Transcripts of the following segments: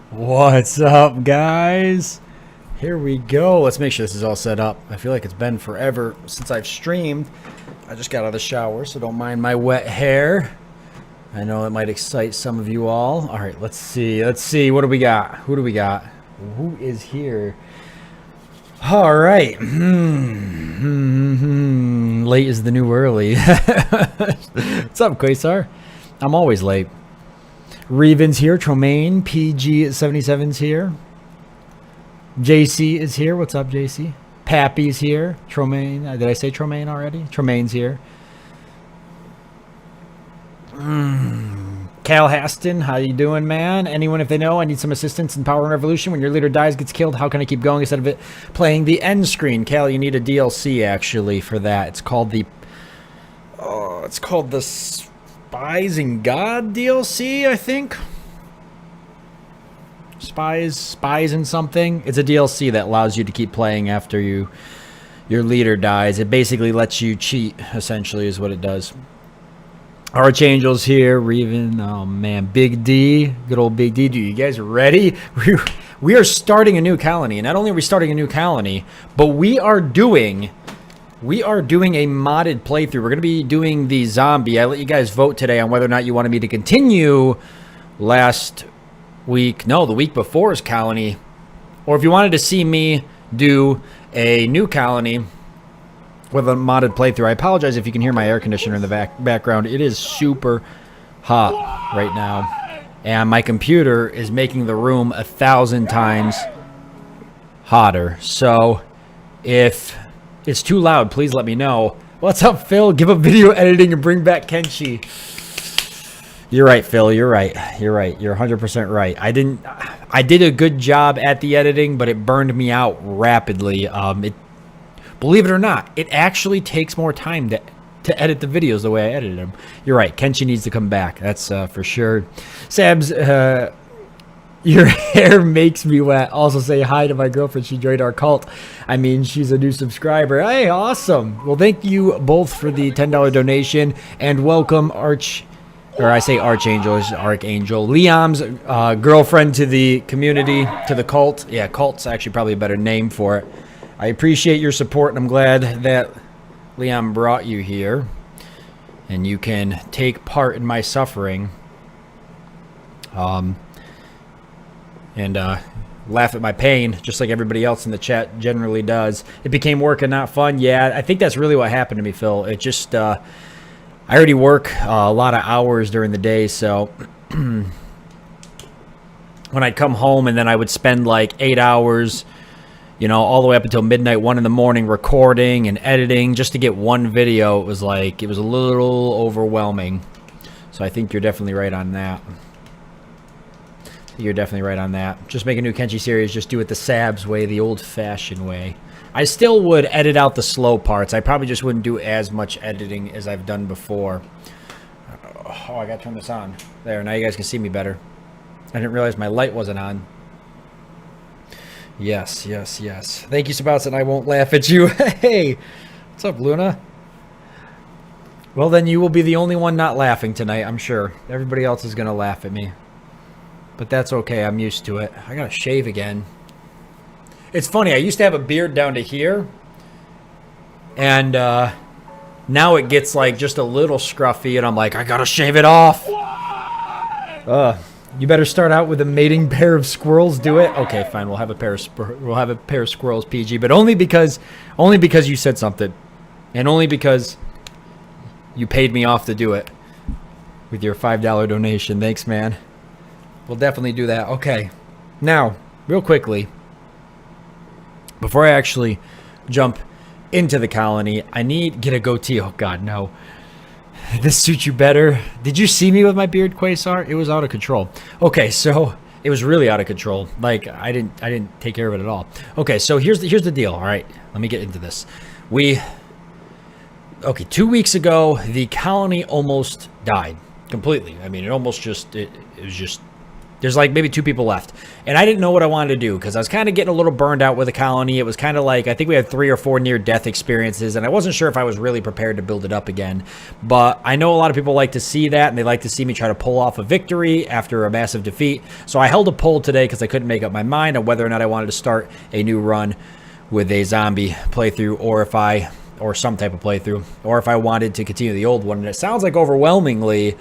What's up, guys? Here we go. Let's make sure this is all set up. I feel like it's been forever since I've streamed. I just got out of the shower, so don't mind my wet hair. I know it might excite some of you all. All right, let's see. Let's see. What do we got? Who do we got? Who is here? All right. Late is the new early. What's up, Quasar? I'm always late. Reven's here. Tromaine. PG77's here. JC is here. What's up, JC? Pappy's here. Tromaine. Did I say Tromaine already? Tromaine's here. Cal Haston, how you doing, man? Anyone, if they know, I need some assistance in Power and Revolution. When your leader dies, gets killed, how can I keep going instead of it playing the end screen? Cal, you need a DLC actually for that. It's called the Spies and God DLC, I think. Spies and something. It's a DLC that allows you to keep playing after your leader dies. It basically lets you cheat, essentially, is what it does. Archangel's here. Reven, oh man, Big D, good old Big D. Dude, you guys ready? We are starting a new colony. And not only are we starting a new colony, but we are doing a modded playthrough. We're going to be doing the zombie. I let you guys vote today on whether or not you wanted me to continue the week before's colony, or if you wanted to see me do a new colony with a modded playthrough. I apologize if you can hear my air conditioner in the background. It is super hot right now, and my computer is making the room 1,000 times hotter. So if it's too loud, please let me know. What's up, Phil? Give up video editing and bring back Kenshi. You're right, Phil. You're right. You're 100% right. I did a good job at the editing, but it burned me out rapidly. Believe it or not, it actually takes more time to edit the videos the way I edited them. You're right. Kenshi needs to come back. That's for sure. Sabs, your hair makes me wet. Also say hi to my girlfriend. She joined our cult. I mean, she's a new subscriber. Hey, awesome. Well, thank you both for the $10 donation, and welcome Archangel, Liam's girlfriend to the community, to the cult. Yeah, cult's actually probably a better name for it. I appreciate your support, and I'm glad that Liam brought you here, and you can take part in my suffering, and laugh at my pain, just like everybody else in the chat generally does. It became work and not fun. Yeah, I think that's really what happened to me, Phil. It just, I already work a lot of hours during the day, so when I'd come home and then I would spend like 8 hours, all the way up until midnight, 1 in the morning, recording and editing just to get one video. It was a little overwhelming. So I think you're definitely right on that. Just make a new Kenshi series. Just do it the Sabs way, the old-fashioned way. I still would edit out the slow parts. I probably just wouldn't do as much editing as I've done before. Oh, I gotta turn this on. There, now you guys can see me better. I didn't realize my light wasn't on. Yes, yes, yes. Thank you, Sebastian. I won't laugh at you. Hey, what's up, Luna? Well, then you will be the only one not laughing tonight, I'm sure. Everybody else is going to laugh at me. But that's okay. I'm used to it. I got to shave again. It's funny. I used to have a beard down to here. And now it gets like just a little scruffy. And I'm like, I got to shave it off. You better start out with a mating pair of squirrels. Do it. Okay, fine. We'll have a pair of squirrels, PG. But only because you said something. And only because you paid me off to do it with your $5 donation. Thanks, man. We'll definitely do that. Okay. Now, real quickly, before I actually jump into the colony, I need get a goatee. Oh, God, no. This suits you better. Did you see me with my beard, Quasar? It was out of control. Okay, so it was really out of control. Like, I didn't take care of it at all. Okay, so here's the deal. All right, let me get into this. Okay, 2 weeks ago, the colony almost died completely. I mean, it almost just, it was just, there's like maybe 2 people left. And I didn't know what I wanted to do because I was kind of getting a little burned out with the colony. It was kind of like, I think we had 3 or 4 near-death experiences, and I wasn't sure if I was really prepared to build it up again. But I know a lot of people like to see that, and they like to see me try to pull off a victory after a massive defeat. So I held a poll today because I couldn't make up my mind on whether or not I wanted to start a new run with a zombie playthrough, or some type of playthrough, or if I wanted to continue the old one. And it sounds like overwhelmingly,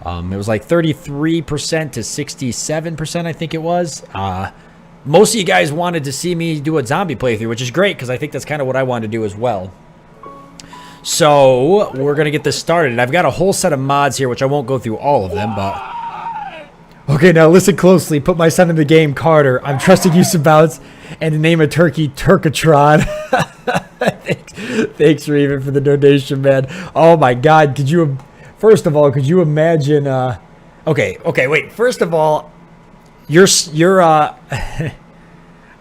it was like 33% to 67%, I think it was. Most of you guys wanted to see me do a zombie playthrough, which is great, because I think that's kind of what I wanted to do as well. So, we're going to get this started. And I've got a whole set of mods here, which I won't go through all of them, but... Okay, now listen closely. Put my son in the game, Carter. I'm trusting you, Sabouts, and name a turkey, Turkatron. Thanks, Raven, for the donation, man. Oh, my God. First of all, could you imagine... Okay, wait. First of all, you're I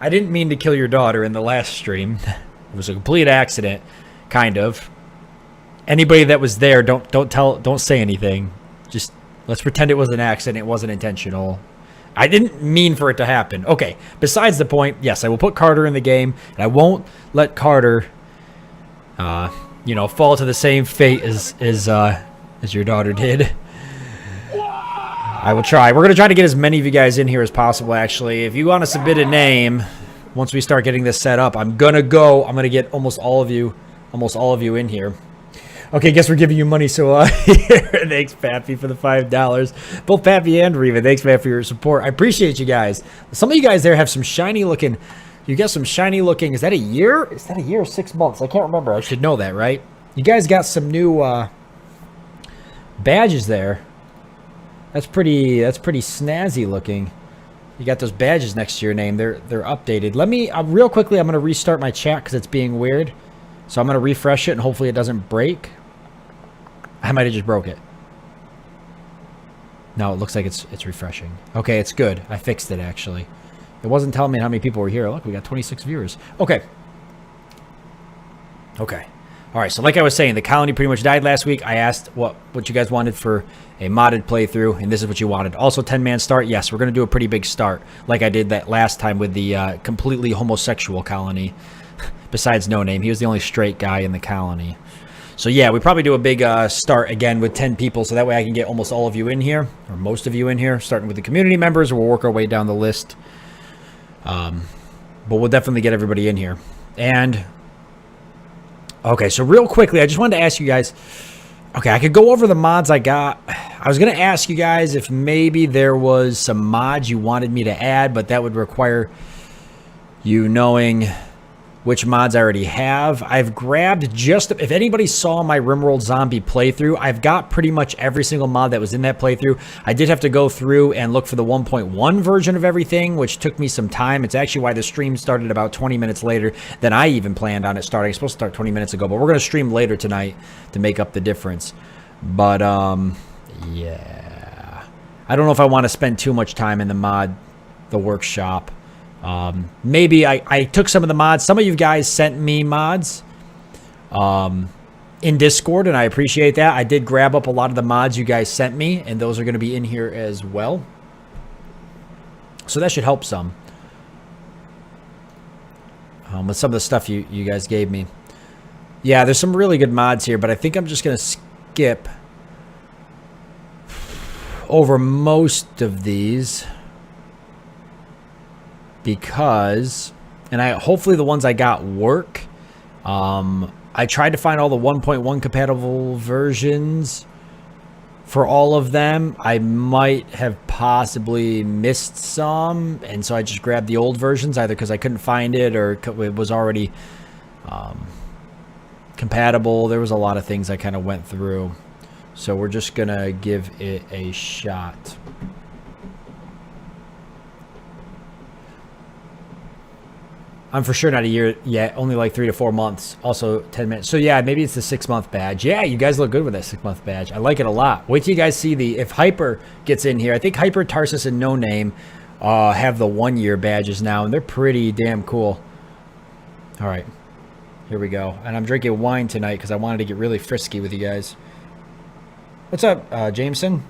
didn't mean to kill your daughter in the last stream. It was a complete accident, kind of. Anybody that was there, don't say anything. Just let's pretend it was an accident. It wasn't intentional. I didn't mean for it to happen. Okay, besides the point, yes, I will put Carter in the game, and I won't let Carter, fall to the same fate as your daughter did. I will try. We're going to try to get as many of you guys in here as possible, actually. If you want to submit a name, once we start getting this set up, I'm going to get almost all of you in here. Okay, guess we're giving you money, so thanks, Pappy, for the $5. Both Pappy and Reva, thanks, man, for your support. I appreciate you guys. Some of you guys there have some shiny looking, is that a year? Is that a year or 6 months? I can't remember. I should know that, right? You guys got some new badges there. That's pretty snazzy looking. You got those badges next to your name. They're updated. Let me, real quickly, I'm going to restart my chat because it's being weird. So I'm going to refresh it, and hopefully it doesn't break. I might have just broke it. No, it looks like it's refreshing. Okay, it's good. I fixed it, actually. It wasn't telling me how many people were here. Look, we got 26 viewers. Okay. All right, so like I was saying, the colony pretty much died last week. I asked what you guys wanted for a modded playthrough, and this is what you wanted. Also, 10-man start. Yes, we're going to do a pretty big start, like I did that last time with the completely homosexual colony. Besides No Name, he was the only straight guy in the colony. So yeah, we probably do a big start again with 10 people, so that way I can get almost all of you in here, or most of you in here, starting with the community members. We'll work our way down the list. But we'll definitely get everybody in here. And okay, so real quickly, I just wanted to ask you guys. Okay, I could go over the mods I got. I was going to ask you guys if maybe there was some mods you wanted me to add, but that would require you knowing which mods I already have. I've grabbed if anybody saw my Rimworld zombie playthrough, I've got pretty much every single mod that was in that playthrough. I did have to go through and look for the 1.1 version of everything, which took me some time. It's actually why the stream started about 20 minutes later than I even planned on it starting. It's supposed to start 20 minutes ago, but we're going to stream later tonight to make up the difference. But, yeah. I don't know if I want to spend too much time in the workshop. Maybe I took some of the mods. Some of you guys sent me mods in Discord, and I appreciate that. I did grab up a lot of the mods you guys sent me, and those are going to be in here as well. So that should help some. with some of the stuff you guys gave me. Yeah, there's some really good mods here, but I think I'm just going to skip over most of these because, and hopefully the ones I got work. I tried to find all the 1.1 compatible versions for all of them. I might have possibly missed some, and so I just grabbed the old versions either because I couldn't find it or it was already compatible. There was a lot of things I kind of went through, so we're just gonna give it a shot. I'm for sure not a year yet, only like 3 to 4 months. Also 10 minutes. So yeah, maybe it's the 6-month badge. Yeah, you guys look good with that 6-month badge. I like it a lot. Wait till you guys see if Hyper gets in here. I think Hyper, Tarsus, and No Name have the 1-year badges now, and they're pretty damn cool. All right, here we go. And I'm drinking wine tonight because I wanted to get really frisky with you guys. What's up, Jameson?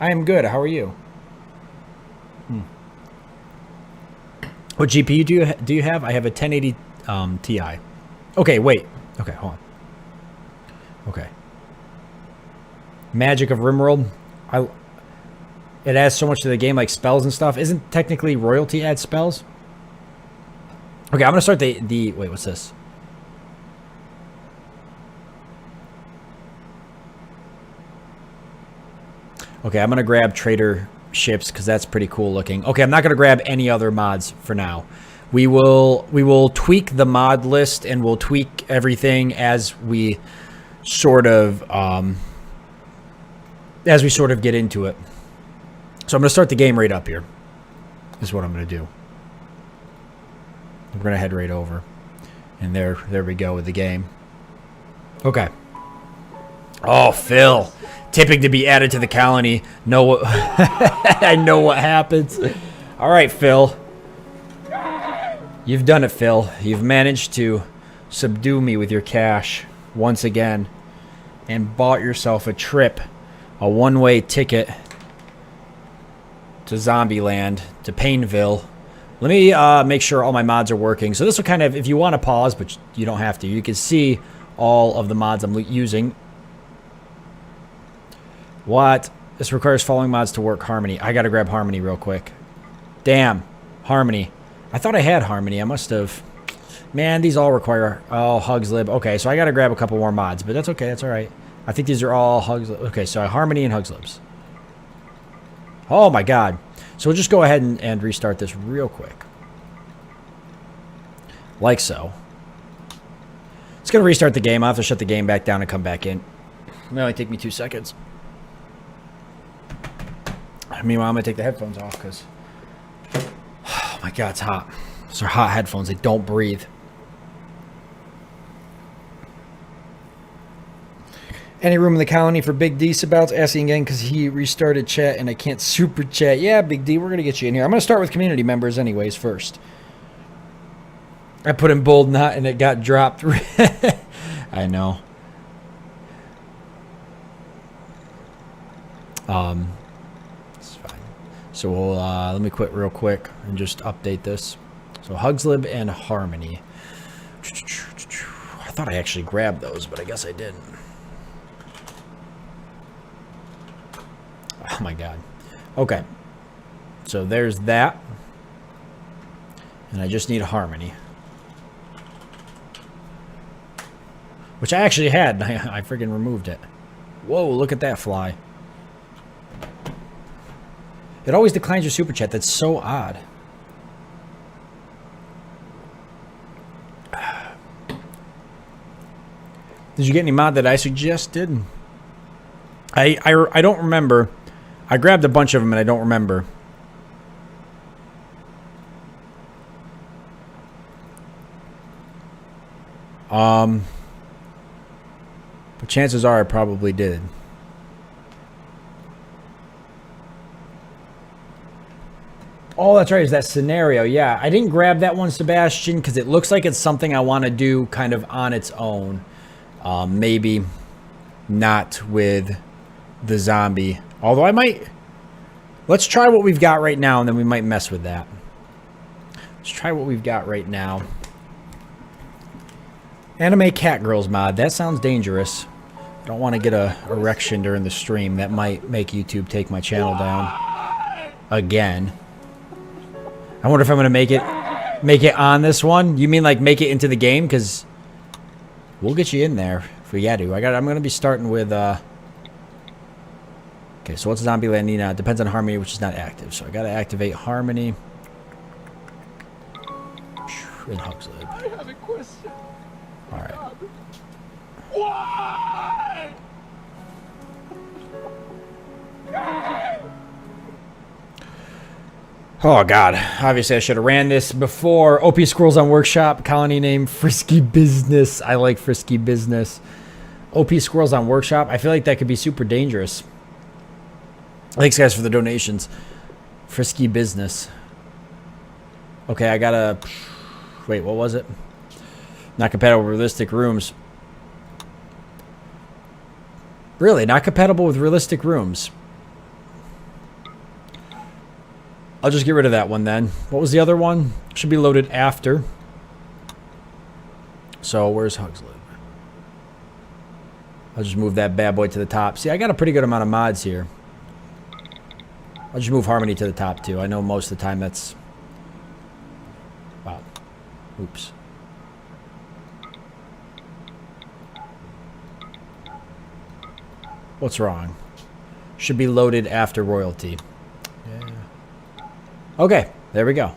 I am good. How are you? What GPU do you have? I have a 1080 Ti. Okay, wait. Okay, hold on. Okay. Magic of Rimworld. It adds so much to the game, like spells and stuff. Isn't technically royalty add spells? Okay, I'm gonna start the wait. What's this? Okay, I'm gonna grab trader ships because that's pretty cool looking. Okay, I'm not going to grab any other mods for now. We will tweak the mod list and we'll tweak everything as we sort of get into it. So I'm going to start the game right up here. This is what I'm going to do. We're going to head right over. And there we go with the game. Okay. Oh, Phil. Tipping to be added to the colony. I know what happens. All right, Phil. You've done it, Phil. You've managed to subdue me with your cash once again and bought yourself a trip, a one-way ticket to Zombieland, to Painville. Let me make sure all my mods are working. So this will kind of, if you want to pause, but you don't have to, you can see all of the mods I'm using. What? This requires following mods to work. Harmony. I gotta grab Harmony real quick. Damn. Harmony. I thought I had Harmony. I must have. Man, these all require. Oh, Hugslib. Okay, so I gotta grab a couple more mods, but that's okay. That's alright. I think these are all Hugslib. Okay, so Harmony and Hugslibs. Oh my god. So we'll just go ahead and restart this real quick. Like so. It's gonna restart the game. I'll have to shut the game back down and come back in. It'll only take me 2 seconds. Meanwhile, I'm going to take the headphones off because, oh my god, it's hot. Those are hot headphones. They don't breathe. Any room in the colony for Big D Sabouts? Asking again because he restarted chat and I can't super chat. Yeah, Big D, we're going to get you in here. I'm going to start with community members anyways first. I put in bold not and it got dropped. I know. So we'll, let me quit real quick and just update this. So Hugslib and Harmony. I thought I actually grabbed those, but I guess I didn't. Oh my god. Okay. So there's that. And I just need Harmony. Which I actually had. I freaking removed it. Whoa, look at that fly. It always declines your super chat. That's so odd. Did you get any mod that I suggested? I don't remember. I grabbed a bunch of them and I don't remember. But chances are I probably did. Oh, that's right. Is that scenario? Yeah, I didn't grab that one, Sebastian, because it looks like it's something I want to do kind of on its own. Maybe not with the zombie. Although I might... Let's try what we've got right now, and then we might mess with that. Let's try what we've got right now. Anime cat girls mod. That sounds dangerous. I don't want to get a erection during the stream. That might make YouTube take my channel down again. I wonder if I'm gonna make it on this one. You mean like make it into the game? Because we'll get you in there if we got to. I'm gonna be starting with. Okay, so what's Zombieland need now? It depends on Harmony, which is not active. So I gotta activate Harmony. In Huxley. I have a question. All right. Why? Oh god, obviously I should have ran this before. OP Squirrels on Workshop, colony name Frisky Business. I like Frisky Business. OP Squirrels on Workshop, I feel like that could be super dangerous. Thanks guys for the donations. Frisky Business. Okay, I gotta... Wait, what was it? Not compatible with realistic rooms. Really, not compatible with realistic rooms. I'll just get rid of that one then. What was the other one? Should be loaded after. So, where's Huxley? I'll just move that bad boy to the top. See, I got a pretty good amount of mods here. I'll just move Harmony to the top too. I know most of the time that's... Wow. Oops. What's wrong? Should be loaded after royalty. Yeah. Okay, there we go.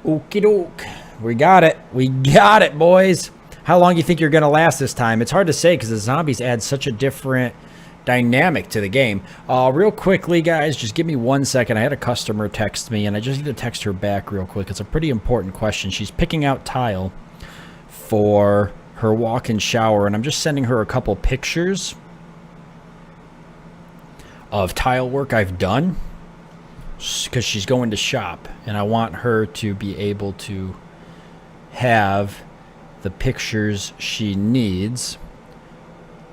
Okie doke. We got it. We got it, boys. How long do you think you're going to last this time? It's hard to say because the zombies add such a different dynamic to the game. Real quickly, guys, just give me 1 second. I had a customer text me, and I just need to text her back real quick. It's a pretty important question. She's picking out tile for her walk-in shower, and I'm just sending her a couple pictures of tile work I've done because she's going to shop, and I want her to be able to have the pictures she needs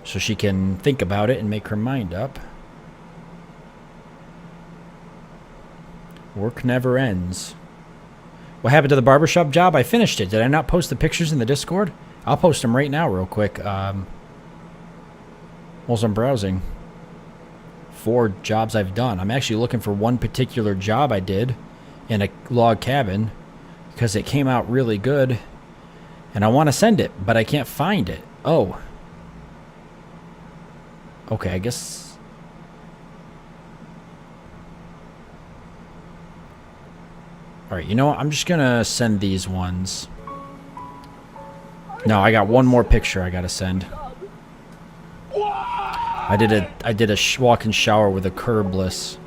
so she can think about it and make her mind up. Work never ends. What happened to the barbershop job? I finished it. Did I not post the pictures in the Discord? I'll post them right now real quick. Whilst I'm browsing. 4 jobs I've done. I'm actually looking for one particular job I did in a log cabin because it came out really good and I want to send it, but I can't find it. Oh. Okay, I guess... Alright, you know what? I'm just gonna send these ones. No, I got one more picture I gotta send. I did a walk-in shower with a curbless,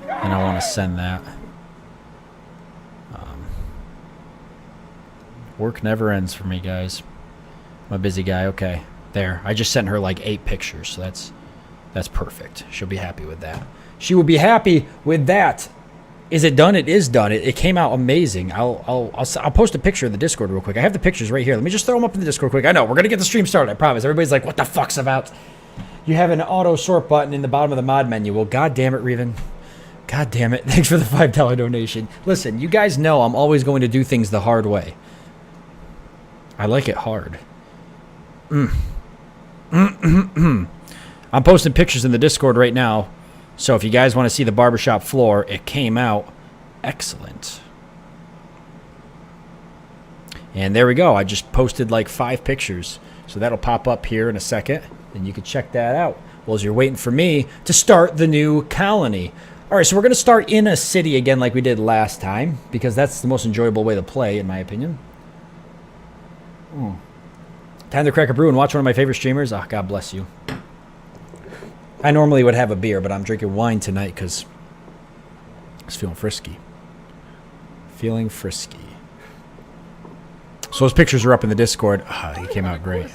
and I want to send that. Work never ends for me, guys. I'm a busy guy. Okay, there. I just sent her like 8 pictures, so that's perfect. She'll be happy with that. She will be happy with that. Is it done? It is done. It came out amazing. I'll post a picture of the Discord real quick. I have the pictures right here. Let me just throw them up in the Discord quick. I know we're gonna get the stream started. I promise. Everybody's like, "What the fuck's about?" You have an auto sort button in the bottom of the mod menu. Well, god damn it, Reven. God damn it. Thanks for the $5 donation. Listen, you guys know I'm always going to do things the hard way. I like it hard. I'm posting pictures in the Discord right now. So if you guys want to see the barbershop floor, it came out excellent. And there we go. I just posted like 5 pictures. So that'll pop up here in a second. And you can check that out. Well, as you're waiting for me to start the new colony. All right, so we're going to start in a city again like we did last time. Because that's the most enjoyable way to play, in my opinion. Time to crack a brew and watch one of my favorite streamers. Oh, God bless you. I normally would have a beer, but I'm drinking wine tonight because I was feeling frisky. Feeling frisky. So those pictures are up in the Discord. He came out great.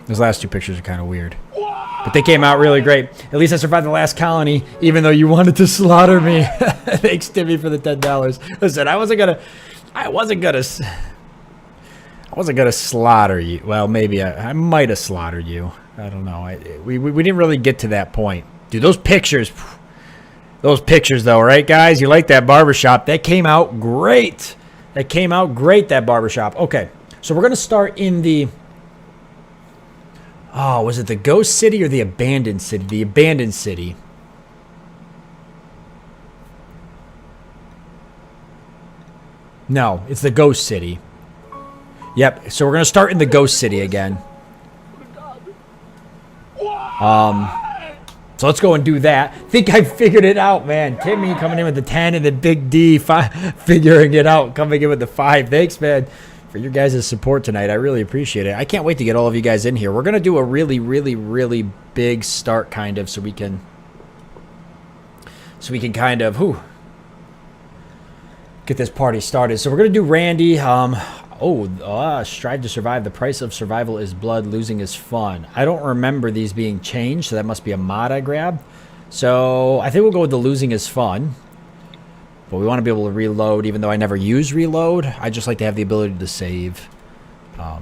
Those last 2 pictures are kind of weird. But they came out really great. At least I survived the last colony, even though you wanted to slaughter me. Thanks, Timmy, for the $10. Listen, I wasn't gonna slaughter you. Well, maybe I might have slaughtered you. I don't know. We didn't really get to that point. Dude, those pictures though, right, guys? You like that barbershop? That came out great. That came out great, that barbershop. Okay, so we're going to start in the... Oh, was it the Ghost City or the Abandoned City? The Abandoned City. No, it's the Ghost City. Yep, so we're going to start in the Ghost City again. So let's go and do that. Think I figured it out, man. Timmy coming in with the 10 and the Big D figuring it out, coming in with the 5. Thanks, man, for your guys' support tonight. I really appreciate it. I can't wait to get all of you guys in here. We're going to do a really, really, really big start, kind of, so we can kind of get this party started. So we're going to do Randy. Strive to survive. The price of survival is blood. Losing is fun. I don't remember these being changed, so that must be a mod I grabbed. So I think we'll go with the losing is fun. But we want to be able to reload, even though I never use reload. I just like to have the ability to save. I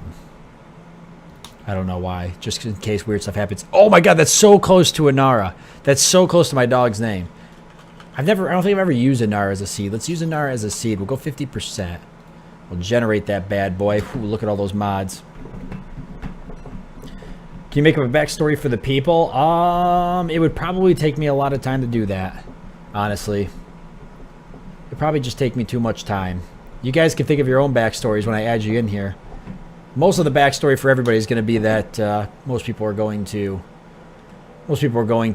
don't know why. Just in case weird stuff happens. Oh my god, that's so close to Inara. That's so close to my dog's name. I don't think I've ever used Inara as a seed. Let's use Inara as a seed. We'll go 50%. We'll generate that bad boy. Ooh, look at all those mods. Can you make up a backstory for the people? It would probably take me a lot of time to do that, honestly. It'd probably just take me too much time. You guys can think of your own backstories when I add you in here. Most of the backstory for everybody is going to be that most people are going to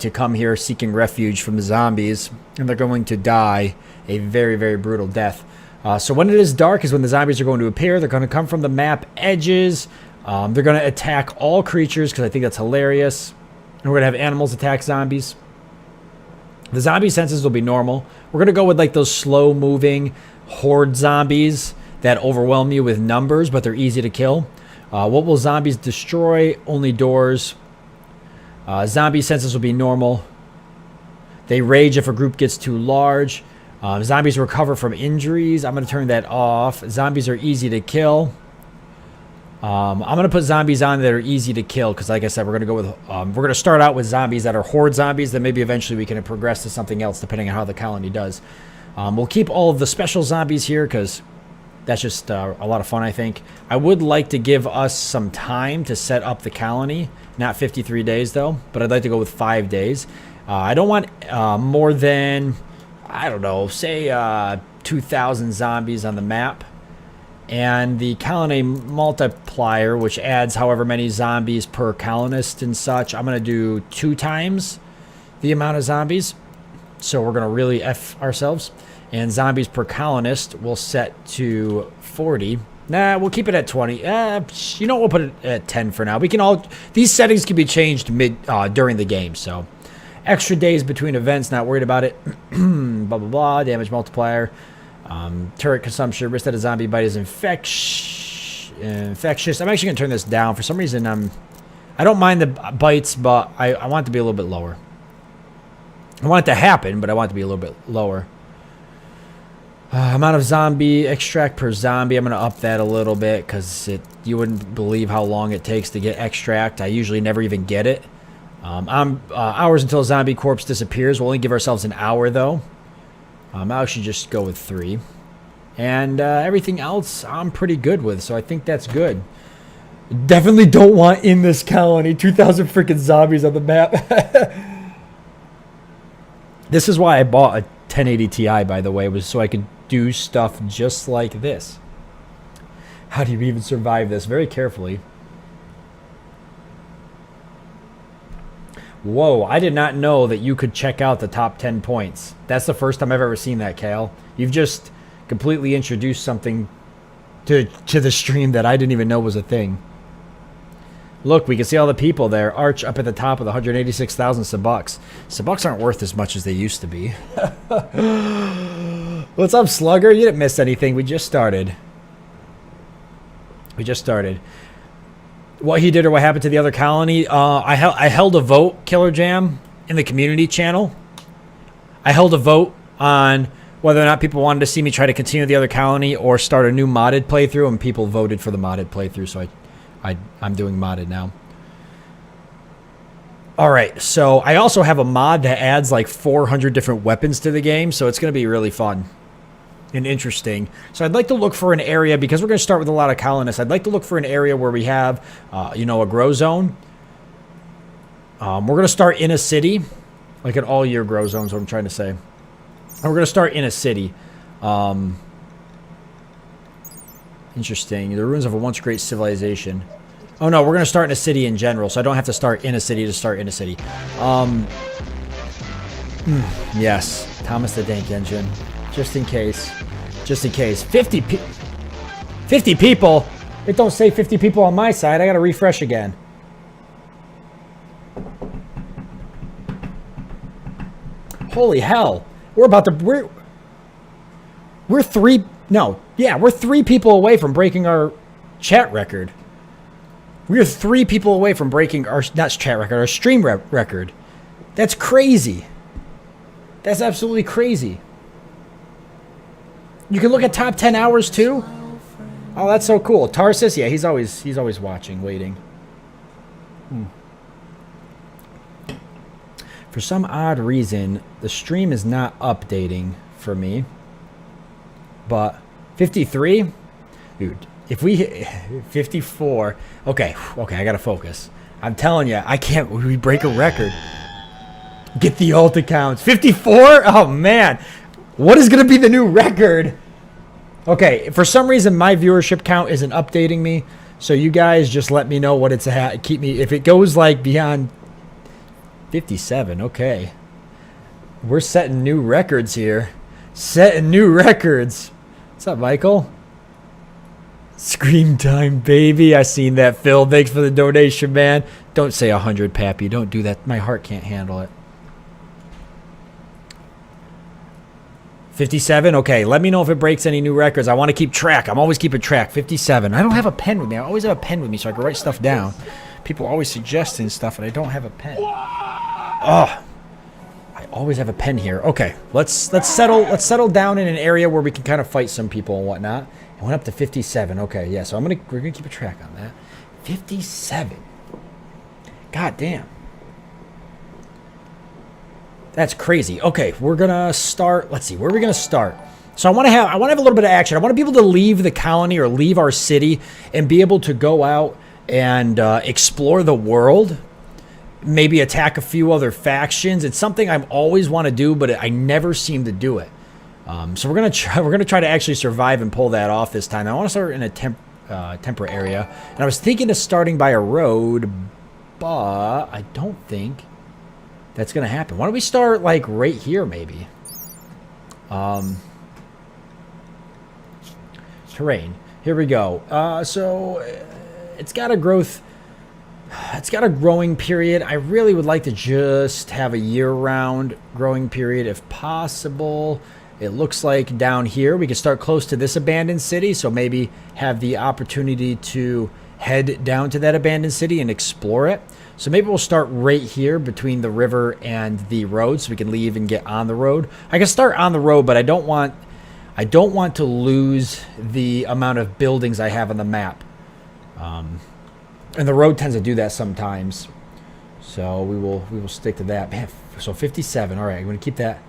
come here seeking refuge from the zombies, and they're going to die a very, very brutal death. So when it is dark is when the zombies are going to appear. They're going to come from the map edges. They're going to attack all creatures because I think that's hilarious. And we're going to have animals attack zombies. The zombie senses will be normal. We're going to go with like those slow-moving horde zombies that overwhelm you with numbers, but they're easy to kill. What will zombies destroy? Only doors. Zombie senses will be normal. They rage if a group gets too large. Zombies recover from injuries. I'm going to turn that off. Zombies are easy to kill. I'm going to put zombies on that are easy to kill because, like I said, we're going to go with we're going to start out with zombies that are horde zombies. Then maybe eventually we can progress to something else depending on how the colony does. We'll keep all of the special zombies here because that's just a lot of fun, I think. I would like to give us some time to set up the colony. Not 53 days, though, but I'd like to go with 5 days. I don't want more than... I don't know, say 2,000 zombies on the map. And the colony multiplier, which adds however many zombies per colonist and such, I'm going to do 2 times the amount of zombies. So we're going to really F ourselves. And zombies per colonist we'll set to 40. Nah, we'll keep it at 20. You know, we'll put it at 10 for now. We can all... These settings can be changed during the game, so... Extra days between events, not worried about it. Blah, blah, blah. Damage multiplier. Turret consumption. Risk that a zombie bite is infectious. I'm actually going to turn this down. For some reason, I don't mind the bites, but I want it to be a little bit lower. I want it to happen, but I want it to be a little bit lower. Amount of zombie extract per zombie. I'm going to up that a little bit because you wouldn't believe how long it takes to get extract. I usually never even get it. Hours until a zombie corpse disappears. We'll only give ourselves an hour, though. I'll actually just go with 3. And everything else I'm pretty good with, so I think that's good. Definitely don't want in this colony 2,000 freaking zombies on the map. This is why I bought a 1080 Ti, by the way, was so I could do stuff just like this. How do you even survive this? Very carefully. Whoa, I did not know that you could check out the top 10 points. That's the first time I've ever seen that, Kale. You've just completely introduced something to the stream that I didn't even know was a thing. Look, we can see all the people there. Arch up at the top with 186,000 Sabucks. Sabucks aren't worth as much as they used to be. What's up, Slugger? You didn't miss anything. We just started. What he did or what happened to the other colony. I held a vote, Killer Jam, in the community channel. I held a vote on whether or not people wanted to see me try to continue the other colony or start a new modded playthrough, and people voted for the modded playthrough, so I'm doing modded now. Alright, so I also have a mod that adds like 400 different weapons to the game, so it's going to be really fun. and interesting. So I'd like to look for an area, because we're going to start with a lot of colonists. I'd like to look for an area where we have, you know, a grow zone. We're going to start in a city, like an all-year grow zone is what I'm trying to say. And we're going to start in a city. Interesting. The ruins of a once great civilization. Oh, no, we're going to start in a city in general, so I don't have to start in a city to start in a city. Yes, Thomas the Tank Engine. Just in case. Just in case. 50 people? It don't say 50 people on my side. I got to refresh again. Holy hell. We're about to... We're 3... No. Yeah, we're 3 people away from breaking our chat record. We are 3 people away from breaking our... Not chat record, our stream record. That's crazy. That's absolutely crazy. You can look at top 10 hours too? Oh, that's so cool. Tarsus, yeah, he's always watching, waiting. For some odd reason, the stream is not updating for me. But 53? Dude, if we hit 54. Okay, I gotta focus. I'm telling you, I can't. We break a record. Get the alt accounts. 54? Oh, man. What is going to be the new record? Okay, for some reason, my viewership count isn't updating me. So you guys just let me know what it's at. Keep me... If it goes, like, beyond 57, okay. We're setting new records here. Setting new records. What's up, Michael? Scream time, baby. I seen that, Phil. Thanks for the donation, man. Don't say 100, Pappy. Don't do that. My heart can't handle it. 57? Okay, let me know if it breaks any new records. I want to keep track. I'm always keeping track. 57. I don't have a pen with me. I always have a pen with me so I can write stuff down. People always suggesting stuff, and I don't have a pen. Oh, I always have a pen here. Okay, let's settle down in an area where we can kind of fight some people and whatnot. It went up to 57. Okay, yeah. So we're gonna keep a track on that. 57. God damn. That's crazy. Okay, we're gonna start. Let's see, where are we gonna start? So I want to have a little bit of action. I want to be able to leave the colony or leave our city and be able to go out and explore the world. Maybe attack a few other factions. It's something I always want to do, but I never seem to do it. So we're gonna try to actually survive and pull that off this time. I want to start in a temperate area, and I was thinking of starting by a road, but I don't think that's gonna happen. Why don't we start like right here, maybe? Terrain. Here we go. So it's got a growth. It's got a growing period. I really would like to just have a year-round growing period if possible. It looks like down here we can start close to this abandoned city, so maybe have the opportunity to head down to that abandoned city and explore it. So maybe we'll start right here between the river and the road so we can leave and get on the road. I can start on the road, but I don't want to lose the amount of buildings I have on the map. And the road tends to do that sometimes. So we will stick to that. Man, so 57. All right, I'm going to keep that.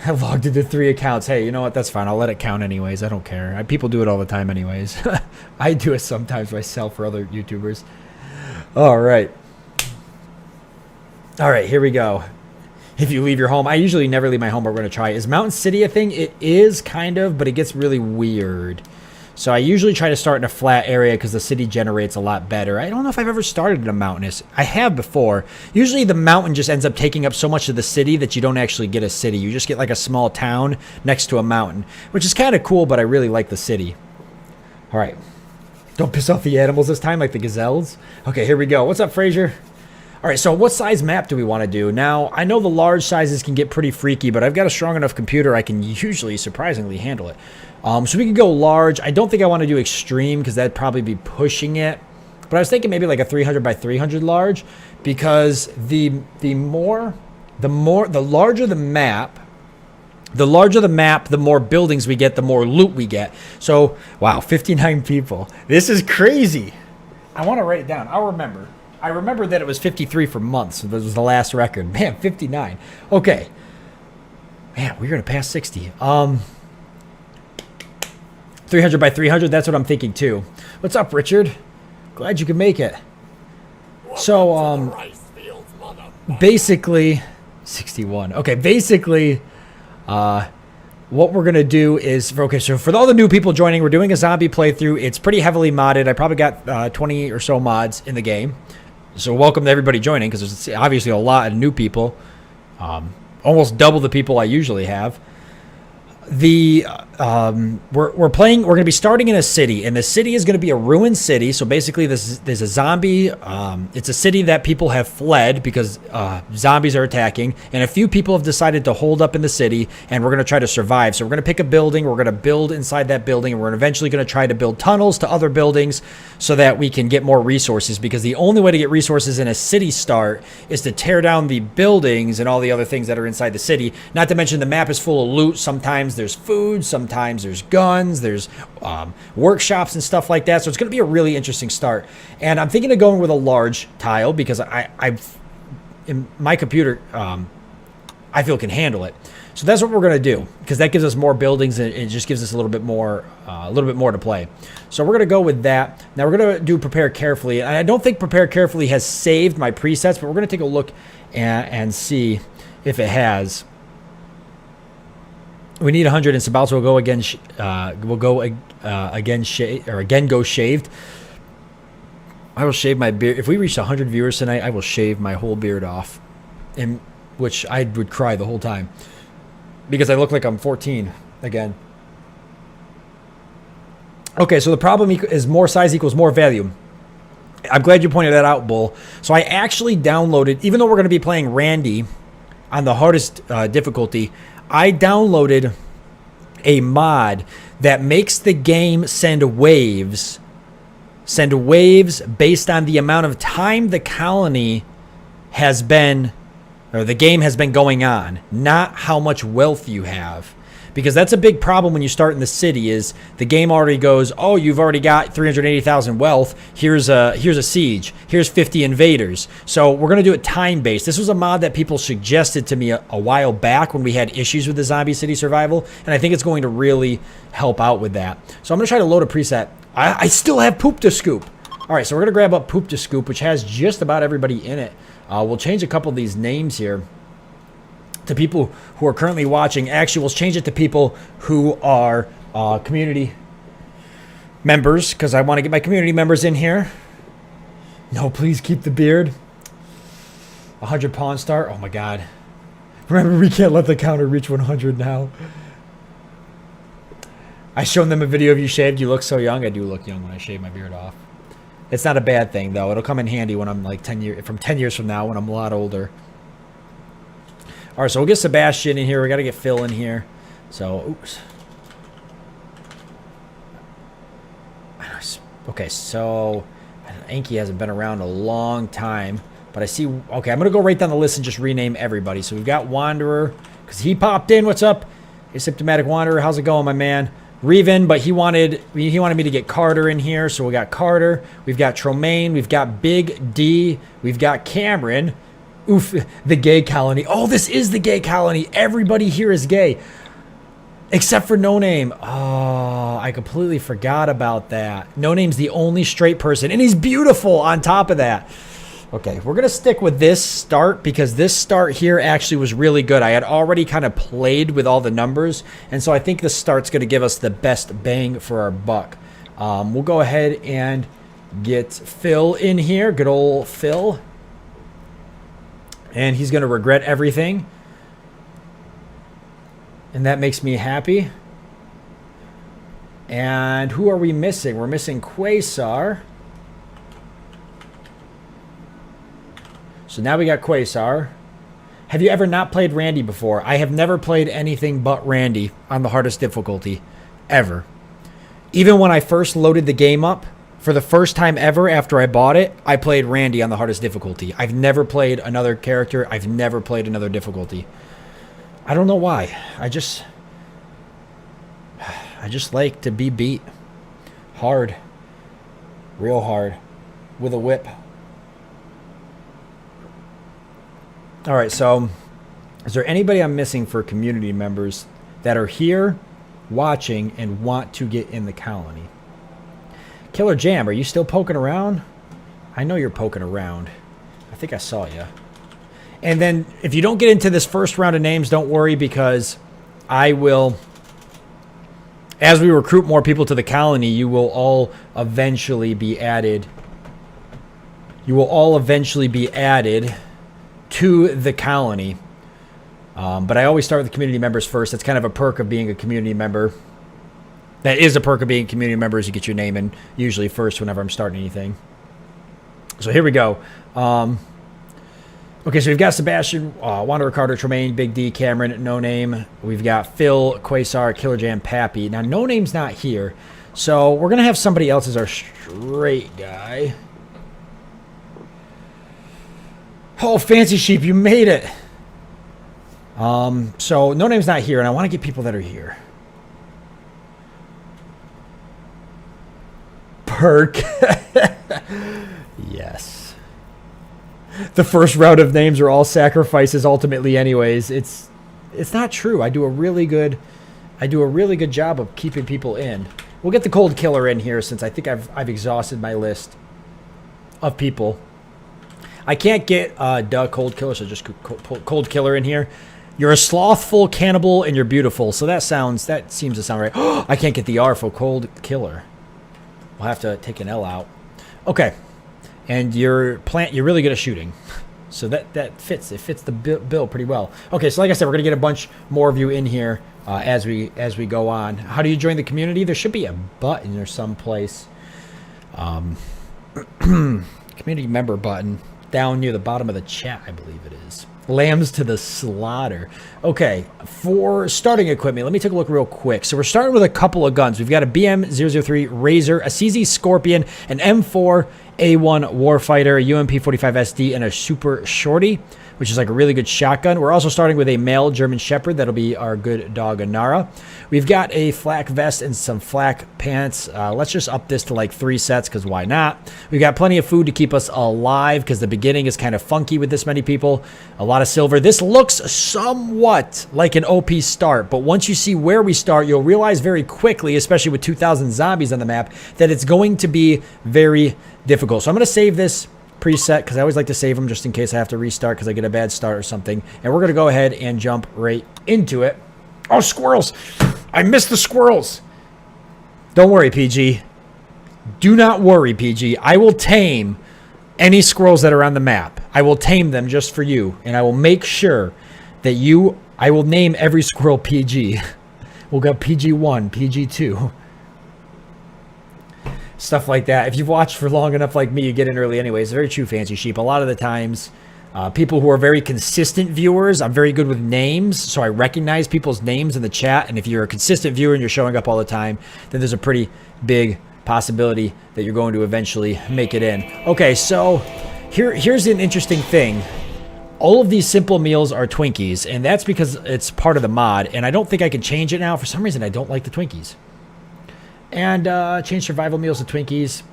I logged into 3 accounts. Hey, you know what? That's fine. I'll let it count anyways. I don't care. People do it all the time anyways. I do it sometimes myself for other YouTubers. All right. All right, here we go. If you leave your home. I usually never leave my home, but we're going to try. Is Mountain City a thing? It is kind of, but it gets really weird. So I usually try to start in a flat area because the city generates a lot better. I don't know if I've ever started in a mountainous. I have before. Usually the mountain just ends up taking up so much of the city that you don't actually get a city. You just get like a small town next to a mountain, which is kind of cool, but I really like the city. All right. Don't piss off the animals this time, like the gazelles. Okay, here we go. What's up, Fraser? All right, so what size map do we want to do? Now, I know the large sizes can get pretty freaky, but I've got a strong enough computer I can usually surprisingly handle it. So we can go large. I don't think I want to do extreme because that'd probably be pushing it. But I was thinking maybe like a 300 by 300 large because the larger the map, the more buildings we get, the more loot we get. So, wow, 59 people. This is crazy. I want to write it down. I'll remember. I remember that it was 53 for months. This was the last record. Man, 59. Okay. Man, we're going to pass 60. 300 by 300. That's what I'm thinking too. What's up, Richard? Glad you could make it. So, basically, 61. Okay, basically, what we're going to do is, okay, so for all the new people joining, we're doing a zombie playthrough. It's pretty heavily modded. I probably got 20 or so mods in the game. So welcome to everybody joining, because there's obviously a lot of new people. Almost double the people I usually have. We're going to be starting in a city, and the city is going to be a ruined city. So basically there's a zombie, it's a city that people have fled because zombies are attacking, and a few people have decided to hold up in the city, and we're going to try to survive. So we're going to pick a building, we're going to build inside that building, and we're eventually going to try to build tunnels to other buildings so that we can get more resources, because the only way to get resources in a city start is to tear down the buildings and all the other things that are inside the city. Not to mention the map is full of loot. Sometimes there's food, sometimes there's guns, there's workshops and stuff like that. So it's going to be a really interesting start. And I'm thinking of going with a large tile because in my computer, I feel can handle it. So that's what we're going to do, because that gives us more buildings and it just gives us a little bit more to play. So we're going to go with that. Now we're going to do prepare carefully. And I don't think prepare carefully has saved my presets, but we're going to take a look and see if it has. We need 100 in Sabal, so we'll go again. Again go shaved. I will shave my beard. If we reach 100 viewers tonight, I will shave my whole beard off, in which I would cry the whole time because I look like I'm 14 again. Okay, so the problem is more size equals more value. I'm glad you pointed that out, Bull. So I actually downloaded, even though we're going to be playing Randy on the hardest difficulty, I downloaded a mod that makes the game send waves based on the amount of time the colony has been, or the game has been going on, not how much wealth you have. Because that's a big problem when you start in the city, is the game already goes, oh, you've already got 380,000 wealth. Here's a siege. Here's 50 invaders. So we're going to do it time-based. This was a mod that people suggested to me a while back when we had issues with the zombie city survival, and I think it's going to really help out with that. So I'm going to try to load a preset. I still have Poop to Scoop. All right, so we're going to grab up Poop to Scoop, which has just about everybody in it. We'll change a couple of these names here to people who are currently watching. Actually, we'll change it to people who are community members, because I want to get my community members in here. No, please keep the beard. 100 Pawn Star. Oh my God. Remember, we can't let the counter reach 100 now. I showed them a video of you shaved. You look so young. I do look young when I shave my beard off. It's not a bad thing, though. It'll come in handy when I'm like 10 years from now, when I'm a lot older. All right, so we'll get Sebastian in here. We got to get Phil in here. So, oops. Okay, so Anki hasn't been around a long time, but I see. Okay, I'm gonna go right down the list and just rename everybody. So we've got Wanderer, because he popped in. What's up, Asymptomatic Wanderer? How's it going, my man? Reven, but he wanted me to get Carter in here, so we got Carter. We've got Tromaine. We've got Big D. We've got Cameron. Oof, the gay colony. Oh, this is the gay colony. Everybody here is gay. Except for No Name. Oh, I completely forgot about that. No Name's the only straight person, and he's beautiful on top of that. Okay, we're going to stick with this start, because this start here actually was really good. I had already kind of played with all the numbers, and so I think the start's going to give us the best bang for our buck. We'll go ahead and get Phil in here. Good old Phil. And he's going to regret everything. And that makes me happy. And who are we missing? We're missing Quasar. So now we got Quasar. Have you ever not played Randy before? I have never played anything but Randy on the hardest difficulty. Ever. Even when I first loaded the game up, for the first time ever after I bought it, I played Randy on the hardest difficulty. I've never played another character. I've never played another difficulty. I don't know why. I just like to be beat. Hard. Real hard. With a whip. Alright, so is there anybody I'm missing for community members that are here watching and want to get in the colony. Killer Jam, are you still poking around? I know you're poking around. I think I saw you. And then if you don't get into this first round of names, don't worry, because I will, as we recruit more people to the colony, you will all eventually be added. You will all eventually be added to the colony. But I always start with the community members first. That's kind of a perk of being a community member. That is a perk of being a community member, is you get your name in usually first whenever I'm starting anything. So here we go. Okay, so we've got Sebastian, Wanderer, Carter, Tremaine, Big D, Cameron, No Name. We've got Phil, Quasar, Killer Jam, Pappy. Now, No Name's not here, so we're going to have somebody else as our straight guy. Oh, Fancy Sheep, you made it. So No Name's not here, and I want to get people that are here. Perk. Yes. The first round of names are all sacrifices ultimately anyways. It's not true. I do a really good job of keeping people in. We'll get the Cold Killer in here since I think I've exhausted my list of people. I can't get Cold Killer, so just Cold Killer in here. You're a slothful cannibal and you're beautiful. So that seems to sound right. I can't get the R for Cold Killer. We'll have to take an L out. Okay. And you're really good at shooting. So that fits. It fits the bill pretty well. Okay, so like I said, we're going to get a bunch more of you in here as we go on. How do you join the community? There should be a button or someplace. Community member button down near the bottom of the chat, I believe it is. Lambs to the slaughter. Okay, for starting equipment, let me take a look real quick. So we're starting with a couple of guns. We've got a BM-003 Razor, a CZ Scorpion, an M4 A1 Warfighter, a UMP-45 SD, and a Super Shorty, which is like a really good shotgun. We're also starting with a male German Shepherd. That'll be our good dog, Anara. We've got a flak vest and some flak pants. Let's just up this to like 3 sets, because why not? We've got plenty of food to keep us alive, because the beginning is kind of funky with this many people. A lot of silver. This looks somewhat like an OP start, but once you see where we start, you'll realize very quickly, especially with 2,000 zombies on the map, that it's going to be very difficult. So I'm going to save this preset because I always like to save them just in case I have to restart because I get a bad start or something. And we're going to go ahead and jump right into it. Oh, squirrels. I missed the squirrels. Don't worry, PG. Do not worry, PG. I will tame any squirrels that are on the map. I will tame them just for you. And I will make sure that I will name every squirrel PG. We'll go PG1, PG2. Stuff like that. If you've watched for long enough like me, you get in early anyways. Very true, Fancy Sheep. A lot of the times, people who are very consistent viewers, I'm very good with names, so I recognize people's names in the chat. And if you're a consistent viewer and you're showing up all the time, then there's a pretty big possibility that you're going to eventually make it in. Okay, so here's an interesting thing. All of these simple meals are Twinkies, and that's because it's part of the mod, and I don't think I can change it now. For some reason, I don't like the Twinkies. And change survival meals to Twinkies.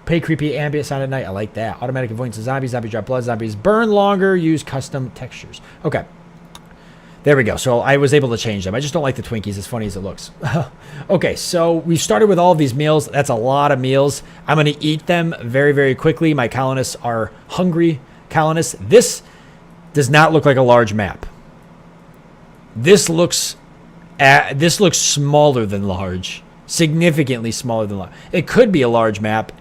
Pay creepy ambient sound at night. I like that. Automatic avoidance of zombies. Zombies drop blood. Zombies burn longer. Use custom textures. Okay. There we go. So I was able to change them. I just don't like the Twinkies, as funny as it looks. Okay, so we started with all of these meals. That's a lot of meals. I'm going to eat them very, very quickly. My colonists are hungry colonists. This does not look like a large map. This looks smaller than large. Significantly smaller than large. It could be a large map.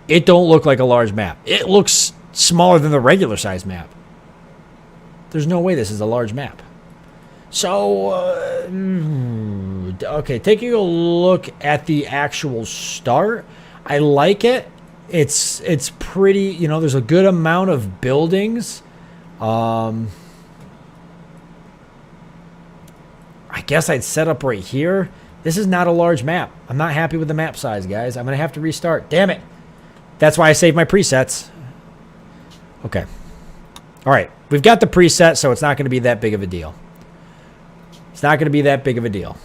It don't look like a large map. It looks smaller than the regular size map. There's no way this is a large map. So, okay, taking a look at the actual start, I like it. It's pretty, you know, there's a good amount of buildings. I guess I'd set up right here. This is not a large map. I'm not happy with the map size, guys. I'm going to have to restart. Damn it. That's why I saved my presets. Okay. All right. We've got the preset, so it's not going to be that big of a deal. It's not going to be that big of a deal.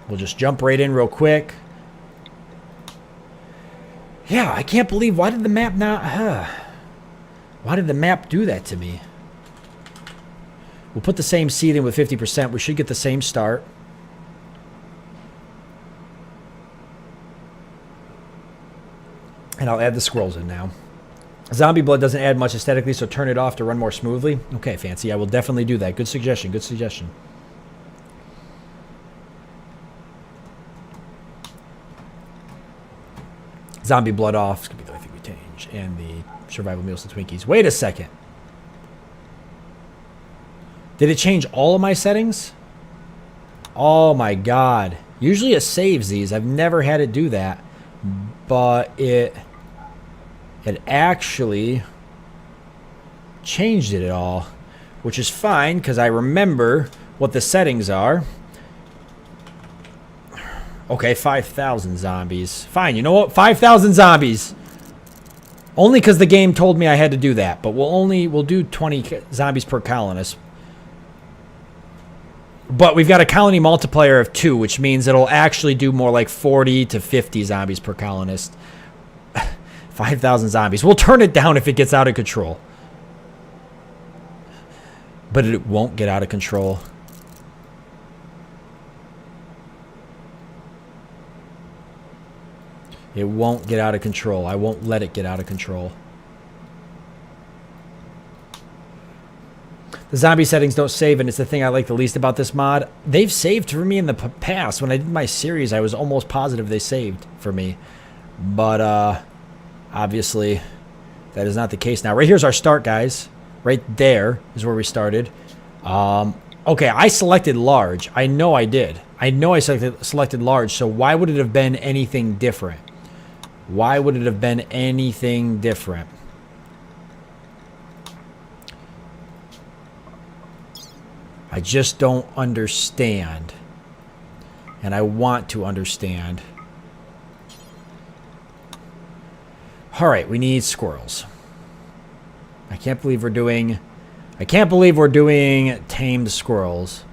We'll just jump right in real quick. Yeah, I can't believe, why did the map not... why did the map do that to me? We'll put the same seed in with 50%. We should get the same start. And I'll add the squirrels in now. Zombie blood doesn't add much aesthetically, so turn it off to run more smoothly. Okay, Fancy. I will definitely do that. Good suggestion. Good suggestion. Zombie blood off. It's going to be the only thing we change. And the survival meals and Twinkies. Wait a second. Did it change all of my settings? Oh my god. Usually it saves these. I've never had it do that. But it actually changed it all, which is fine because I remember what the settings are. Okay, 5,000 zombies. Fine, you know what? 5,000 zombies. Only because the game told me I had to do that, but we'll do 20 zombies per colonist. But we've got a colony multiplier of 2, which means it'll actually do more like 40 to 50 zombies per colonist. 5,000 zombies. We'll turn it down if it gets out of control. But it won't get out of control. It won't get out of control. I won't let it get out of control. The zombie settings don't save, and it's the thing I like the least about this mod. They've saved for me in the past. When I did my series, I was almost positive they saved for me. But, obviously, that is not the case now. Right here's our start, guys. Right there is where we started. Okay, I selected large. I know I did. I know I selected large, so why would it have been anything different? Why would it have been anything different? I just don't understand. And I want to understand. Alright, we need squirrels. I can't believe we're doing tamed squirrels.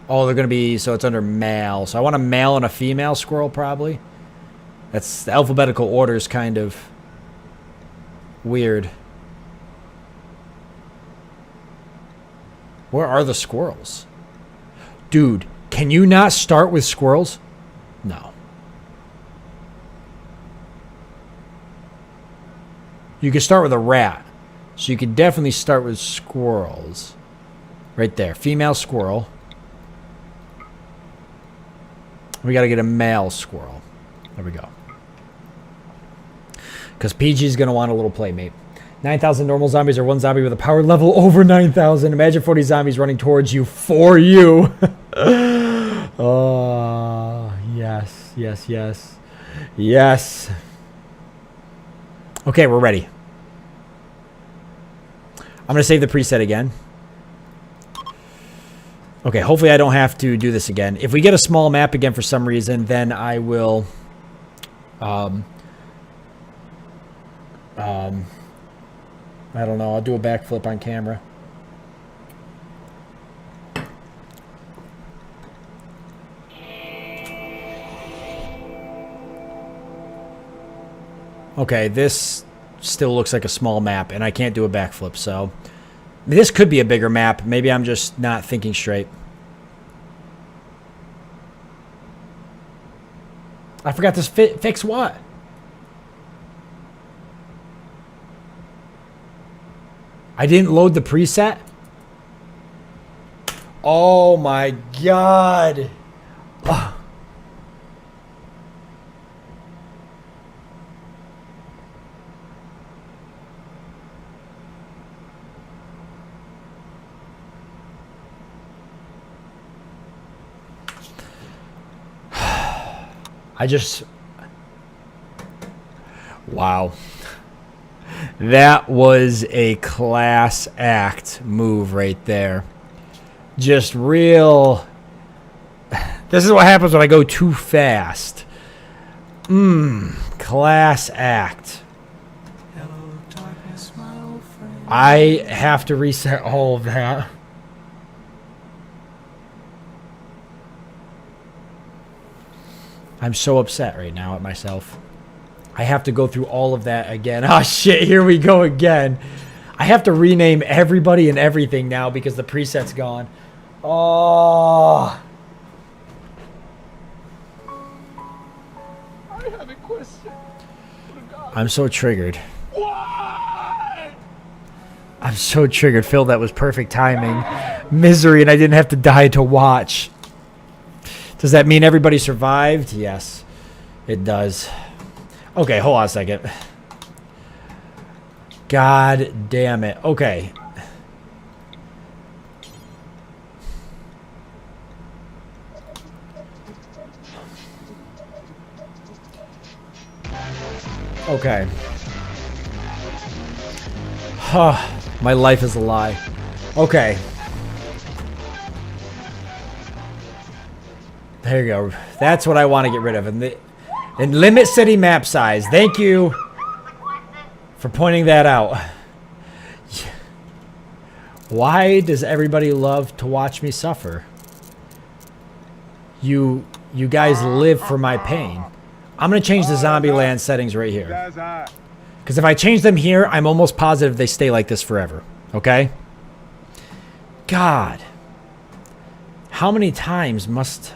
Oh, they're going to be, so it's under male. So I want a male and a female squirrel probably. That's, the alphabetical order is kind of weird. Where are the squirrels? Dude, can you not start with squirrels? No. You can start with a rat. So you could definitely start with squirrels. Right there. Female squirrel. We got to get a male squirrel. There we go. Because PG's going to want a little playmate. 9,000 normal zombies or one zombie with a power level over 9,000. Imagine 40 zombies running towards you for you. Oh, yes, yes, yes. Yes. Okay, we're ready. I'm going to save the preset again. Okay, hopefully I don't have to do this again. If we get a small map again for some reason, then I will... I don't know. I'll do a backflip on camera. Okay, this still looks like a small map, and I can't do a backflip, so... This could be a bigger map. Maybe I'm just not thinking straight. I forgot to fix what? I didn't load the preset? Oh my god. Ugh. I just... Wow. That was a class act move right there. Just real... This is what happens when I go too fast. Class act. Hello, darkness, my old friend. I have to reset all of that. I'm so upset right now at myself. I have to go through all of that again. Oh shit, here we go again. I have to rename everybody and everything now because the preset's gone. Oh. I have a question. I'm so triggered. Why? I'm so triggered. Phil, that was perfect timing. Misery, and I didn't have to die to watch. Does that mean everybody survived? Yes, it does. Okay, hold on a second. God damn it. Okay. Okay. My life is a lie. Okay. There you go. That's what I want to get rid of. And limit city map size. Thank you for pointing that out. Why does everybody love to watch me suffer? You guys live for my pain. I'm going to change the zombie land settings right here. Because if I change them here, I'm almost positive they stay like this forever. Okay? God. How many times must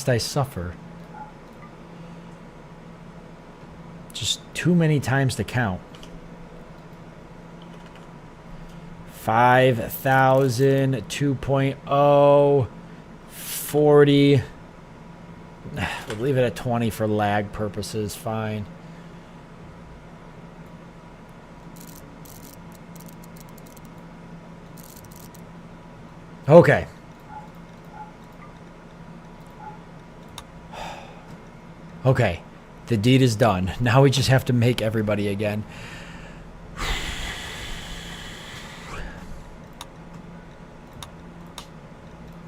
I suffer? Just too many times to count. 5,000, 2.0, 40. We'll leave it at 20 for lag purposes. Fine. Okay. Okay. The deed is done. Now we just have to make everybody again.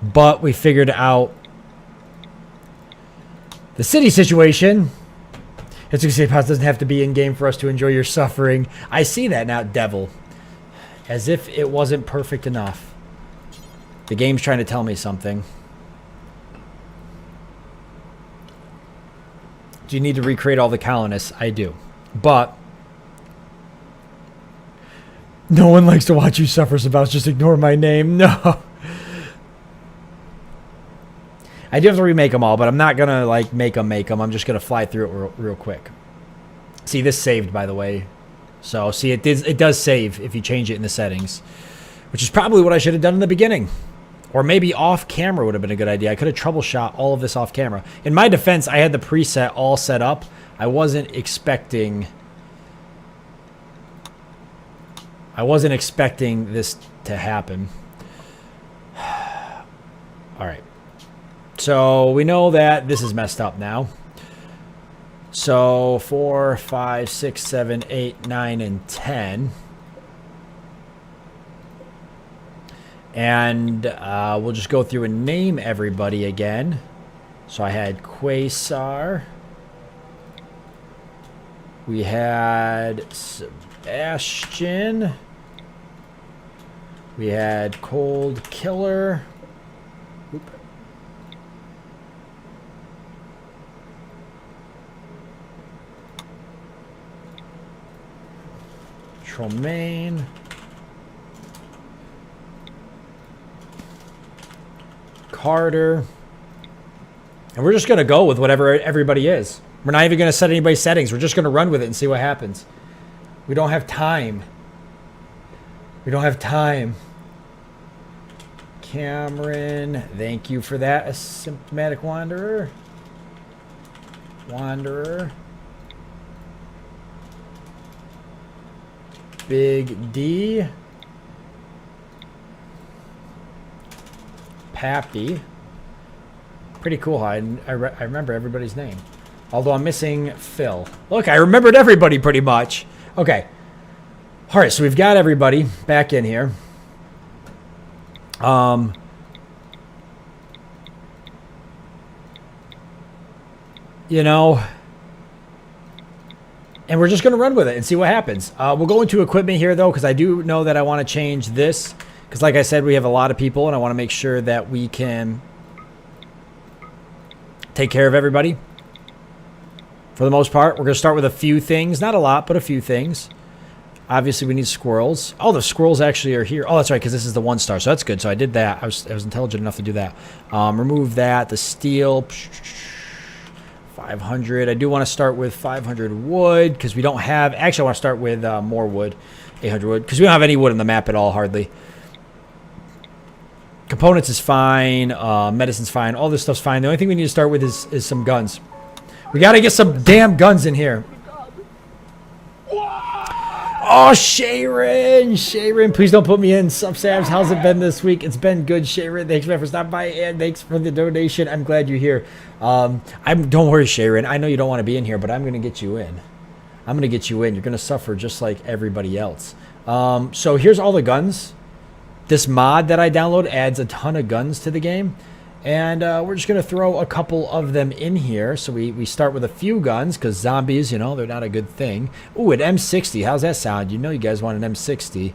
But we figured out the city situation. It's going to say Paz doesn't have to be in game for us to enjoy your suffering. I see that now, devil. As if it wasn't perfect enough. The game's trying to tell me something. Do you need to recreate all the colonists? I do. But no one likes to watch you suffer, so about just ignore my name. No. I do have to remake them all, but I'm not going to like make them. I'm just going to fly through it real quick. See, this saved, by the way. So, see, it does save if you change it in the settings, which is probably what I should have done in the beginning. Or maybe off camera would have been a good idea. I could have troubleshot all of this off camera. In my defense, I had the preset all set up. I wasn't expecting this to happen. All right. So we know that this is messed up now. So 4, 5, 6, 7, 8, 9, and 10. And we'll just go through and name everybody again. So I had Quasar. We had Sebastian. We had Cold Killer. Oop. Tremaine. Carter. And we're just going to go with whatever everybody is. We're not even going to set anybody's settings. We're just going to run with it and see what happens. We don't have time. We don't have time. Cameron, thank you for that. A symptomatic wanderer. Wanderer. Big D. Pappy. Pretty cool. I remember everybody's name. Although I'm missing Phil. Look, I remembered everybody pretty much. Okay. All right, so we've got everybody back in here. You know, and we're just going to run with it and see what happens. We'll go into equipment here, though, because I do know that I want to change this. Because like I said, we have a lot of people, and I want to make sure that we can take care of everybody. For the most part, we're going to start with a few things. Not a lot, but a few things. Obviously, we need squirrels. Oh, the squirrels actually are here. Oh, that's right, because this is the 1 star, so that's good. So I did that. I was intelligent enough to do that. Remove that. The steel, 500. I do want to start with 500 wood, because we don't have... Actually, I want to start with more wood, 800 wood, because we don't have any wood on the map at all, hardly. Components is fine. Medicine's fine. All this stuff's fine. The only thing we need to start with is some guns. We got to get some damn guns in here. Oh, Sharon! Sharon, please don't put me in. Sup, Sabs? How's it been this week? It's been good, Sharon. Thanks, man, for stopping by, and thanks for the donation. I'm glad you're here. Don't worry, Sharon. I know you don't want to be in here, but I'm going to get you in. I'm going to get you in. You're going to suffer just like everybody else. So here's all the guns. This mod that I download adds a ton of guns to the game. And we're just going to throw a couple of them in here. So we start with a few guns because zombies, you know, they're not a good thing. Ooh, an M60. How's that sound? You know you guys want an M60.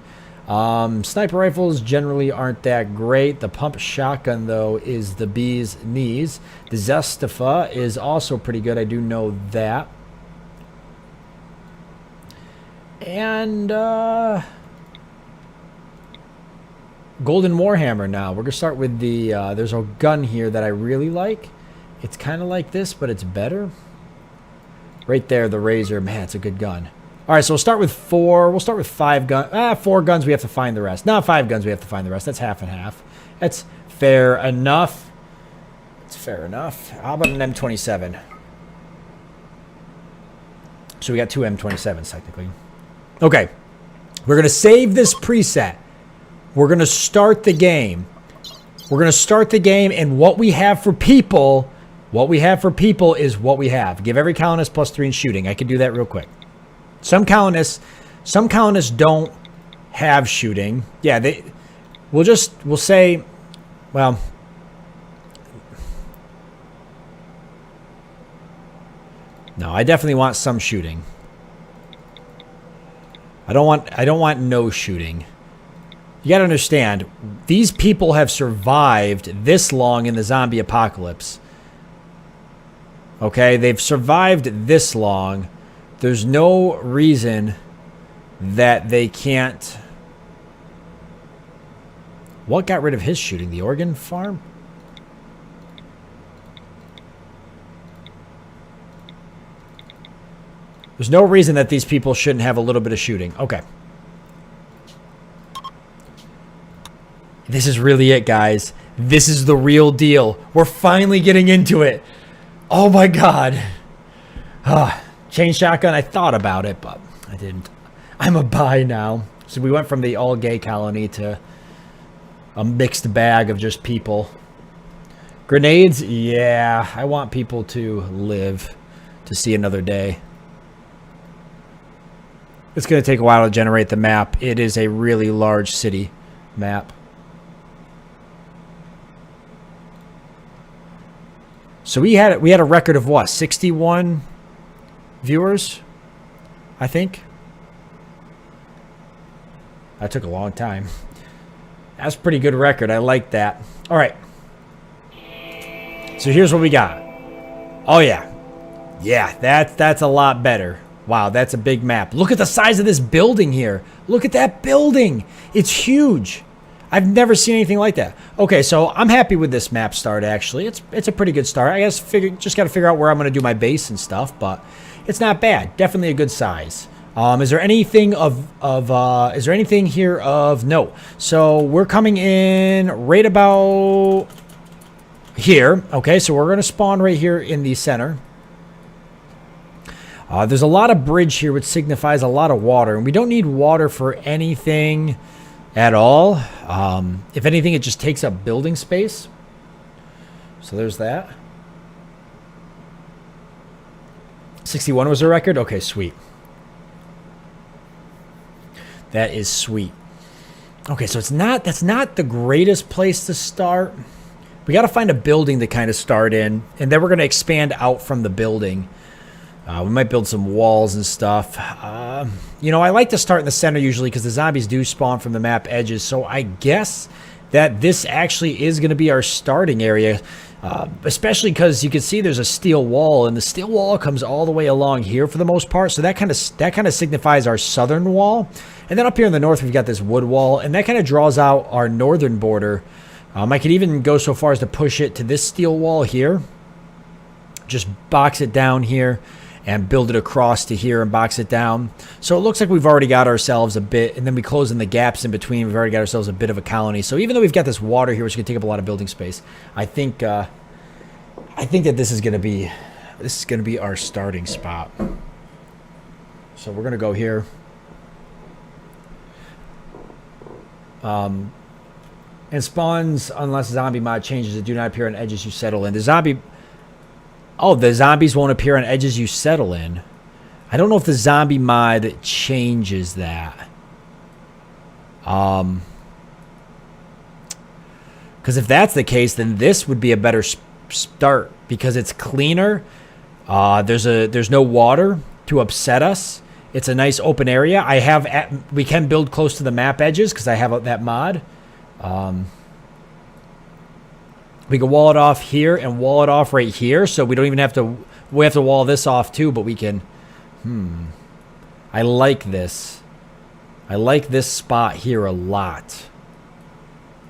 Sniper rifles generally aren't that great. The pump shotgun, though, is the bee's knees. The Zestifa is also pretty good. I do know that. And... Golden Warhammer now. We're going to start with the... there's a gun here that I really like. It's kind of like this, but it's better. Right there, the Razor. Man, it's a good gun. All right, so we'll start with 4. We'll start with 5 guns. 4 guns, we have to find the rest. No, 5 guns, we have to find the rest. That's half and half. That's fair enough. It's fair enough. How about an M27? So we got 2 M27s, technically. Okay. We're going to save this preset. We're going to start the game. We're going to start the game, and what we have for people is what we have. Give every colonist +3 in shooting. I can do that real quick. Some colonists don't have shooting. Yeah, we'll say, well, no, I definitely want some shooting. I don't want no shooting. You got to understand, these people have survived this long in the zombie apocalypse. Okay, they've survived this long. There's no reason that they can't... What got rid of his shooting? The organ farm? There's no reason that these people shouldn't have a little bit of shooting. Okay. This is really it, guys. This is the real deal. We're finally getting into it. Oh my god. Chain shotgun, I thought about it, but I didn't. I'm a buy now. So we went from the all-gay colony to a mixed bag of just people. Grenades, yeah. I want people to live to see another day. It's going to take a while to generate the map. It is a really large city map. So we had a record of what, 61 viewers, I think. That took a long time. That's a pretty good record. I like that. All right. So here's what we got. Oh yeah, yeah. That's a lot better. Wow, that's a big map. Look at the size of this building here. Look at that building. It's huge. I've never seen anything like that. Okay, so I'm happy with this map start, actually. It's a pretty good start. I guess just got to figure out where I'm going to do my base and stuff, but it's not bad. Definitely a good size. Is there anything is there anything here of note? So we're coming in right about here. Okay, so we're going to spawn right here in the center. There's a lot of bridge here, which signifies a lot of water, and we don't need water for anything at all. If anything, it just takes up building space. So there's that. 61 was a record? Okay, sweet. That is sweet. Okay, so that's not the greatest place to start. We got to find a building to kind of start in, and then we're going to expand out from the building. We might build some walls and stuff. You know, I like to start in the center usually because the zombies do spawn from the map edges. So I guess that this actually is going to be our starting area. Especially because you can see there's a steel wall, and the steel wall comes all the way along here for the most part. So that kind of signifies our southern wall. And then up here in the north, we've got this wood wall, and that kind of draws out our northern border. I could even go so far as to push it to this steel wall here. Just box it down here and build it across to here and box it down. So it looks like we've already got ourselves a bit, and then we close in the gaps in between. We've already got ourselves a bit of a colony. So even though we've got this water here, which is going to take up a lot of building space, I think that this is going to be our starting spot. So we're going to go here. And spawns unless zombie mod changes that do not appear on edges you settle in. The zombies won't appear on edges you settle in. I don't know if the zombie mod changes that. Because if that's the case, then this would be a better start because it's cleaner. There's no water to upset us. It's a nice open area. We can build close to the map edges because I have that mod. We can wall it off here and wall it off right here, so we don't even have to. We have to wall this off too, but we can. I like this. I like this spot here a lot.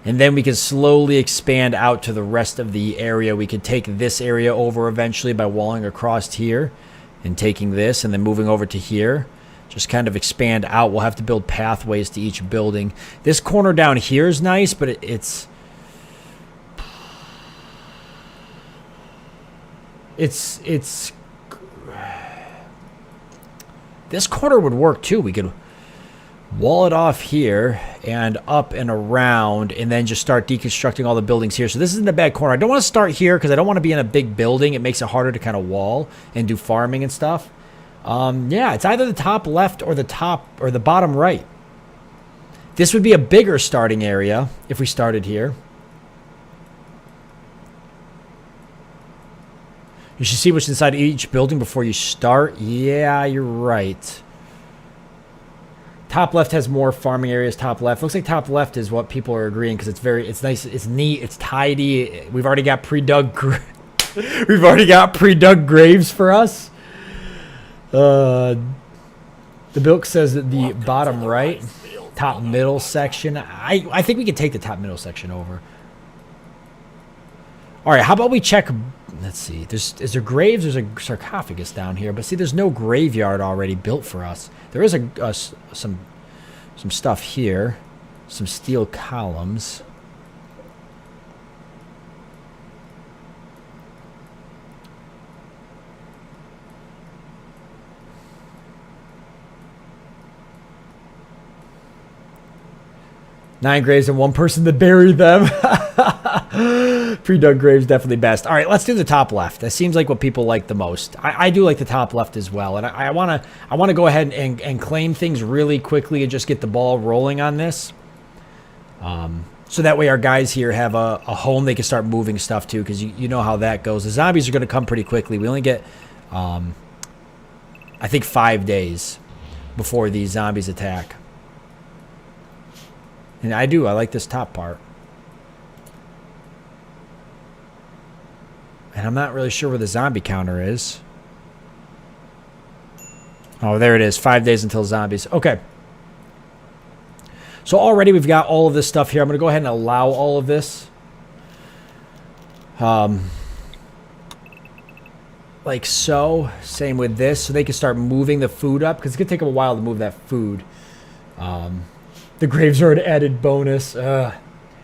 And then we can slowly expand out to the rest of the area. We could take this area over eventually by walling across here and taking this and then moving over to here. Just kind of expand out. We'll have to build pathways to each building. This corner down here is nice, but it's this corner would work too. We could wall it off here and up and around and then just start deconstructing all the buildings here. So this isn't a bad corner. I don't want to start here because I don't want to be in a big building. It makes it harder to kind of wall and do farming and stuff. Yeah, it's either the top left or the bottom right. This would be a bigger starting area if we started here. You should see what's inside each building before you start. Yeah, you're right. Top left has more farming areas. Top left looks like top left is what people are agreeing because it's nice, it's neat, it's tidy. We've already got pre-dug graves for us. The book says that the bottom right, top middle section. I think we can take the top middle section over. All right, how about we check? Let's see. Is there graves? There's a sarcophagus down here, but see, there's no graveyard already built for us. There is some stuff here, some steel columns. Nine graves and one person to bury them. Pre-dug graves definitely best. All right, let's do the top left. That seems like what people like the most. I do like the top left as well, and I want to go ahead and claim things really quickly and just get the ball rolling on this. So that way our guys here have a home they can start moving stuff to, because you know how that goes. The zombies are going to come pretty quickly. We only get, I think, 5 days before these zombies attack. And I like this top part. And I'm not really sure where the zombie counter is. Oh, there it is. 5 days until zombies. Okay. So already we've got all of this stuff here. I'm going to go ahead and allow all of this. Like so. Same with this. So they can start moving the food up, because it's going to take them a while to move that food. The graves are an added bonus.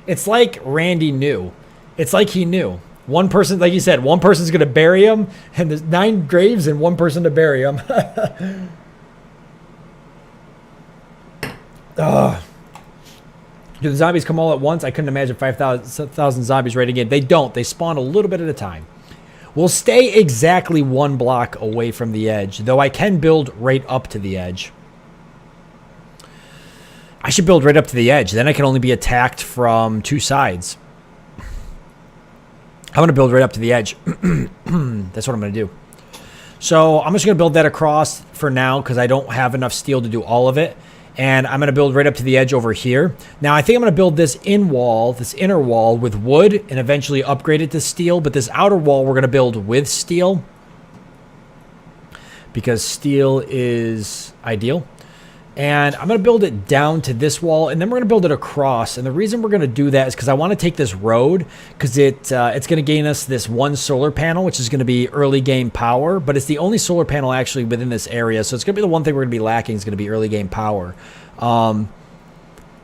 It's like Randy knew. It's like he knew. One person, like you said, one person's going to bury him, and there's 9 graves and one person to bury him. Do the zombies come all at once? I couldn't imagine 5,000 zombies raiding in. They don't. They spawn a little bit at a time. We'll stay exactly 1 block away from the edge, though I can build right up to the edge. I should build right up to the edge. Then I can only be attacked from 2 sides. I'm going to build right up to the edge. That's what I'm going to do. So I'm just going to build that across for now, because I don't have enough steel to do all of it. And I'm going to build right up to the edge over here. Now, I think I'm going to build this inner wall with wood and eventually upgrade it to steel. But this outer wall we're going to build with steel because steel is ideal. And I'm going to build it down to this wall, and then we're going to build it across. And the reason we're going to do that is because I want to take this road because it's going to gain us this one solar panel, which is going to be early game power. But it's the only solar panel actually within this area. So it's going to be the one thing we're going to be lacking is going to be early game power.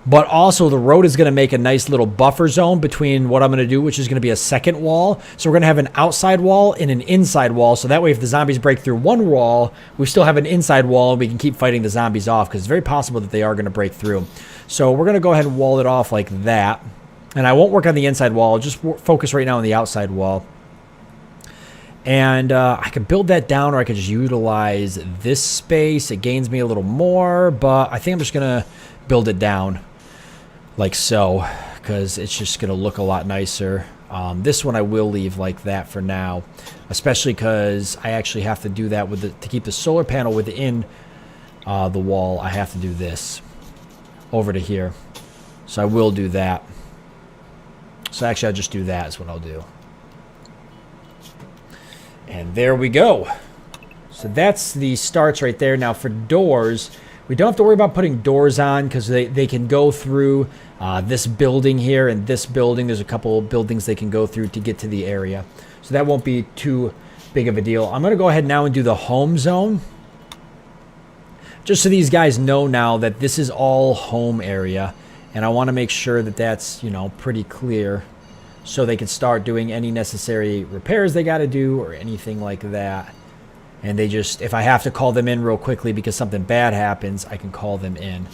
But also the road is going to make a nice little buffer zone between what I'm going to do, which is going to be a second wall. So we're going to have an outside wall and an inside wall. So that way if the zombies break through one wall, we still have an inside wall and we can keep fighting the zombies off because it's very possible that they are going to break through. So we're going to go ahead and wall it off like that. And I won't work on the inside wall. I'll just focus right now on the outside wall. And I could build that down or I could just utilize this space. It gains me a little more, but I think I'm just going to build it down. Like so, because it's just going to look a lot nicer. This one I will leave like that for now, especially because I actually have to do that with to keep the solar panel within the wall. I have to do this over to here, so I will do that. So actually, I'll just do that is what I'll do. And there we go. So that's the starts right there. Now for doors, we don't have to worry about putting doors on because they can go through this building here and this building. There's a couple of buildings they can go through to get to the area. So that won't be too big of a deal. I'm going to go ahead now and do the home zone. Just so these guys know now that this is all home area. And I want to make sure that that's, you know, pretty clear. So they can start doing any necessary repairs they got to do or anything like that. And they just, if I have to call them in real quickly because something bad happens, I can call them in.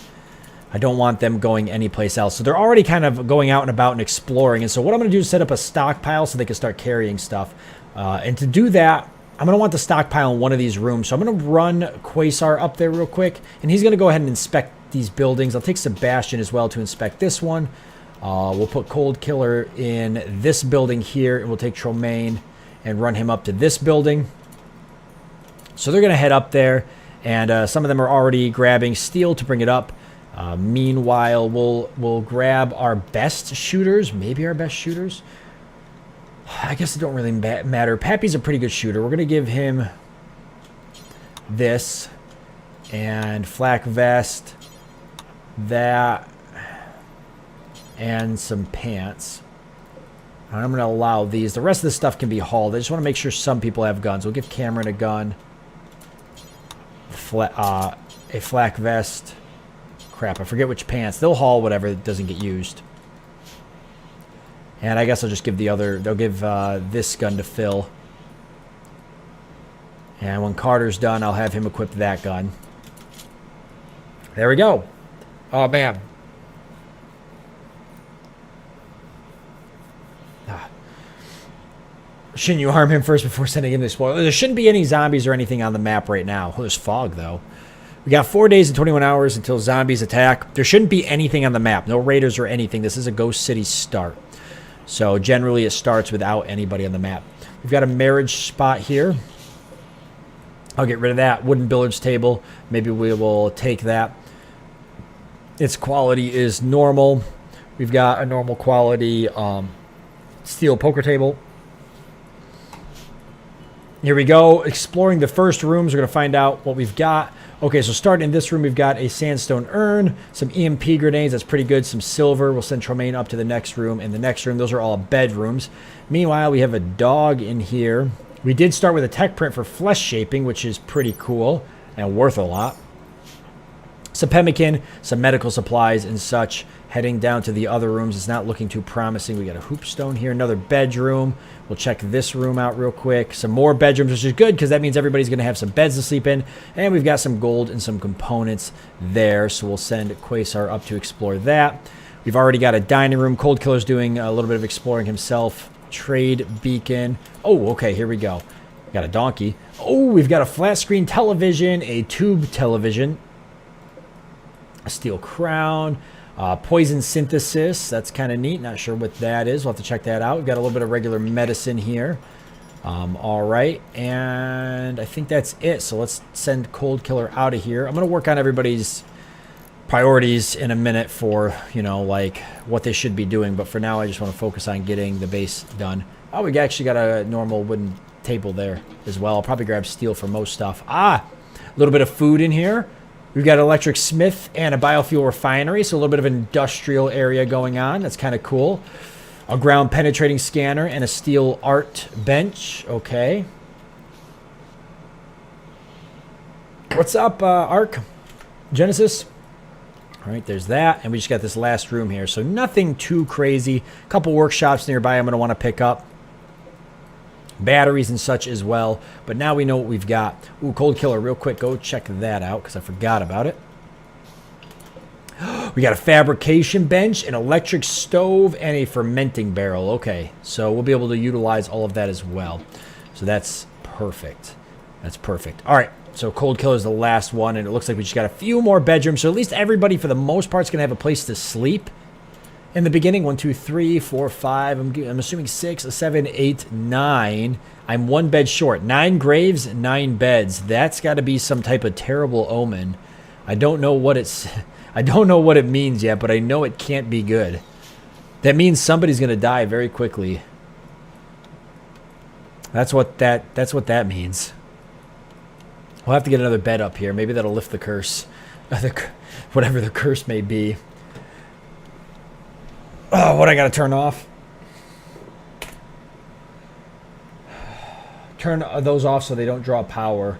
I don't want them going anyplace else. So they're already kind of going out and about and exploring. And so what I'm going to do is set up a stockpile so they can start carrying stuff. And to do that, I'm going to want the stockpile in one of these rooms. So I'm going to run Quasar up there real quick. And he's going to go ahead and inspect these buildings. I'll take Sebastian as well to inspect this one. We'll put Cold Killer in this building here. And we'll take Tromaine and run him up to this building. So they're going to head up there. And some of them are already grabbing steel to bring it up. Meanwhile, we'll grab our best shooters, maybe our best shooters. I guess it don't really matter. Pappy's a pretty good shooter. We're going to give him this and flak vest, that, and some pants. I'm going to allow these. The rest of the stuff can be hauled. I just want to make sure some people have guns. We'll give Cameron a gun, a flak vest. Crap, I forget which pants. They'll haul whatever doesn't get used. And I guess I'll just give the other... They'll give this gun to Phil. And when Carter's done, I'll have him equip that gun. There we go. Oh, man. Shouldn't you harm him first before sending him the spoiler? There shouldn't be any zombies or anything on the map right now. Oh, there's fog, though. We got 4 days and 21 hours until zombies attack. There shouldn't be anything on the map. No raiders or anything. This is a Ghost City start. So generally it starts without anybody on the map. We've got a marriage spot here. I'll get rid of that. Wooden billiards table. Maybe we will take that. Its quality is normal. We've got a normal quality steel poker table. Here we go. Exploring the first rooms. We're going to find out what we've got. Okay, so starting in this room, we've got a sandstone urn, some EMP grenades. That's pretty good. Some silver. We'll send Tromaine up to the next room. In the next room, those are all bedrooms. Meanwhile, we have a dog in here. We did start with a tech print for flesh shaping, which is pretty cool and worth a lot. Some pemmican, some medical supplies and such. Heading down to the other rooms. It's not looking too promising. We got a hoopstone here, another bedroom. We'll check this room out real quick. Some more bedrooms, which is good because that means everybody's going to have some beds to sleep in. And we've got some gold and some components there. So we'll send Quasar up to explore that. We've already got a dining room. Cold Killer's doing a little bit of exploring himself. Trade beacon. Oh, okay, here we go. We got a donkey. Oh, we've got a flat screen television, a tube television, a steel crown. Poison synthesis, that's kind of neat. Not sure what that is. We'll have to check that out. We've got a little bit of regular medicine here. All right, and I think that's it. So let's send Cold Killer out of here. I'm going to work on everybody's priorities in a minute for, you know, like what they should be doing. But for now, I just want to focus on getting the base done. Oh, we actually got a normal wooden table there as well. I'll probably grab steel for most stuff. Ah, a little bit of food in here. We've got an electric smith and a biofuel refinery, so a little bit of an industrial area going on. That's kind of cool. A ground penetrating scanner and a steel art bench. Okay. What's up, Ark? Genesis? All right, there's that. And we just got this last room here. So nothing too crazy. A couple workshops nearby I'm going to want to pick up. Batteries and such as well. But now we know what we've got. Ooh, Cold Killer, real quick. Go check that out because I forgot about it. We got a fabrication bench, an electric stove, and a fermenting barrel. Okay, so we'll be able to utilize all of that as well. So that's perfect. That's perfect. All right, so Cold Killer is the last one, and it looks like we just got a few more bedrooms. So at least everybody, for the most part, is going to have a place to sleep. In the beginning, 1, 2, 3, 4, 5. I'm assuming 6, 7, 8, 9. I'm one bed short. 9 graves, 9 beds. That's got to be some type of terrible omen. I don't know what it's... I don't know what it means yet, but I know it can't be good. That means somebody's going to die very quickly. That's what that means. We'll have to get another bed up here. Maybe that'll lift the curse. Whatever the curse may be. Oh, what I got to turn off? Turn those off so they don't draw power.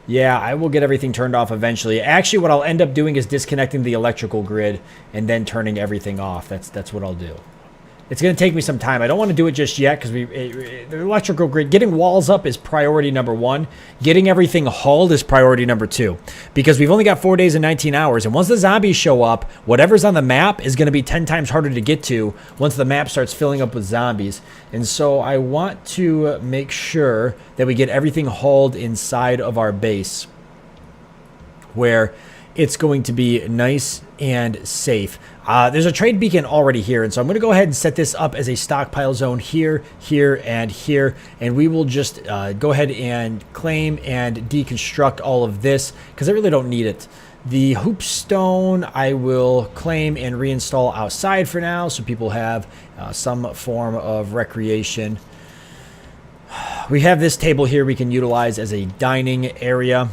Yeah, I will get everything turned off eventually. Actually, what I'll end up doing is disconnecting the electrical grid and then turning everything off. That's what I'll do. It's going to take me some time. I don't want to do it just yet because the electrical grid, getting walls up is priority number 1. Getting everything hauled is priority number 2. Because we've only got 4 days and 19 hours. And once the zombies show up, whatever's on the map is going to be 10 times harder to get to once the map starts filling up with zombies. And so I want to make sure that we get everything hauled inside of our base, where it's going to be nice and safe. There's a trade beacon already here, and so I'm going to go ahead and set this up as a stockpile zone here, here, and here, and we will just go ahead and claim and deconstruct all of this because I really don't need it. The hoopstone I will claim and reinstall outside for now so people have some form of recreation. We have this table here we can utilize as a dining area.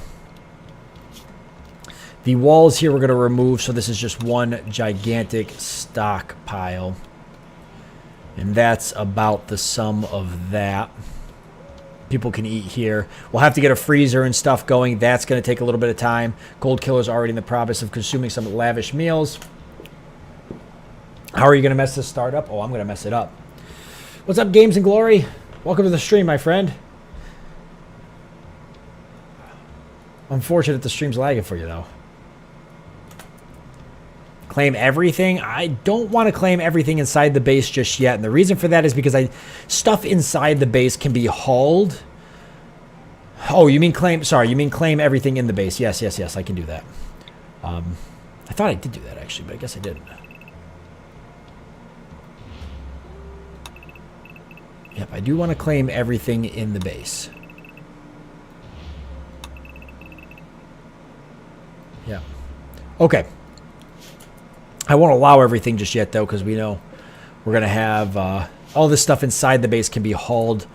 The walls here we're going to remove, so this is just one gigantic stockpile. And that's about the sum of that. People can eat here. We'll have to get a freezer and stuff going. That's going to take a little bit of time. Cold Killer's already in the process of consuming some lavish meals. How are you going to mess this start up? Oh, I'm going to mess it up. What's up, Games and Glory? Welcome to the stream, my friend. Unfortunate the stream's lagging for you, though. Claim everything. I don't want to claim everything inside the base just yet, and the reason for that is because stuff inside the base can be hauled. Oh, you mean claim? Sorry, you mean claim everything in the base? Yes, yes, yes. I can do that. I thought I did do that actually, but I guess I didn't. Yep, I do want to claim everything in the base. Yeah. Okay. I won't allow everything just yet, though, because we know we're going to have all this stuff inside the base can be hauled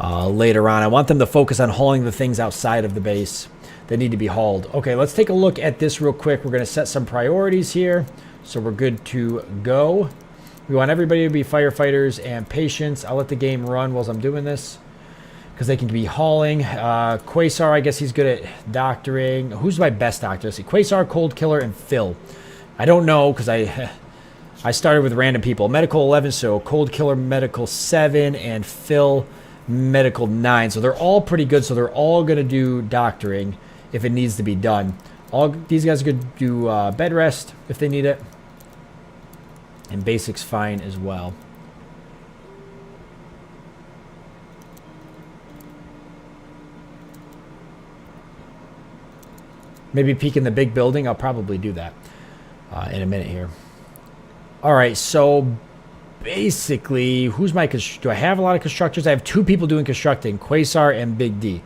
later on. I want them to focus on hauling the things outside of the base that need to be hauled. Okay, let's take a look at this real quick. We're going to set some priorities here, so we're good to go. We want everybody to be firefighters and patients. I'll let the game run while I'm doing this because they can be hauling. Quasar, I guess he's good at doctoring. Who's my best doctor? Let's see. Quasar, Cold Killer, and Phil. I don't know because I started with random people. Medical 11, so Cold Killer Medical 7, and Phil Medical 9. So they're all pretty good, so they're all going to do doctoring if it needs to be done. All these guys could do bed rest if they need it. And basic's fine as well. Maybe peek in the big building. I'll probably do that. In a minute here. All right, so basically, who's my... Do I have a lot of constructors? I have 2 people doing constructing, Quasar and Big D.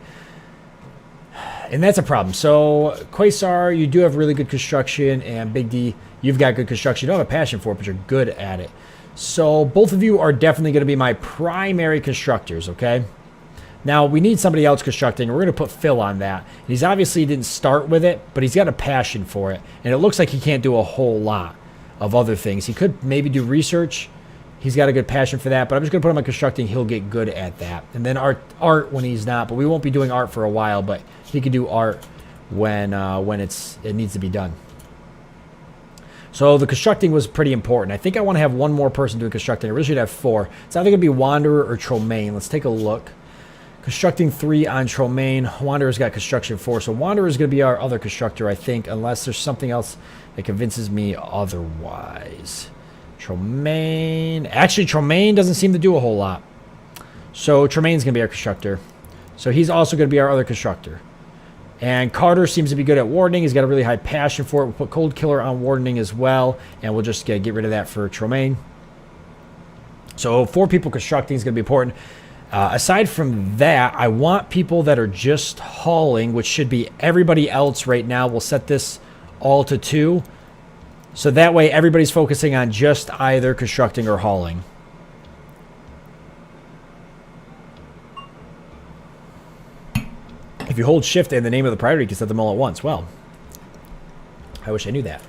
and that's a problem. So, Quasar, you do have really good construction, and Big D, you've got good construction. You don't have a passion for it, but you're good at it. So, both of you are definitely going to be my primary constructors, okay? Now, we need somebody else constructing. We're going to put Phil on that. He's obviously didn't start with it, but he's got a passion for it. And it looks like he can't do a whole lot of other things. He could maybe do research. He's got a good passion for that, but I'm just going to put him on constructing. He'll get good at that. And then art when he's not, but we won't be doing art for a while, but he can do art when it needs to be done. So the constructing was pretty important. I think I want to have one more person doing constructing. I really should have 4. It's either going to be Wanderer or Tromaine. Let's take a look. Constructing 3 on Tromaine. Wanderer's got construction 4. So Wanderer is going to be our other constructor, I think, unless there's something else that convinces me otherwise. Tromaine. Actually, Tromaine doesn't seem to do a whole lot. So Tromaine's going to be our constructor. So he's also going to be our other constructor. And Carter seems to be good at wardening. He's got a really high passion for it. We'll put Cold Killer on wardening as well. And we'll just get rid of that for Tromaine. So 4 people constructing is going to be important. Aside from that, I want people that are just hauling, which should be everybody else right now. We'll set this all to 2. So that way everybody's focusing on just either constructing or hauling. If you hold shift and the name of the priority, you can set them all at once. Well, I wish I knew that.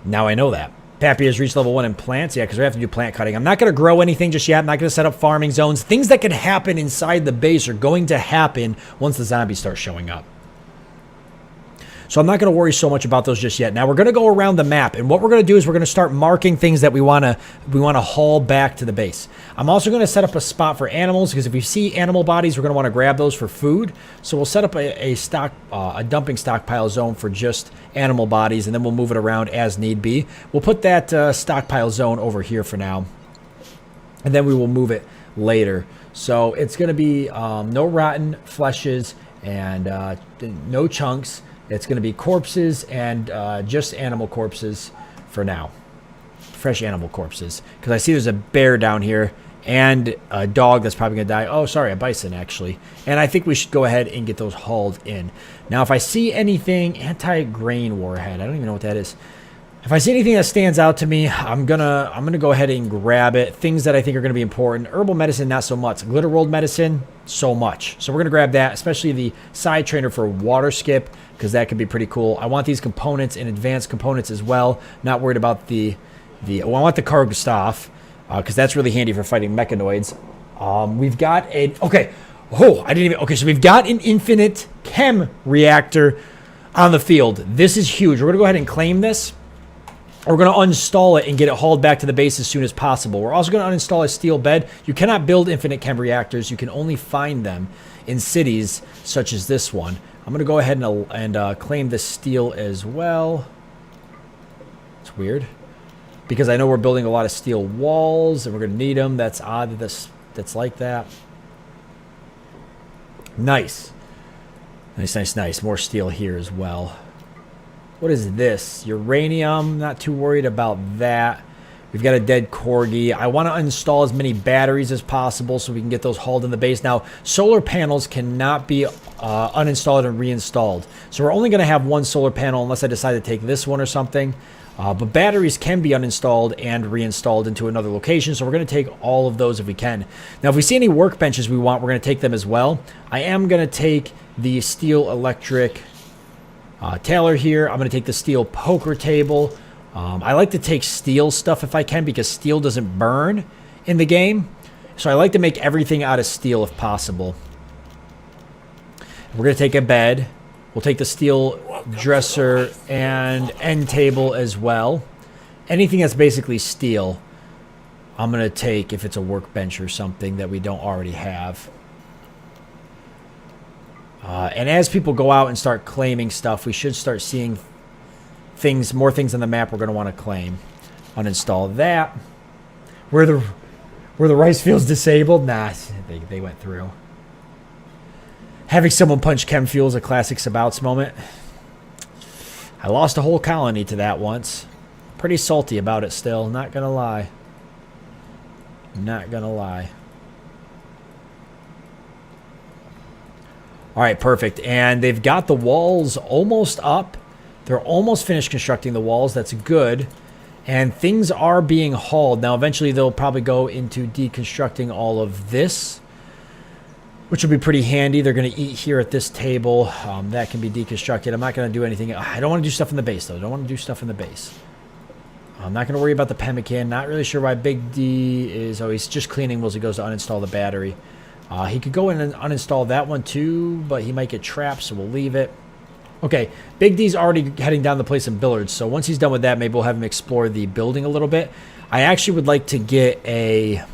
Now I know that. Pappy has reached level 1 in plants. Yeah, because we have to do plant cutting. I'm not going to grow anything just yet. I'm not going to set up farming zones. Things that can happen inside the base are going to happen once the zombies start showing up. So I'm not going to worry so much about those just yet. Now we're going to go around the map, and what we're going to do is we're going to start marking things that we want to haul back to the base. I'm also going to set up a spot for animals, because if we see animal bodies, we're going to want to grab those for food. So we'll set up a dumping stockpile zone for just animal bodies, and then we'll move it around as need be. We'll put that stockpile zone over here for now, and then we will move it later. So it's going to be no rotten fleshes and no chunks. It's going to be corpses and just animal corpses for now. Fresh animal corpses. Because I see there's a bear down here and a dog that's probably going to die. Oh, sorry, a bison, actually. And I think we should go ahead and get those hauled in. Now, if I see anything, anti-grain warhead. I don't even know what that is. If I see anything that stands out to me, I'm gonna go ahead and grab it. Things that I think are going to be important. Herbal medicine, not so much. Glitter rolled medicine, so much. So we're going to grab that, especially the side trainer for water skip, because that could be pretty cool. I want these components and advanced components as well. Not worried about I want the Karg staff, because that's really handy for fighting mechanoids. We've got so we've got an infinite chem reactor on the field. This is huge. We're going to go ahead and claim this. We're going to uninstall it and get it hauled back to the base as soon as possible. We're also going to uninstall a steel bed. You cannot build infinite chem reactors. You can only find them in cities such as this one. I'm going to go ahead and claim this steel as well. It's weird, because I know we're building a lot of steel walls and we're going to need them. That's odd that that's like that. Nice. Nice. More steel here as well. What is this? Uranium. Not too worried about that. We've got a dead corgi. I want to install as many batteries as possible so we can get those hauled in the base. Now, solar panels cannot be uninstalled and reinstalled. So we're only going to have one solar panel unless I decide to take this one or something. But batteries can be uninstalled and reinstalled into another location. So we're going to take all of those if we can. Now, if we see any workbenches we want, we're going to take them as well. I am going to take the steel electric Taylor here. I'm going to take the steel poker table. I like to take steel stuff if I can, because steel doesn't burn in the game. So I like to make everything out of steel if possible. We're going to take a bed. We'll take the steel dresser and end table as well. Anything that's basically steel, I'm going to take if it's a workbench or something that we don't already have. And as people go out and start claiming stuff, we should start seeing more things on the map we're going to want to claim. Uninstall that. Were the rice fields disabled? Nah, they went through. Having someone punch chem fuel is a classic Sabouts moment. I lost a whole colony to that once. Pretty salty about it still, not gonna lie. Not gonna lie. All right, perfect. And they've got the walls almost up. They're almost finished constructing the walls. That's good. And things are being hauled. Now, eventually, they'll probably go into deconstructing all of this, which will be pretty handy. They're going to eat here at this table. That can be deconstructed. I'm not going to do anything. I don't want to do stuff in the base, though. I don't want to do stuff in the base. I'm not going to worry about the pemmican. Not really sure why Big D is... Oh, he's just cleaning while he goes to uninstall the battery. He could go in and uninstall that one, too, but he might get trapped, so we'll leave it. Okay, Big D's already heading down the place in Billards, so once he's done with that, maybe we'll have him explore the building a little bit. I actually would like to get a...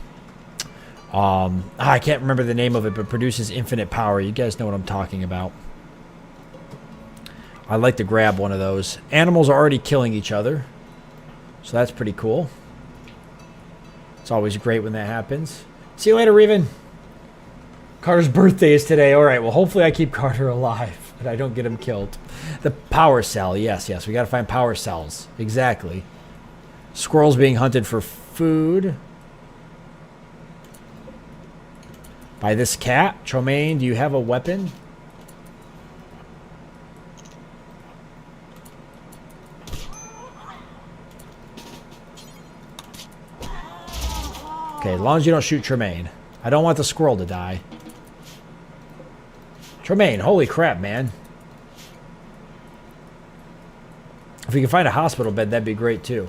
I can't remember the name of it, but produces infinite power. You guys know what I'm talking about. I'd like to grab one of those. Animals are already killing each other, so that's pretty cool. It's always great when that happens. See you later, Reven. Carter's birthday is today. All right, well, hopefully I keep Carter alive and I don't get him killed. The power cell. Yes. We got to find power cells. Exactly. Squirrels being hunted for food. By this cat. Tromaine, do you have a weapon? Okay, as long as you don't shoot Tremaine. I don't want the squirrel to die. Tremaine, holy crap, man. If we can find a hospital bed, that'd be great, too.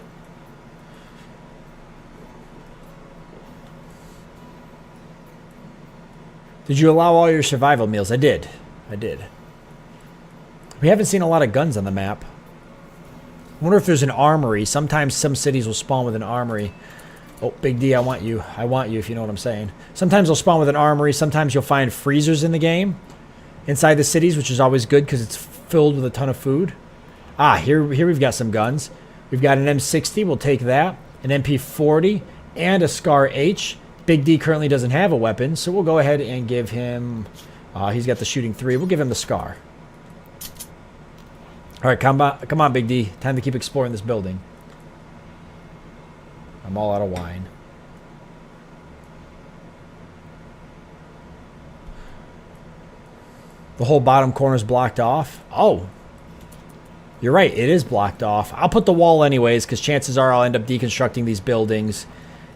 Did you allow all your survival meals? I did. We haven't seen a lot of guns on the map. I wonder if there's an armory. Sometimes some cities will spawn with an armory. Oh, Big D, I want you. I want you, if you know what I'm saying. Sometimes they'll spawn with an armory. Sometimes you'll find freezers in the game inside the cities, which is always good because it's filled with a ton of food. Here we've got some guns. We've got an M60. We'll take that. An MP40 and a Scar H. Big D currently doesn't have a weapon, so we'll go ahead and give him... he's got the shooting 3. We'll give him the Scar. All right, come on, Big D. Time to keep exploring this building. I'm all out of wine. The whole bottom corner is blocked off. Oh. You're right. It is blocked off. I'll put the wall anyways because chances are I'll end up deconstructing these buildings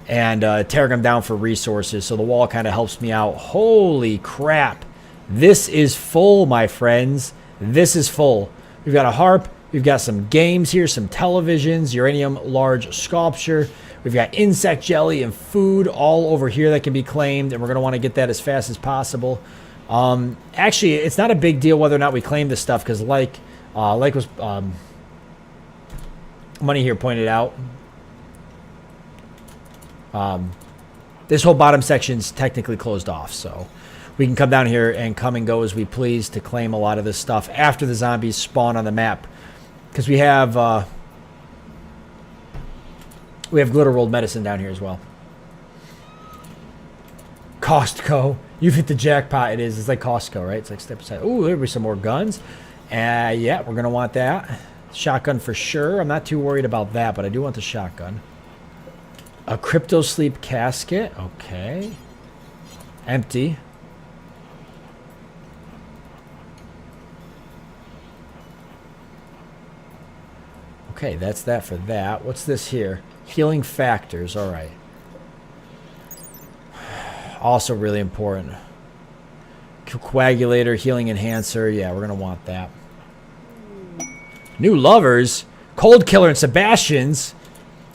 and tearing them down for resources. So the wall kind of helps me out. Holy crap. This is full, my friends. This is full. We've got a harp. We've got some games here, some televisions, uranium large sculpture. We've got insect jelly and food all over here that can be claimed, and we're going to want to get that as fast as possible. Actually, it's not a big deal whether or not we claim this stuff because like was Money here pointed out, this whole bottom section's technically closed off, so we can come down here and come and go as we please to claim a lot of this stuff after the zombies spawn on the map. Because we have glitter rolled medicine down here as well. Costco. You've hit the jackpot. It is. It's like Costco, right? It's like step aside. Ooh, there'll be some more guns. Yeah, we're going to want that. Shotgun for sure. I'm not too worried about that, but I do want the shotgun. A crypto sleep casket. Okay. Empty. Okay, that's that for that. What's this here? Healing factors. All right. Also really important. Coagulator, healing enhancer. Yeah, we're going to want that. New lovers. Cold Killer and Sebastian's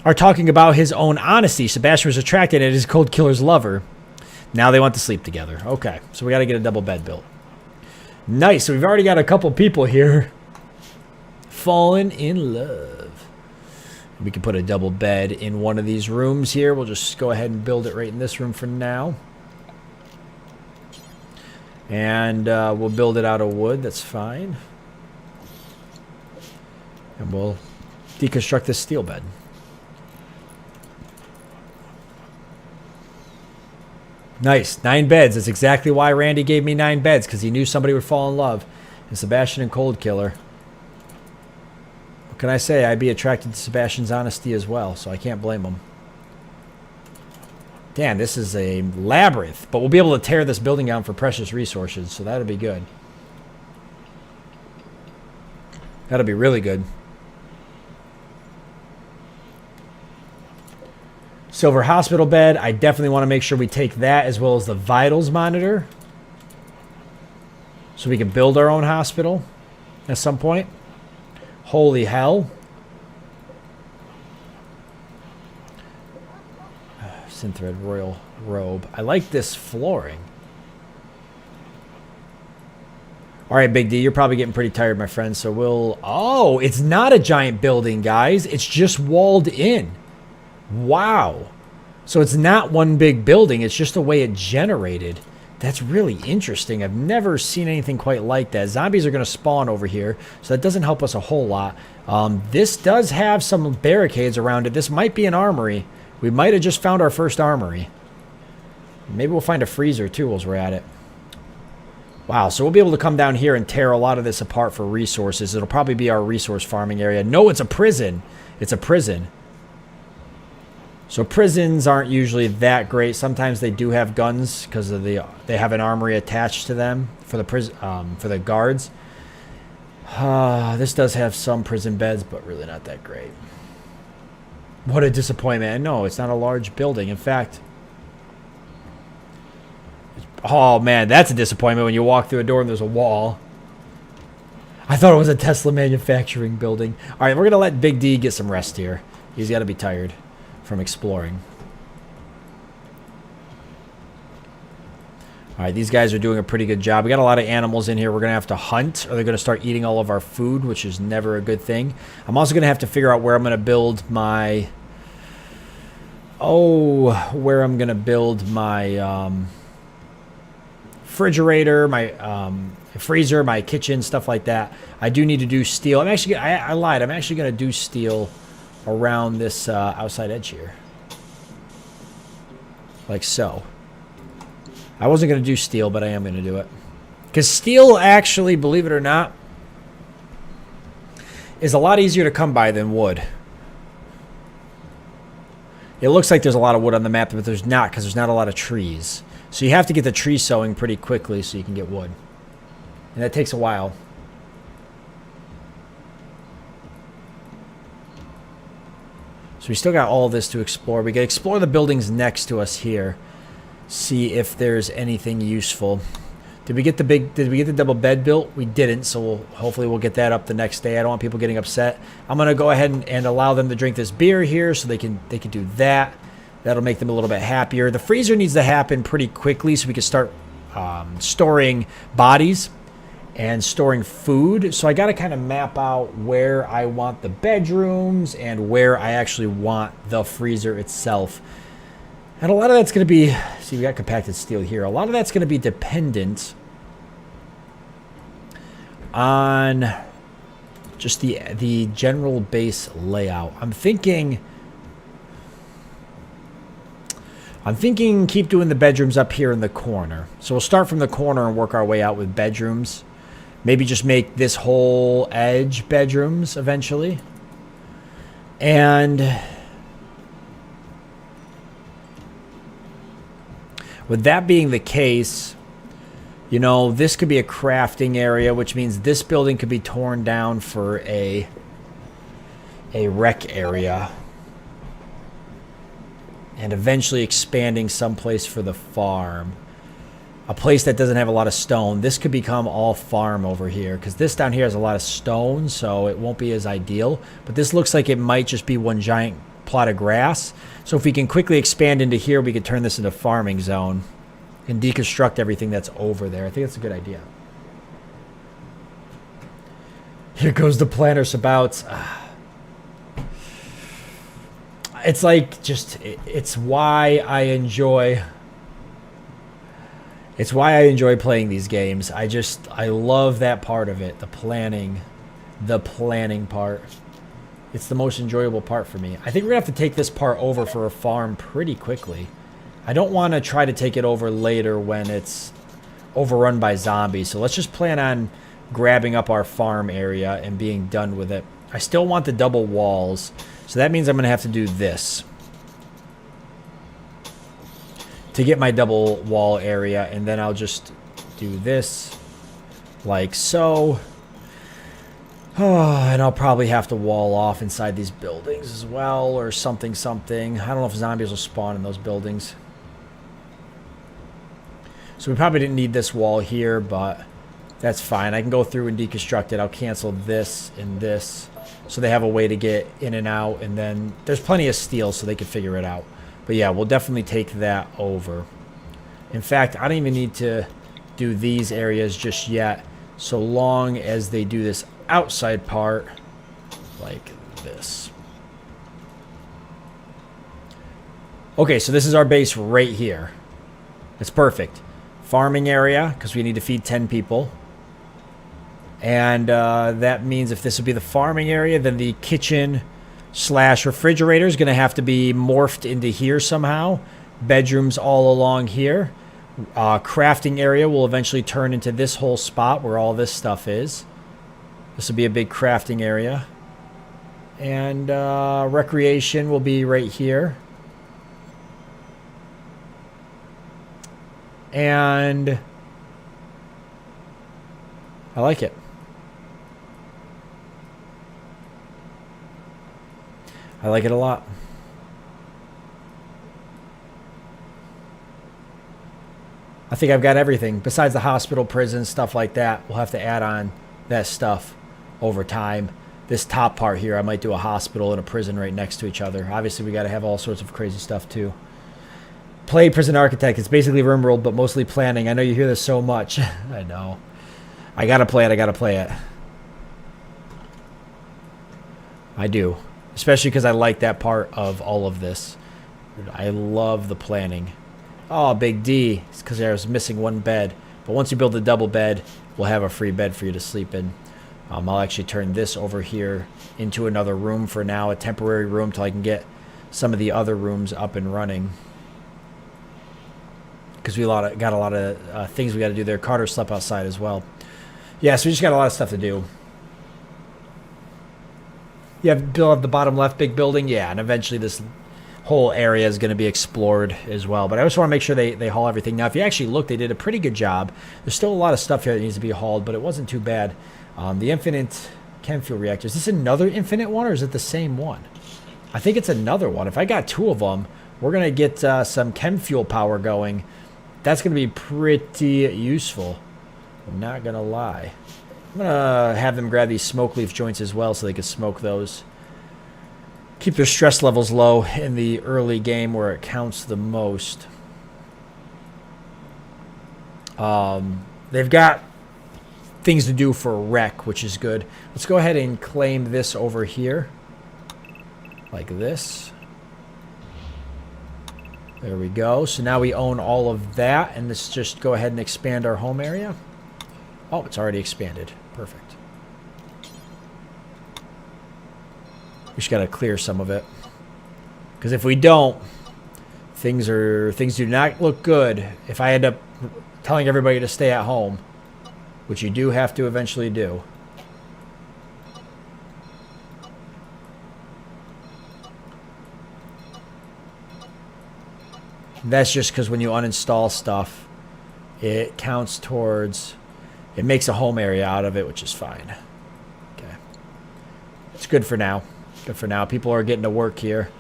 are talking about his own honesty. Sebastian was attracted at his Cold Killer's lover. Now they want to sleep together. Okay, so we got to get a double bed built. Nice. So we've already got a couple people here fallen in love. We can put a double bed in one of these rooms here. We'll just go ahead and build it right in this room for now. And we'll build it out of wood. That's fine. And we'll deconstruct this steel bed. Nice. 9 beds. That's exactly why Randy gave me 9 beds, because he knew somebody would fall in love. And Sebastian and Cold Killer. What can I say? I'd be attracted to Sebastian's honesty as well, so I can't blame him. Damn, this is a labyrinth. But we'll be able to tear this building down for precious resources, so that'll be good. That'll be really good. Silver hospital bed. I definitely want to make sure we take that as well as the vitals monitor. So we can build our own hospital at some point. Holy hell. Synthread royal robe. I like this flooring. All right, Big D, you're probably getting pretty tired, my friend. So we'll... Oh, it's not a giant building, guys. It's just walled in. Wow. So it's not one big building. It's just the way it generated. That's really interesting. I've never seen anything quite like that. Zombies are going to spawn over here, so that doesn't help us a whole lot. This does have some barricades around it. This might be an armory. We might have just found our first armory. Maybe we'll find a freezer, too, while we're at it. Wow, so we'll be able to come down here and tear a lot of this apart for resources. It'll probably be our resource farming area. No, it's a prison. It's a prison. So prisons aren't usually that great. Sometimes they do have guns because of they have an armory attached to them for the guards. This does have some prison beds, but really not that great. What a disappointment. No, it's not a large building. In fact, oh man, that's a disappointment when you walk through a door and there's a wall. I thought it was a Tesla manufacturing building. All right, we're going to let Big D get some rest here. He's got to be tired from exploring. All right, these guys are doing a pretty good job. We got a lot of animals in here. We're going to have to hunt, or they're going to start eating all of our food, which is never a good thing. I'm also going to have to figure out where I'm going to build my... where I'm going to build my refrigerator, my freezer, my kitchen, stuff like that. I do need to do steel. I lied. I'm actually going to do steel around this outside edge here. Like so. I wasn't going to do steel, but I am going to do it. Because steel actually, believe it or not, is a lot easier to come by than wood. It looks like there's a lot of wood on the map, but there's not, because there's not a lot of trees. So you have to get the tree sowing pretty quickly so you can get wood. And that takes a while. So we still got all this to explore. We can explore the buildings next to us here. See if there's anything useful. Did we get the double bed built? We didn't, so hopefully we'll get that up the next day. I don't want people getting upset. I'm gonna go ahead and allow them to drink this beer here so they can do that. That'll make them a little bit happier. The freezer needs to happen pretty quickly so we can start storing bodies and storing food. So I got to kind of map out where I want the bedrooms and where I actually want the freezer itself. And a lot of that's going to be, see, we got compacted steel here. A lot of that's going to be dependent on just the general base layout. I'm thinking keep doing the bedrooms up here in the corner. So we'll start from the corner and work our way out with bedrooms. Maybe just make this whole edge bedrooms eventually. And with that being the case, you know, this could be a crafting area, which means this building could be torn down for a rec area. And eventually expanding someplace for the farm. A place that doesn't have a lot of stone. This could become all farm over here. Because this down here has a lot of stone, so it won't be as ideal. But this looks like it might just be one giant plot of grass. So if we can quickly expand into here, we could turn this into farming zone. And deconstruct everything that's over there. I think that's a good idea. Here goes the planner Sabouts. It's like it's why I enjoy playing these games. I love that part of it, the planning part. It's the most enjoyable part for me. I think we're gonna have to take this part over for a farm pretty quickly. I don't want to try to take it over later when it's overrun by zombies. So let's just plan on grabbing up our farm area and being done with it. I still want the double walls. So that means I'm going to have to do this to get my double wall area. And then I'll just do this like so. Oh, and I'll probably have to wall off inside these buildings as well, or something. I don't know if zombies will spawn in those buildings. So we probably didn't need this wall here, but that's fine. I can go through and deconstruct it. I'll cancel this and this, so they have a way to get in and out, and then there's plenty of steel so they can figure it out. But yeah, we'll definitely take that over. In fact, I don't even need to do these areas just yet, so long as they do this outside part like this. Okay, so this is our base right here. It's perfect. Farming area, because we need to feed 10 people. And that means if this would be the farming area, then the kitchen / refrigerator is going to have to be morphed into here somehow. Bedrooms all along here. Crafting area will eventually turn into this whole spot where all this stuff is. This will be a big crafting area. And recreation will be right here. And I like it. I like it a lot. I think I've got everything besides the hospital, prison, stuff like that. We'll have to add on that stuff over time. This top part here, I might do a hospital and a prison right next to each other. Obviously, we got to have all sorts of crazy stuff too. Play Prison Architect. It's basically Rimworld, but mostly planning. I know you hear this so much. I know. I gotta play it. I do. Especially because I like that part of all of this. I love the planning. Oh, big D. It's because I was missing one bed. But once you build a double bed, we'll have a free bed for you to sleep in. I'll actually turn this over here into another room for now. A temporary room till I can get some of the other rooms up and running. Because we got a lot of things we got to do there. Carter slept outside as well. Yeah, so we just got a lot of stuff to do. You have build up the bottom left big building. Yeah, and eventually this whole area is going to be explored as well. But I just want to make sure they haul everything. Now, if you actually look, they did a pretty good job. There's still a lot of stuff here that needs to be hauled, but it wasn't too bad. The infinite chem fuel reactor. Is this another infinite one, or is it the same one? I think it's another one. If I got two of them, we're going to get some chem fuel power going. That's going to be pretty useful. I'm not going to lie. I'm going to have them grab these smoke leaf joints as well so they can smoke those. Keep their stress levels low in the early game where it counts the most. They've got things to do for rec, which is good. Let's go ahead and claim this over here. Like this. There we go. So now we own all of that. And let's just go ahead and expand our home area. Oh, it's already expanded. Perfect. We just got to clear some of it. Because if we don't, things do not look good. If I end up telling everybody to stay at home, which you do have to eventually do. That's just because when you uninstall stuff, it counts towards... It makes a home area out of it, which is fine. Okay. It's good for now. Good for now. People are getting to work here.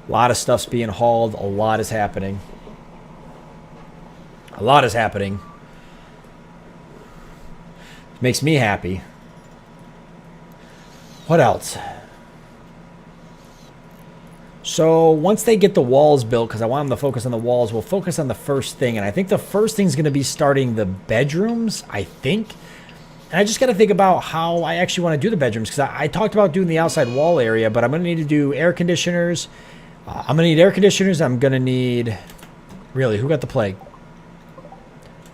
A lot of stuff's being hauled. A lot is happening. A lot is happening. It makes me happy. What else? So once they get the walls built, because I want them to focus on the walls, we'll focus on the first thing. And I think the first thing is going to be starting the bedrooms, I think. And I just got to think about how I actually want to do the bedrooms, because I talked about doing the outside wall area, but I'm going to need to do air conditioners. I'm going to need air conditioners. I'm going to need... Really, who got the plague?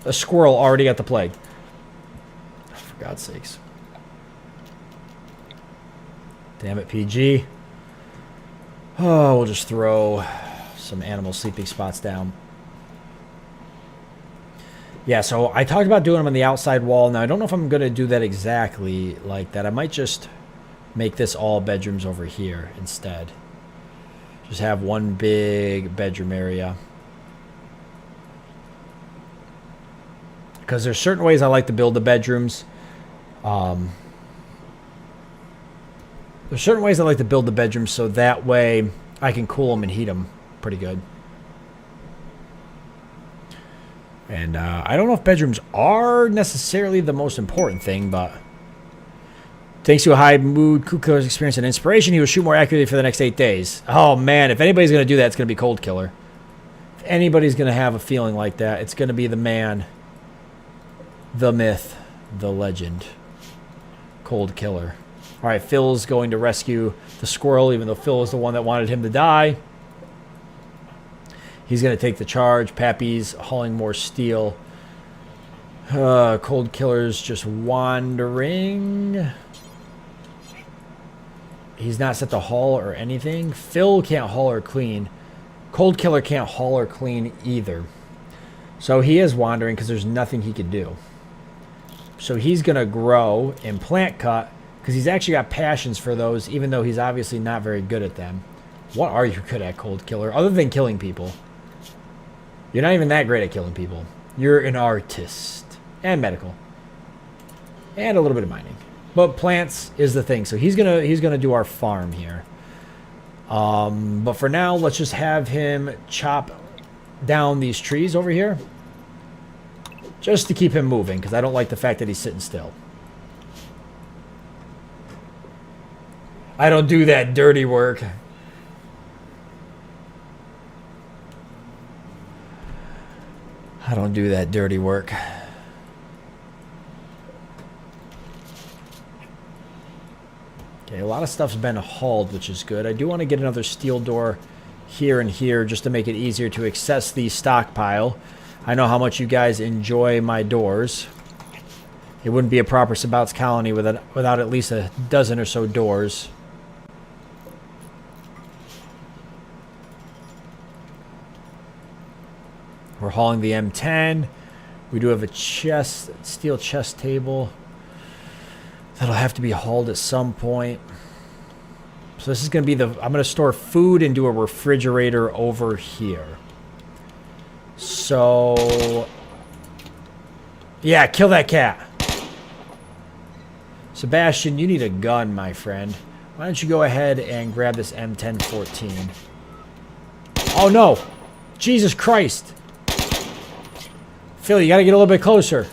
A squirrel already got the plague. For God's sakes. Damn it, PG. Oh, we'll just throw some animal sleeping spots down. Yeah, so I talked about doing them on the outside wall. Now, I don't know if I'm going to do that exactly like that. I might just make this all bedrooms over here instead. Just have one big bedroom area. Because there's certain ways I like to build the bedrooms. There's certain ways I like to build the bedrooms so that way I can cool them and heat them pretty good. And I don't know if bedrooms are necessarily the most important thing, but thanks to a high mood, Kuko's experience and inspiration, he will shoot more accurately for the next 8 days. Oh, man, if anybody's going to do that, it's going to be Cold Killer. If anybody's going to have a feeling like that, it's going to be the man, the myth, the legend, Cold Killer. All right, Phil's going to rescue the squirrel, even though Phil is the one that wanted him to die. He's going to take the charge. Pappy's hauling more steel. Cold Killer's just wandering. He's not set to haul or anything. Phil can't haul or clean. Cold Killer can't haul or clean either. So he is wandering because there's nothing he can do. So he's going to grow and plant cut because he's actually got passions for those, even though he's obviously not very good at them. What are you good at, Cold Killer, other than killing people? You're not even that great at killing people. You're an artist. And medical. And a little bit of mining. But plants is the thing. So he's gonna do our farm here. But for now, let's just have him chop down these trees over here. Just to keep him moving, because I don't like the fact that he's sitting still. I don't do that dirty work. I don't do that dirty work. Okay, a lot of stuff's been hauled, which is good. I do want to get another steel door here and here just to make it easier to access the stockpile. I know how much you guys enjoy my doors. It wouldn't be a proper Sabouts colony without at least a dozen or so doors. We're hauling the M10. We do have a steel chest table. That'll have to be hauled at some point. So this is going to be I'm going to store food into a refrigerator over here. So, yeah, kill that cat. Sebastian, you need a gun, my friend. Why don't you go ahead and grab this M1014? Oh, no. Jesus Christ. Phil, you got to get a little bit closer.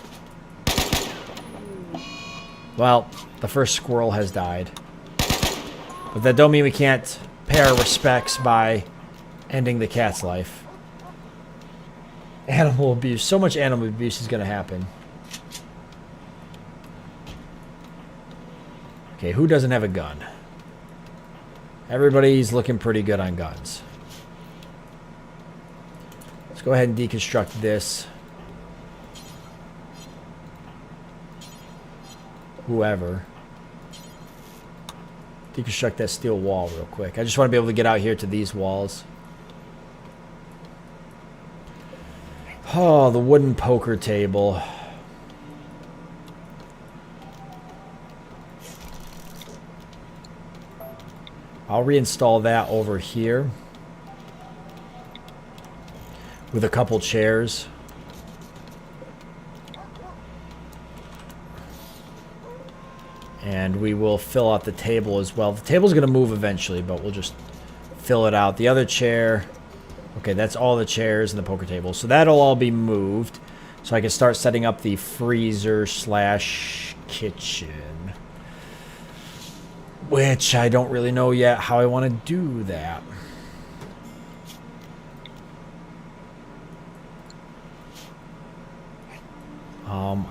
Well, the first squirrel has died. But that don't mean we can't pay our respects by ending the cat's life. Animal abuse. So much animal abuse is going to happen. Okay, who doesn't have a gun? Everybody's looking pretty good on guns. Let's go ahead and deconstruct this. Whoever. Deconstruct that steel wall real quick. I just want to be able to get out here to these walls. Oh, the wooden poker table. I'll reinstall that over here with a couple chairs. And we will fill out the table as well. The table's going to move eventually, but we'll just fill it out. The other chair. Okay, that's all the chairs and the poker table. So that'll all be moved. So I can start setting up the freezer / kitchen. Which I don't really know yet how I want to do that.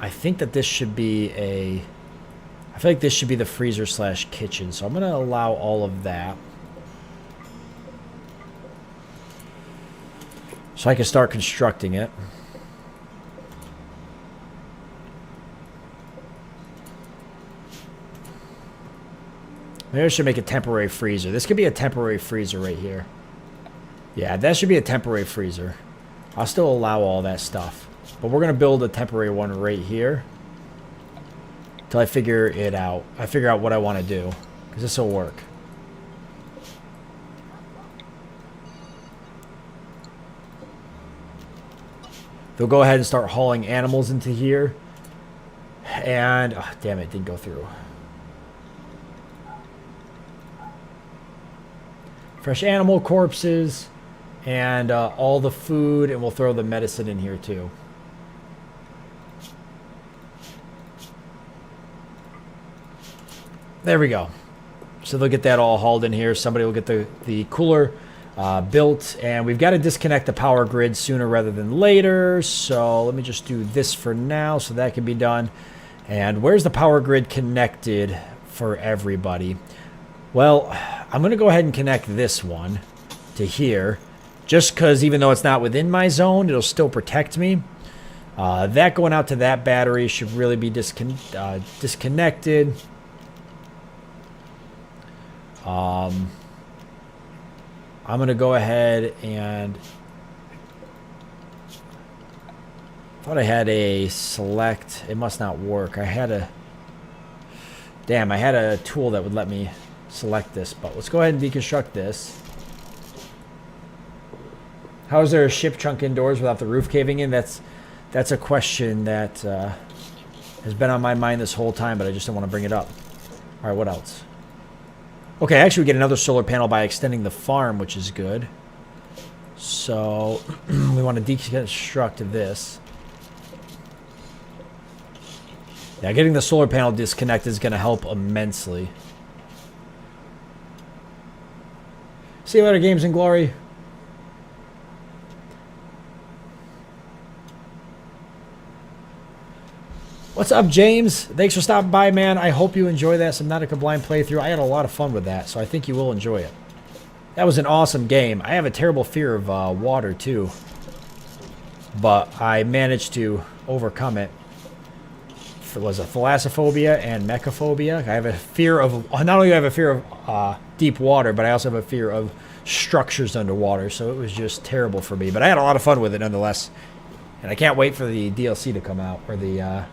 I think that this should be a... I feel like this should be the freezer / kitchen. So I'm going to allow all of that. So I can start constructing it. Maybe I should make a temporary freezer. This could be a temporary freezer right here. Yeah, that should be a temporary freezer. I'll still allow all that stuff. But we're going to build a temporary one right here. Until I figure it out. I figure out what I want to do. Because this will work. They'll go ahead and start hauling animals into here. And, oh, damn it, didn't go through. fresh animal corpses, and all the food, and we'll throw the medicine in here too. There we go. So they'll get that all hauled in here. Somebody will get the cooler built, and we've got to disconnect the power grid sooner rather than later. So let me just do this for now so that can be done. And where's the power grid connected for everybody? Well, I'm going to go ahead and connect this one to here, just because even though it's not within my zone, it'll still protect me. That going out to that battery should really be disconnected. I'm going to go ahead and... thought I had a select. It must not work. I had a... damn, I had a tool that would let me select this. But let's go ahead and deconstruct this. How is there a ship chunk indoors without the roof caving in? That's a question that has been on my mind this whole time, but I just don't want to bring it up. All right, what else? Okay, actually we get another solar panel by extending the farm, which is good. So we want to deconstruct this. Yeah, getting the solar panel disconnected is going to help immensely. See you later, Games and Glory. What's up, James? Thanks for stopping by, man. I hope you enjoy that Subnautica blind playthrough. I had a lot of fun with that, so I think you will enjoy it. That was an awesome game. I have a terrible fear of water, too. But I managed to overcome it. It was a thalassophobia and mechaphobia. I have a fear of... not only do I have a fear of deep water, but I also have a fear of structures underwater. So it was just terrible for me. But I had a lot of fun with it, nonetheless. And I can't wait for the DLC to come out. Or the...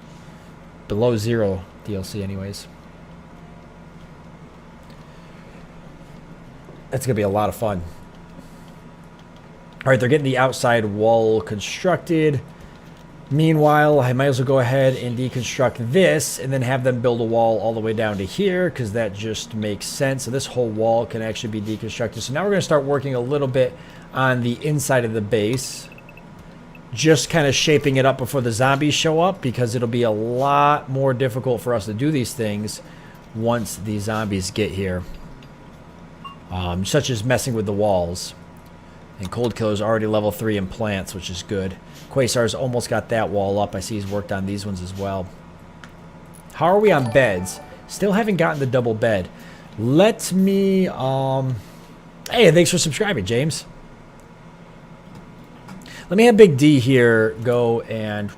Below Zero DLC anyways. That's going to be a lot of fun. Alright, they're getting the outside wall constructed. Meanwhile, I might as well go ahead and deconstruct this and then have them build a wall all the way down to here because that just makes sense. So this whole wall can actually be deconstructed. So now we're going to start working a little bit on the inside of the base. Just kind of shaping it up before the zombies show up because it'll be a lot more difficult for us to do these things once the zombies get here. Such as messing with the walls. And Cold Killer's already level 3 in plants, which is good. Quasar's almost got that wall up. I see he's worked on these ones as well. How are we on beds? Still haven't gotten the double bed. Let me... Hey, thanks for subscribing, James. Let me have Big D here go and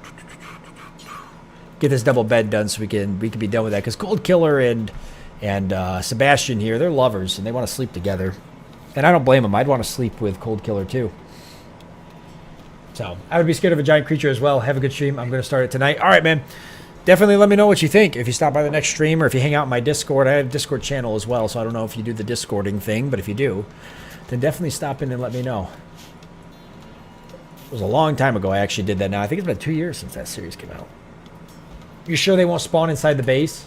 get this double bed done so we can be done with that. Because Cold Killer and Sebastian here, they're lovers and they want to sleep together. And I don't blame them. I'd want to sleep with Cold Killer too. So I would be scared of a giant creature as well. Have a good stream. I'm going to start it tonight. All right, man. Definitely let me know what you think. If you stop by the next stream or if you hang out in my Discord. I have a Discord channel as well. So I don't know if you do the Discording thing. But if you do, then definitely stop in and let me know. It was a long time ago I actually did that now. I think it's been 2 years since that series came out. You sure they won't spawn inside the base?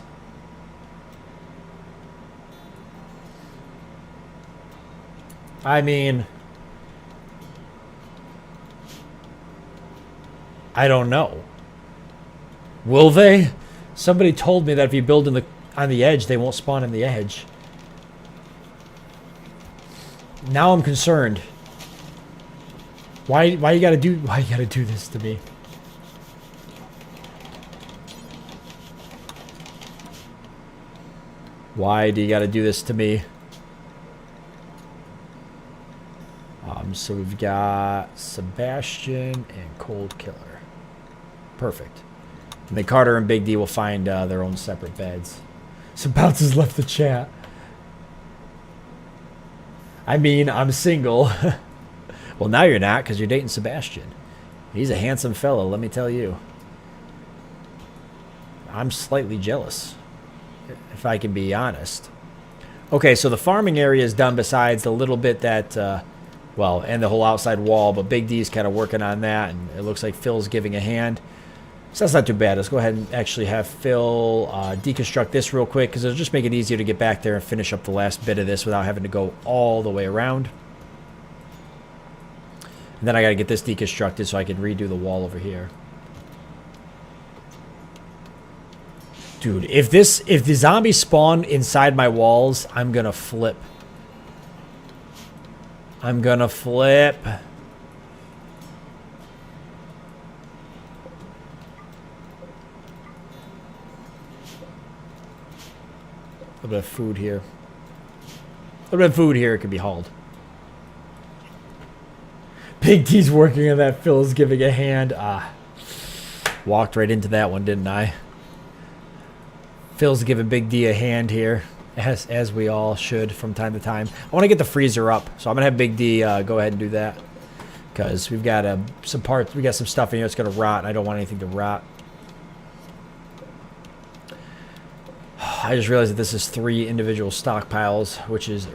I mean... I don't know. Will they? Somebody told me that if you build on the edge, they won't spawn in the edge. Now I'm concerned. Why you gotta do this to me? Why do you gotta do this to me? So we've got Sebastian and Cold Killer. Perfect. And then Carter and Big D will find their own separate beds. Some bounces left the chat. I mean, I'm single. Well, now you're not because you're dating Sebastian. He's a handsome fellow, let me tell you. I'm slightly jealous, if I can be honest. Okay, so the farming area is done besides the little bit that, well, and the whole outside wall, but Big D's kind of working on that, and it looks like Phil's giving a hand. So that's not too bad. Let's go ahead and actually have Phil deconstruct this real quick, because it'll just make it easier to get back there and finish up the last bit of this without having to go all the way around. And then I got to get this deconstructed so I can redo the wall over here. Dude, if the zombies spawn inside my walls, I'm gonna flip. I'm gonna flip. A little bit of food here. A little bit of food here can be hauled. Big D's working on that. Phil's giving a hand. Walked right into that one, didn't I? Phil's giving Big D a hand here, as we all should from time to time. I want to get the freezer up, so I'm gonna have Big D go ahead and do that, because we've got some parts. We got some stuff in here that's gonna rot, and I don't want anything to rot. I just realized that this is 3 individual stockpiles, which is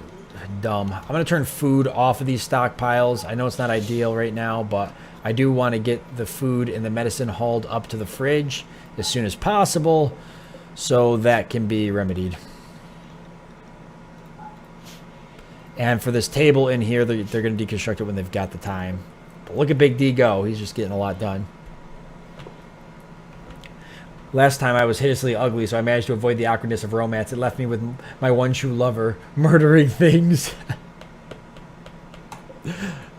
dumb. I'm gonna turn food off of these stockpiles. I know it's not ideal right now, but I do want to get the food and the medicine hauled up to the fridge as soon as possible, so that can be remedied. And for this table in here, they're going to deconstruct it when they've got the time. But look at Big D go. He's just getting a lot done. Last time I was hideously ugly, so I managed to avoid the awkwardness of romance. It left me with my one true lover murdering things.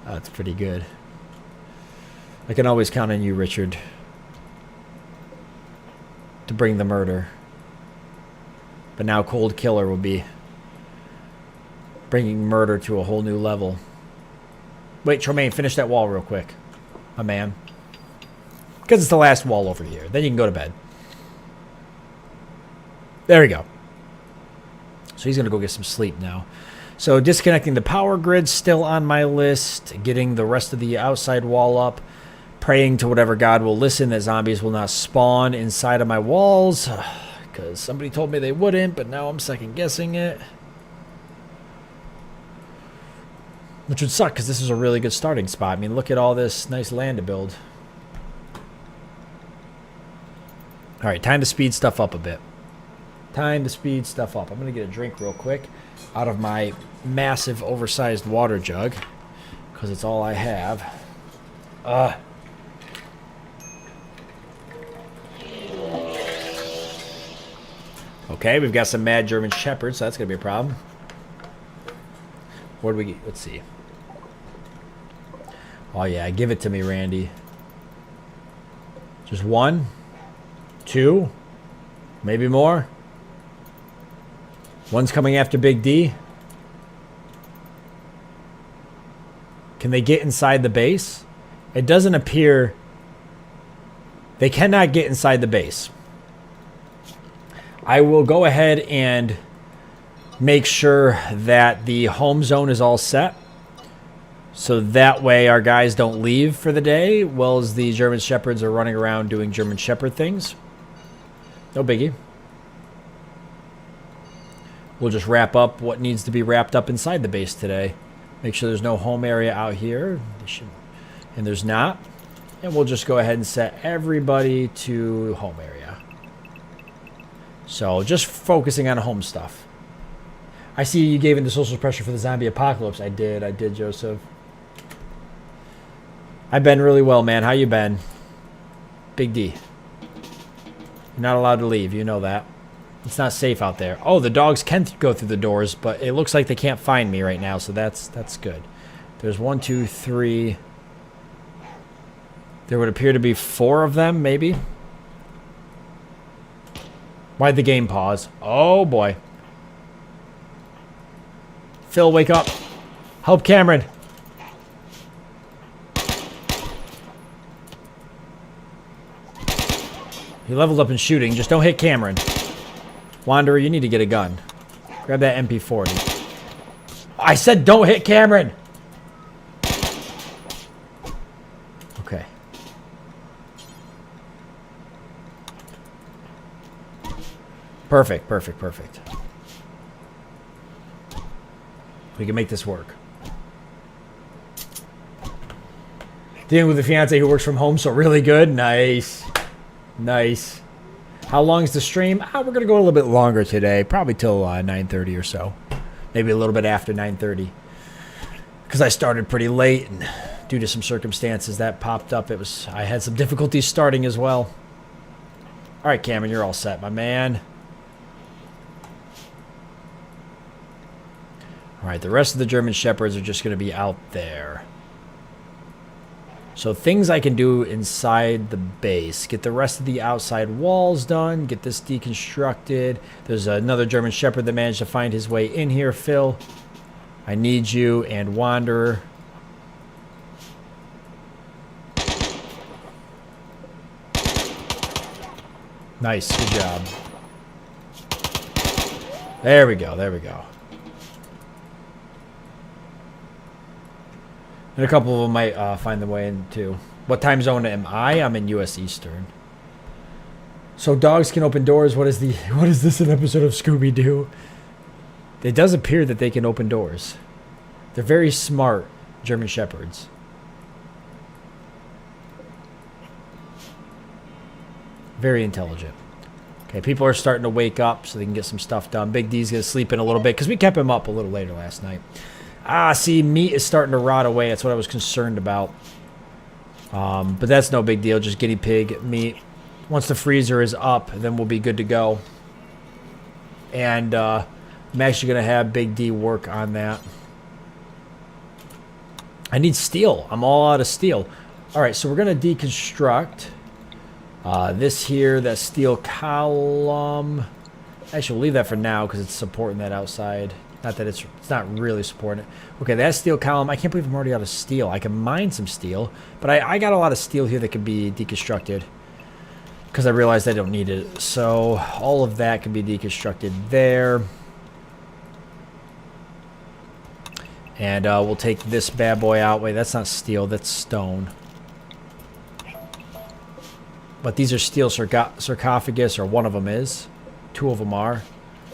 That's pretty good. I can always count on you, Richard, to bring the murder. But now Cold Killer will be bringing murder to a whole new level. Wait, Tremaine, finish that wall real quick. My man. Because it's the last wall over here. Then you can go to bed. There we go. So he's going to go get some sleep now. So disconnecting the power grid still on my list. Getting the rest of the outside wall up. Praying to whatever God will listen that zombies will not spawn inside of my walls. Because somebody told me they wouldn't, but now I'm second guessing it. Which would suck, because this is a really good starting spot. I mean, look at all this nice land to build. Alright, time to speed stuff up a bit. Time to speed stuff up. I'm going to get a drink real quick out of my massive, oversized water jug, because it's all I have. Okay, we've got some mad German shepherds, so that's going to be a problem. What do we get? Let's see. Oh, yeah, give it to me, Randy. Just 1, 2, maybe more. One's coming after Big D. Can they get inside the base? It doesn't appear. They cannot get inside the base. I will go ahead and make sure that the home zone is all set, so that way our guys don't leave for the day, while as the German Shepherds are running around doing German Shepherd things. No biggie. We'll just wrap up what needs to be wrapped up inside the base today. Make sure there's no home area out here, and there's not. And we'll just go ahead and set everybody to home area. So just focusing on home stuff. I see you gave into social pressure for the zombie apocalypse. I did, Joseph. I've been really well, man. How you been? Big D. You're not allowed to leave. You know that. It's not safe out there. Oh, the dogs can go through the doors, but it looks like they can't find me right now, so that's good. There's 1, 2, 3. There would appear to be 4 of them, maybe. Why'd the game pause? Oh, boy. Phil, wake up. Help Cameron. He leveled up in shooting. Just don't hit Cameron. Wanderer, you need to get a gun. Grab that MP40. I said don't hit Cameron. Okay. Perfect, perfect, perfect. We can make this work. Dealing with a fiance who works from home, so really good. Nice. Nice. How long is the stream? We're going to go a little bit longer today. Probably till 9:30 or so. Maybe a little bit after 9:30. Because I started pretty late, and due to some circumstances that popped up, I had some difficulties starting as well. All right, Cameron, you're all set, my man. All right, the rest of the German Shepherds are just going to be out there. So things I can do inside the base. Get the rest of the outside walls done. Get this deconstructed. There's another German Shepherd that managed to find his way in here, Phil. I need you and Wanderer. Nice, good job. There we go, there we go. And a couple of them might find their way in too. What time zone am I? I'm in U.S. Eastern. So dogs can open doors. What is this an episode of Scooby-Doo? It does appear that they can open doors. They're very smart German Shepherds. Very intelligent. Okay, people are starting to wake up so they can get some stuff done. Big D's going to sleep in a little bit because we kept him up a little later last night. See, meat is starting to rot away. That's what I was concerned about. But that's no big deal. Just guinea pig meat. Once the freezer is up, then we'll be good to go. And I'm actually going to have Big D work on that. I need steel. I'm all out of steel. All right, so we're going to deconstruct this here, that steel column. Actually, we'll leave that for now because it's supporting that outside. Not that it's not really supporting it. Okay, that steel column. I can't believe I'm already out of steel. I can mine some steel, but I got a lot of steel here that can be deconstructed because I realized I don't need it. So all of that can be deconstructed there. And we'll take this bad boy out. Wait, that's not steel. That's stone. But these are steel sarcophagus, or one of them is. Two of them are.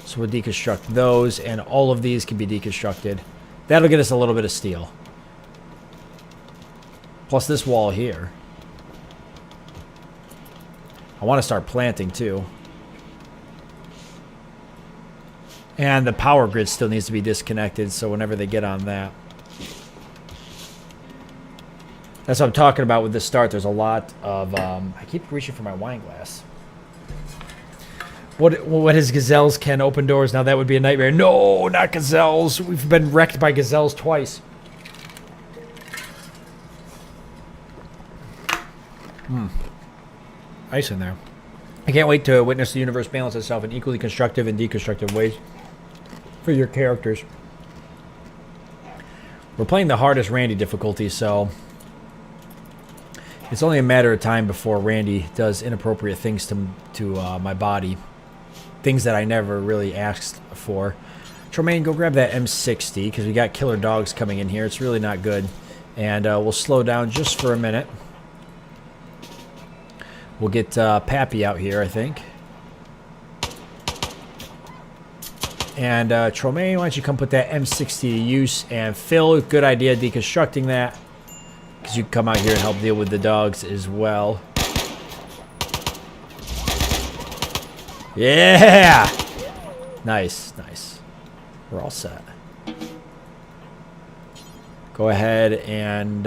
So we'll deconstruct those, and all of these can be deconstructed. That'll get us a little bit of steel. Plus this wall here. I want to start planting too. And the power grid still needs to be disconnected, so whenever they get on that. That's what I'm talking about with this start. There's a lot of... I keep reaching for my wine glass. What is gazelles can open doors? Now that would be a nightmare. No, not gazelles. We've been wrecked by gazelles twice. Ice in there. I can't wait to witness the universe balance itself in equally constructive and deconstructive ways for your characters. We're playing the hardest Randy difficulty, so it's only a matter of time before Randy does inappropriate things to my body. Things that I never really asked for. Tremaine, go grab that M60 because we got killer dogs coming in here. It's really not good. And we'll slow down just for a minute. We'll get Pappy out here, I think. And Tremaine, why don't you come put that M60 to use? And Phil, good idea deconstructing that. Because you can come out here and help deal with the dogs as well. Yeah! Nice, nice. We're all set. Go ahead and...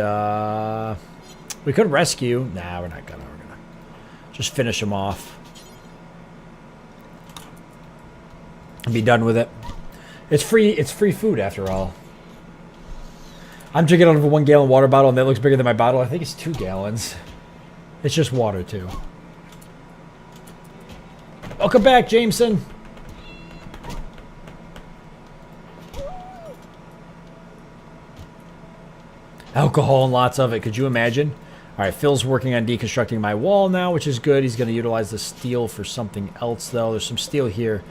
we could rescue. Nah, we're not gonna. We're gonna just finish them off. And be done with it. It's free food after all. I'm drinking out of a 1 gallon water bottle and that looks bigger than my bottle. I think it's 2 gallons. It's just water too. Welcome back, Jameson. Alcohol and lots of it. Could you imagine? All right, Phil's working on deconstructing my wall now, which is good. He's going to utilize the steel for something else, though. There's some steel here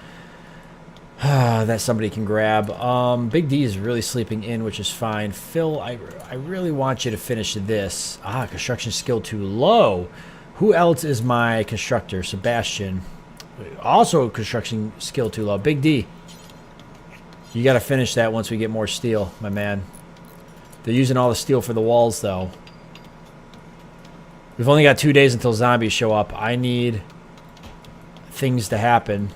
that somebody can grab. Big D is really sleeping in, which is fine. Phil, I really want you to finish this. Construction skill too low. Who else is my constructor? Sebastian. Also construction skill too low. Big D. You got to finish that once we get more steel, my man. They're using all the steel for the walls, though. We've only got 2 days until zombies show up. I need things to happen.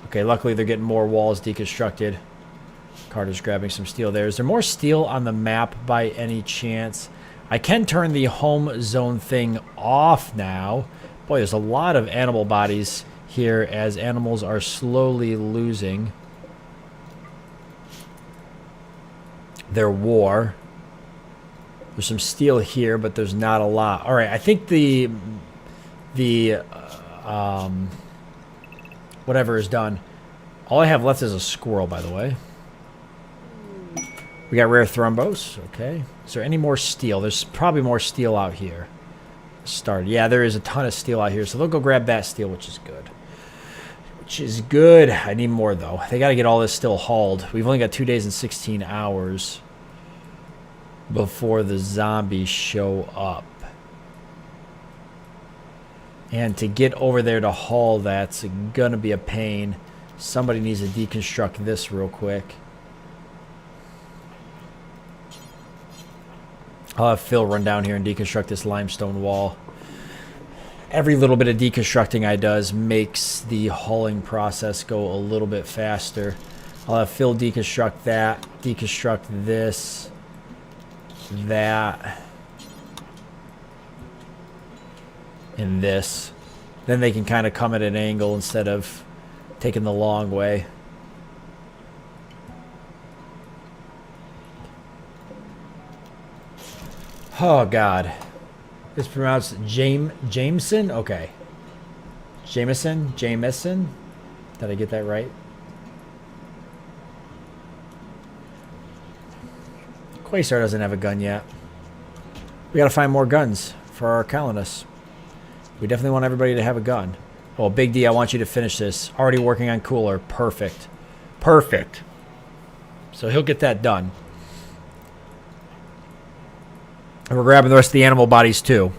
Okay, luckily they're getting more walls deconstructed. Carter's grabbing some steel there. Is there more steel on the map by any chance? I can turn the home zone thing off now. Boy, there's a lot of animal bodies here as animals are slowly losing their war. There's some steel here, but there's not a lot. All right, I think the whatever is done. All I have left is a squirrel, by the way. We got rare thrombos. Okay. Is there any more steel? There's probably more steel out here. Started. Yeah, there is a ton of steel out here, so they'll go grab that steel, which is good. Which is good. I need more, though. They got to get all this still hauled. We've only got 2 days and 16 hours before the zombies show up. And to get over there to haul that's gonna be a pain. Somebody needs to deconstruct this real quick. I'll have Phil run down here and deconstruct this limestone wall. Every little bit of deconstructing I does makes the hauling process go a little bit faster. I'll have Phil deconstruct that, deconstruct this, that, and this. Then they can kind of come at an angle instead of taking the long way. Oh, God. It's pronounced Jameson? Okay. Jameson? Jameson? Did I get that right? Quasar doesn't have a gun yet. We gotta find more guns for our colonists. We definitely want everybody to have a gun. Oh, Big D, I want you to finish this. Already working on cooler. Perfect. Perfect. So he'll get that done. And we're grabbing the rest of the animal bodies too.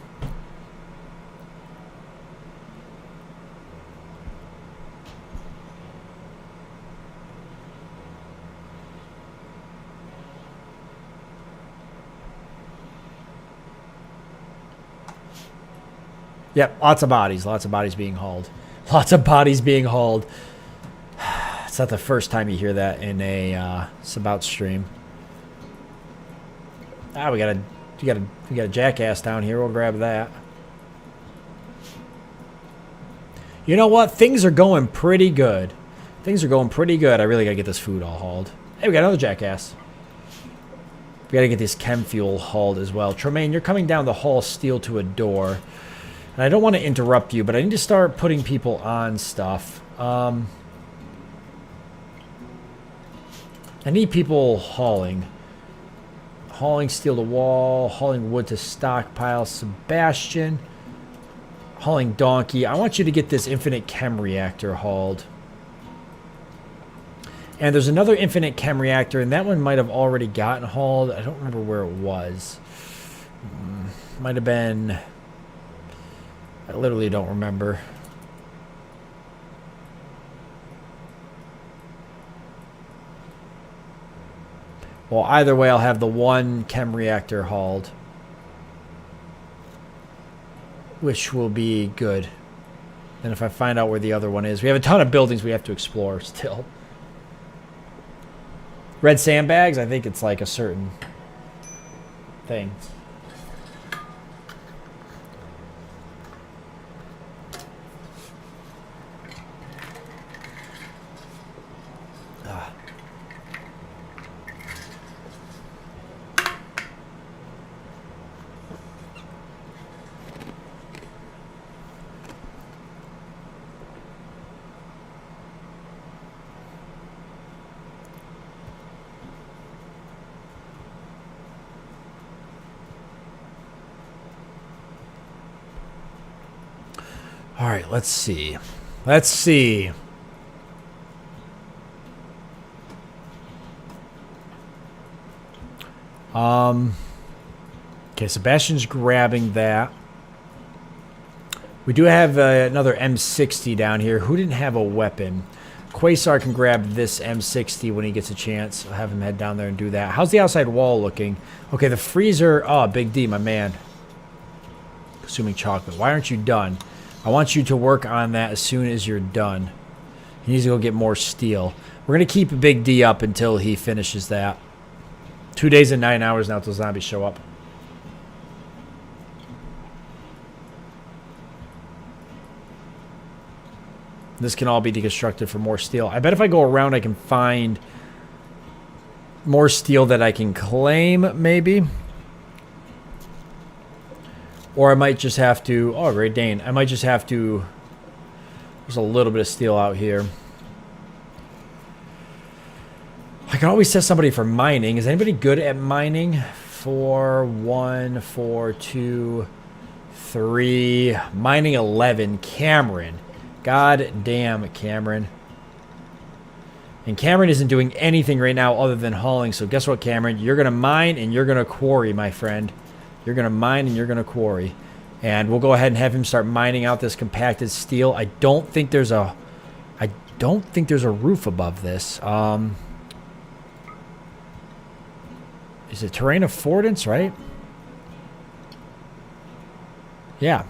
Yep, lots of bodies being hauled. Lots of bodies being hauled. It's not the first time you hear that in a Sabout stream. Ah, we got a jackass down here. We'll grab that. You know what? Things are going pretty good. Things are going pretty good. I really gotta get this food all hauled. Hey, we got another jackass. We gotta get this chem fuel hauled as well. Tremaine, you're coming down the hall, steel to a door. And I don't want to interrupt you, but I need to start putting people on stuff. I need people hauling. Hauling steel to wall, hauling wood to stockpile. Sebastian, hauling donkey. I want you to get this infinite chem reactor hauled. And there's another infinite chem reactor, and that one might have already gotten hauled. I don't remember where it was. Might have been... I literally don't remember. Well, either way, I'll have the one chem reactor hauled, which will be good. And if I find out where the other one is, we have a ton of buildings we have to explore still. Red sandbags, I think it's like a certain thing. All right, let's see. Let's see. Okay, Sebastian's grabbing that. We do have another M60 down here. Who didn't have a weapon? Quasar can grab this M60 when he gets a chance. I'll have him head down there and do that. How's the outside wall looking? Okay, the freezer. Oh, Big D, my man. consuming chocolate. Why aren't you done? I want you to work on that as soon as you're done. He needs to go get more steel. We're going to keep Big D up until he finishes that. 2 days and 9 hours now until zombies show up. This can all be deconstructed for more steel. I bet if I go around, I can find more steel that I can claim, maybe. Or I might just have to... Oh, Great Dane. I might just have to... There's a little bit of steel out here. I can always test somebody for mining. Is anybody good at mining? 4, 1, 4, 2, 3. Mining 11. Cameron. God damn, Cameron. And Cameron isn't doing anything right now other than hauling. So guess what, Cameron? You're going to mine and you're going to quarry, my friend. You're going to mine and you're going to quarry. And we'll go ahead and have him start mining out this compacted steel. I don't think there's a roof above this. Is it terrain affordance, right? Yeah.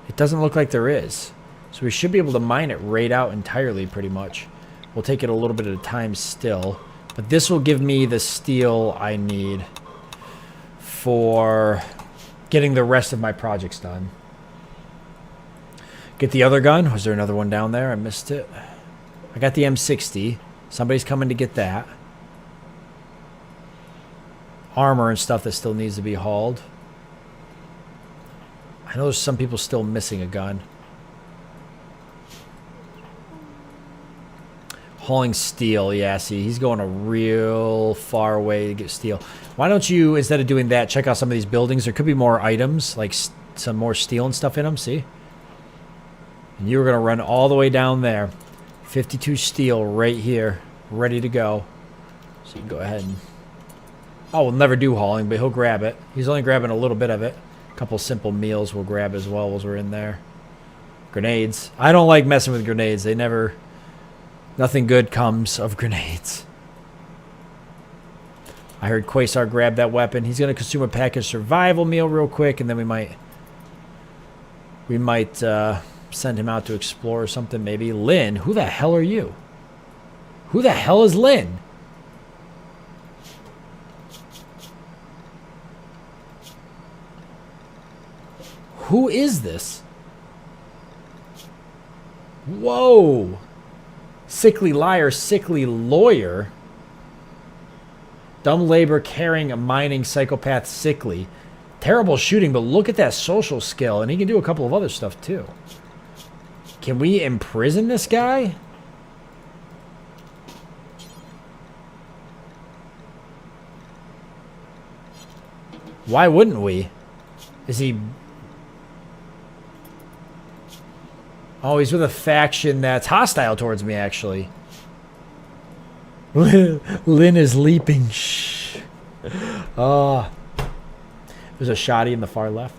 It doesn't look like there is. So we should be able to mine it right out entirely, pretty much. We'll take it a little bit at a time still. But this will give me the steel I need for getting the rest of my projects done. Get the other gun. Was there another one down there? I missed it. I got the M60. Somebody's coming to get that. Armor and stuff that still needs to be hauled. I know there's some people still missing a gun. Hauling steel. Yeah, see, he's going a real far way to get steel. Why don't you, instead of doing that, check out some of these buildings. There could be more items, like some more steel and stuff in them, see? And you were going to run all the way down there. 52 steel right here, ready to go. So you can go ahead and... Oh, we'll never do hauling, but he'll grab it. He's only grabbing a little bit of it. A couple simple meals we'll grab as well as we're in there. Grenades. I don't like messing with grenades. They never... Nothing good comes of grenades. I heard Quasar grab that weapon. He's going to consume a packaged survival meal real quick, and then we might send him out to explore or something, maybe. Lynn, who the hell are you? Who the hell is Lynn? Who is this? Whoa. Sickly liar, sickly lawyer. Dumb labor, caring, mining, psychopath, sickly. Terrible shooting, but look at that social skill. And he can do a couple of other stuff, too. Can we imprison this guy? Why wouldn't we? Is he... Oh, he's with a faction that's hostile towards me, actually. Lynn is leaping. Shh. Oh. There's a shotty in the far left.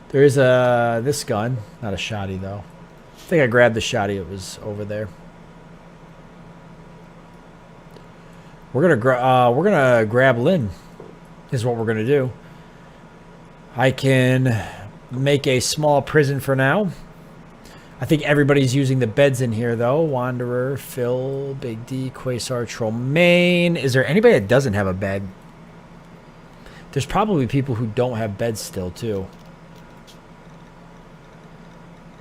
There is this gun. Not a shotty, though. I think I grabbed the shotty. It was over there. We're gonna grab Lynn. Is what we're gonna do. I can make a small prison for now. I think everybody's using the beds in here, though. Wanderer, Phil, Big D, Quasar, Trollmain. Is there anybody that doesn't have a bed? There's probably people who don't have beds still, too.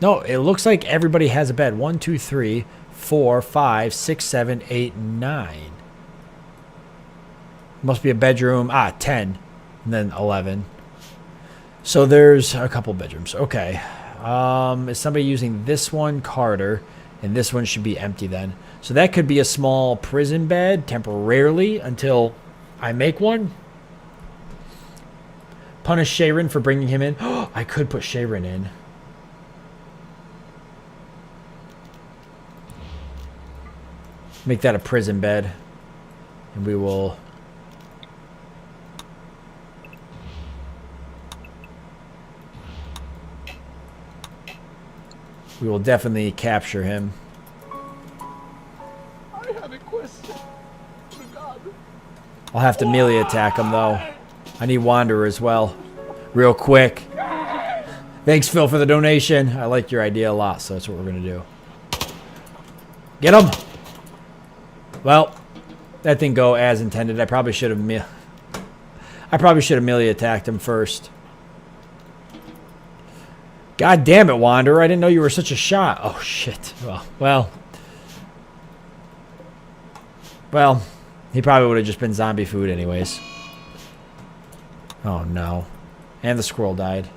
No, it looks like everybody has a bed. 1, 2, 3, 4, 5, 6, 7, 8, 9. Must be a bedroom. 10. And then 11. So there's a couple bedrooms. Okay. Is somebody using this one? Carter. And this one should be empty then. So that could be a small prison bed temporarily until I make one. Punish Sharon for bringing him in. I could put Sharon in. Make that a prison bed. And we will... We will definitely capture him. I have a question. God. I'll have to melee attack him, though. I need Wanderer as well. real quick. Thanks, Phil, for the donation. I like your idea a lot, so that's what we're going to do. Get him! Well, that didn't go as intended. I probably should have melee attacked him first. God damn it, Wanderer. I didn't know you were such a shot. Oh, shit. Well, he probably would have just been zombie food anyways. Oh, no. And the squirrel died.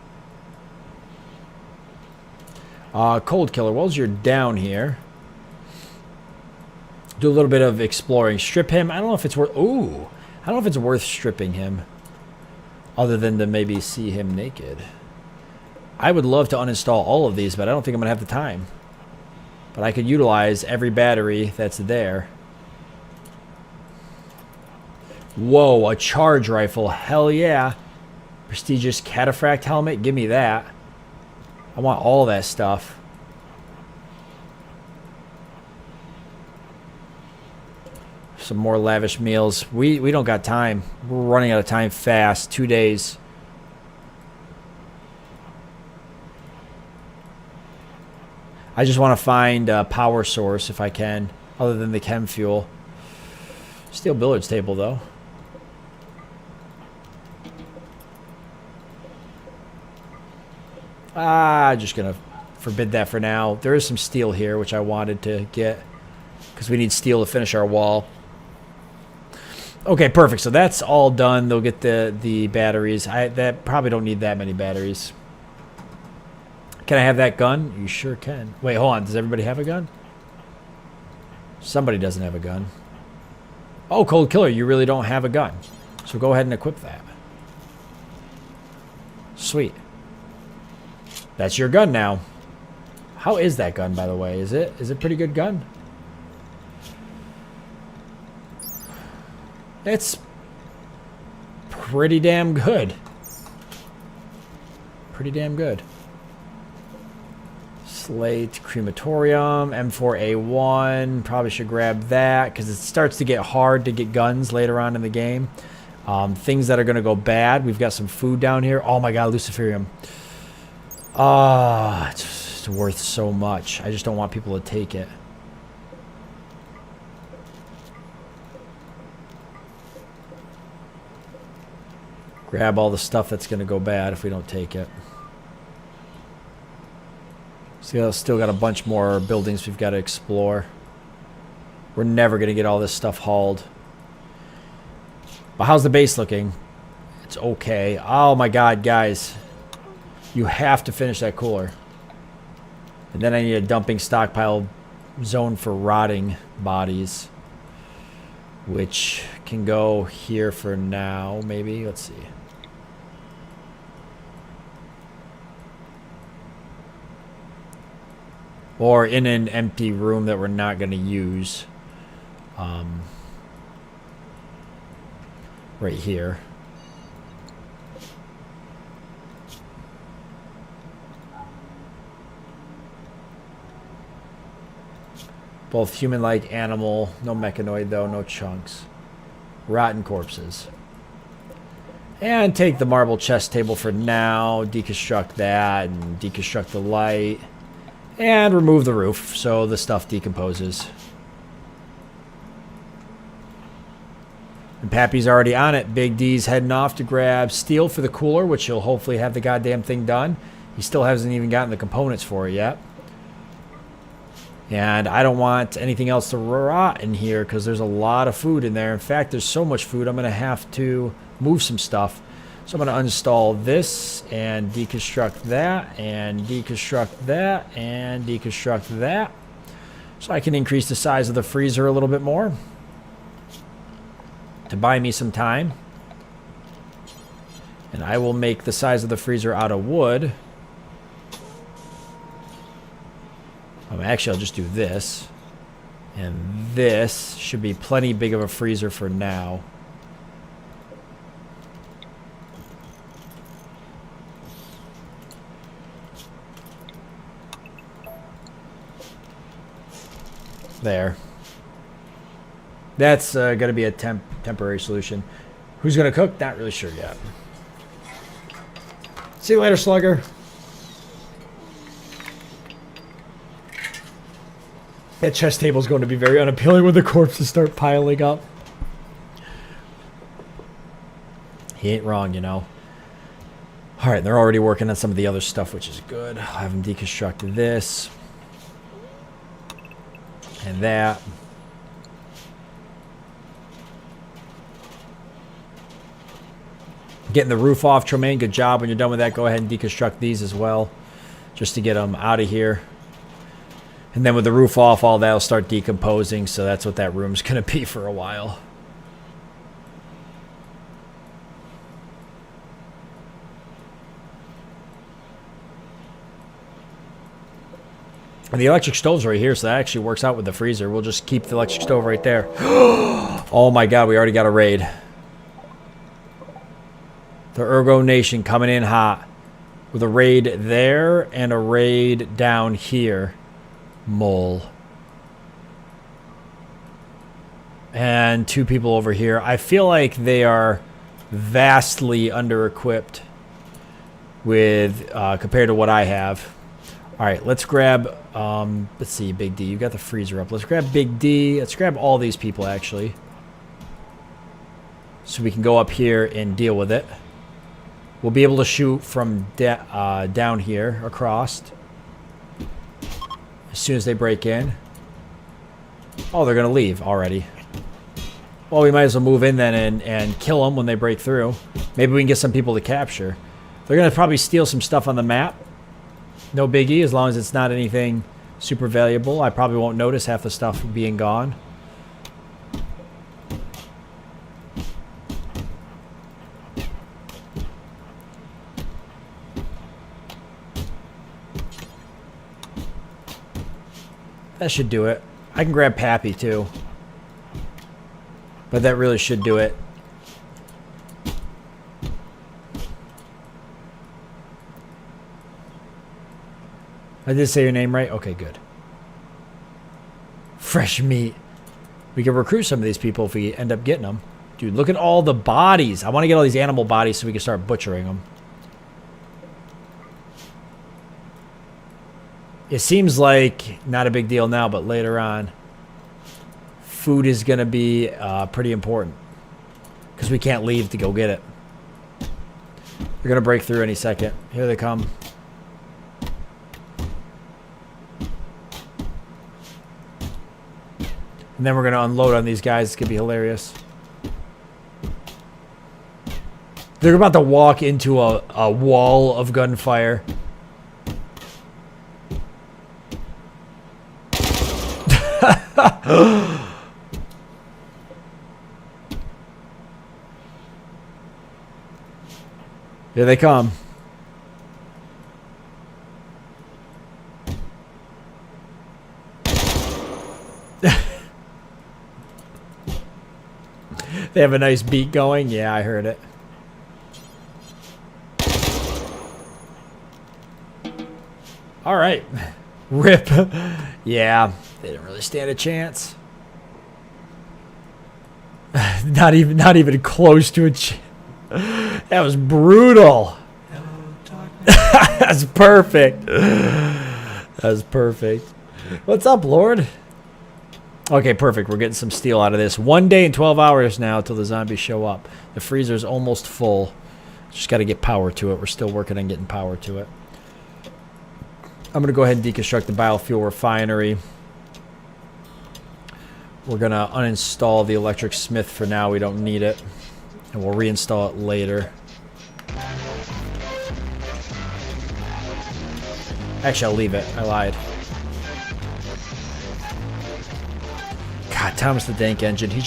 Cold Killer. Well, you're down here. Do a little bit of exploring. Strip him. I don't know if it's worth... Ooh. I don't know if it's worth stripping him. Other than to maybe see him naked. I would love to uninstall all of these, but I don't think I'm going to have the time. But I could utilize every battery that's there. Whoa, a charge rifle. Hell yeah. Prestigious cataphract helmet. Give me that. I want all that stuff. Some more lavish meals. We don't got time. We're running out of time fast. 2 days. I just want to find a power source if I can, other than the chem fuel. Steel billiards table, though. Just going to forbid that for now. There is some steel here, which I wanted to get, because we need steel to finish our wall. Okay, perfect. So that's all done. They'll get the batteries. That probably don't need that many batteries. Can I have that gun? You sure can. Wait, hold on. Does everybody have a gun? Somebody doesn't have a gun. Oh, Cold Killer, you really don't have a gun. So go ahead and equip that. Sweet. That's your gun now. How is that gun, by the way? Is it a pretty good gun? It's pretty damn good. Pretty damn good. Slate, crematorium, M4A1. Probably should grab that because it starts to get hard to get guns later on in the game. Things that are going to go bad. We've got some food down here. Oh my god, Luciferium. It's worth so much. I just don't want people to take it. Grab all the stuff that's going to go bad if we don't take it. Still got a bunch more buildings we've got to explore. We're never going to get all this stuff hauled. But how's the base looking? It's okay. Oh my god, guys. You have to finish that cooler. And then I need a dumping stockpile zone for rotting bodies. Which can go here for now, maybe. Let's see. Or in an empty room that we're not going to use. Right here. Both human-like, animal. No mechanoid, though. No chunks. Rotten corpses. And take the marble chest table for now. Deconstruct that and deconstruct the light. And remove the roof so the stuff decomposes. And Pappy's already on it. Big D's heading off to grab steel for the cooler, which he'll hopefully have the goddamn thing done. He still hasn't even gotten the components for it yet. And I don't want anything else to rot in here because there's a lot of food in there. In fact, there's so much food I'm going to have to move some stuff. So I'm going to uninstall this and deconstruct that and deconstruct that and deconstruct that. So I can increase the size of the freezer a little bit more to buy me some time. And I will make the size of the freezer out of wood. Actually, I'll just do this. And this should be plenty big of a freezer for now. There. That's going to be a temporary solution. Who's going to cook? Not really sure yet. See you later, Slugger. That chess table is going to be very unappealing when the corpses start piling up. He ain't wrong, you know. All right, they're already working on some of the other stuff, which is good. I'll have them deconstruct this. And that. Getting the roof off, Tremaine. Good job. When you're done with that, go ahead and deconstruct these as well. Just to get them out of here. And then with the roof off, all that will start decomposing. So that's what that room's going to be for a while. And the electric stove's right here, so that actually works out with the freezer. We'll just keep the electric stove right there. Oh my god, we already got a raid. The Ergo Nation coming in hot. With a raid there and a raid down here. Mole. And 2 people over here. I feel like they are vastly under-equipped with compared to what I have. Alright, let's grab, let's see, Big D. You got the freezer up. Let's grab Big D. Let's grab all these people, actually. So we can go up here and deal with it. We'll be able to shoot from down here, across. As soon as they break in. Oh, they're going to leave already. Well, we might as well move in then and kill them when they break through. Maybe we can get some people to capture. They're going to probably steal some stuff on the map. No biggie, as long as it's not anything super valuable. I probably won't notice half the stuff being gone. That should do it. I can grab Pappy too. But that really should do it. I did say your name right? Okay, good. Fresh meat. We can recruit some of these people if we end up getting them. Dude, look at all the bodies. I want to get all these animal bodies so we can start butchering them. It seems like not a big deal now, but later on, food is going to be pretty important. Because we can't leave to go get it. They're going to break through any second. Here they come. And then we're going to unload on these guys. It's going to be hilarious. They're about to walk into a wall of gunfire. Here they come. They have a nice beat going. Yeah, I heard it. All right. Rip. Yeah, they didn't really stand a chance. Not even close to a chance. That was brutal. That's perfect. That's perfect. What's up, Lord? Okay, perfect. We're getting some steel out of this. 1 day and 12 hours now till the zombies show up. The freezer's almost full. Just got to get power to it. We're still working on getting power to it. I'm going to go ahead and deconstruct the biofuel refinery. We're going to uninstall the electric smith for now. We don't need it. And we'll reinstall it later. Actually, I'll leave it. I lied. God, Thomas the Dank Engine. He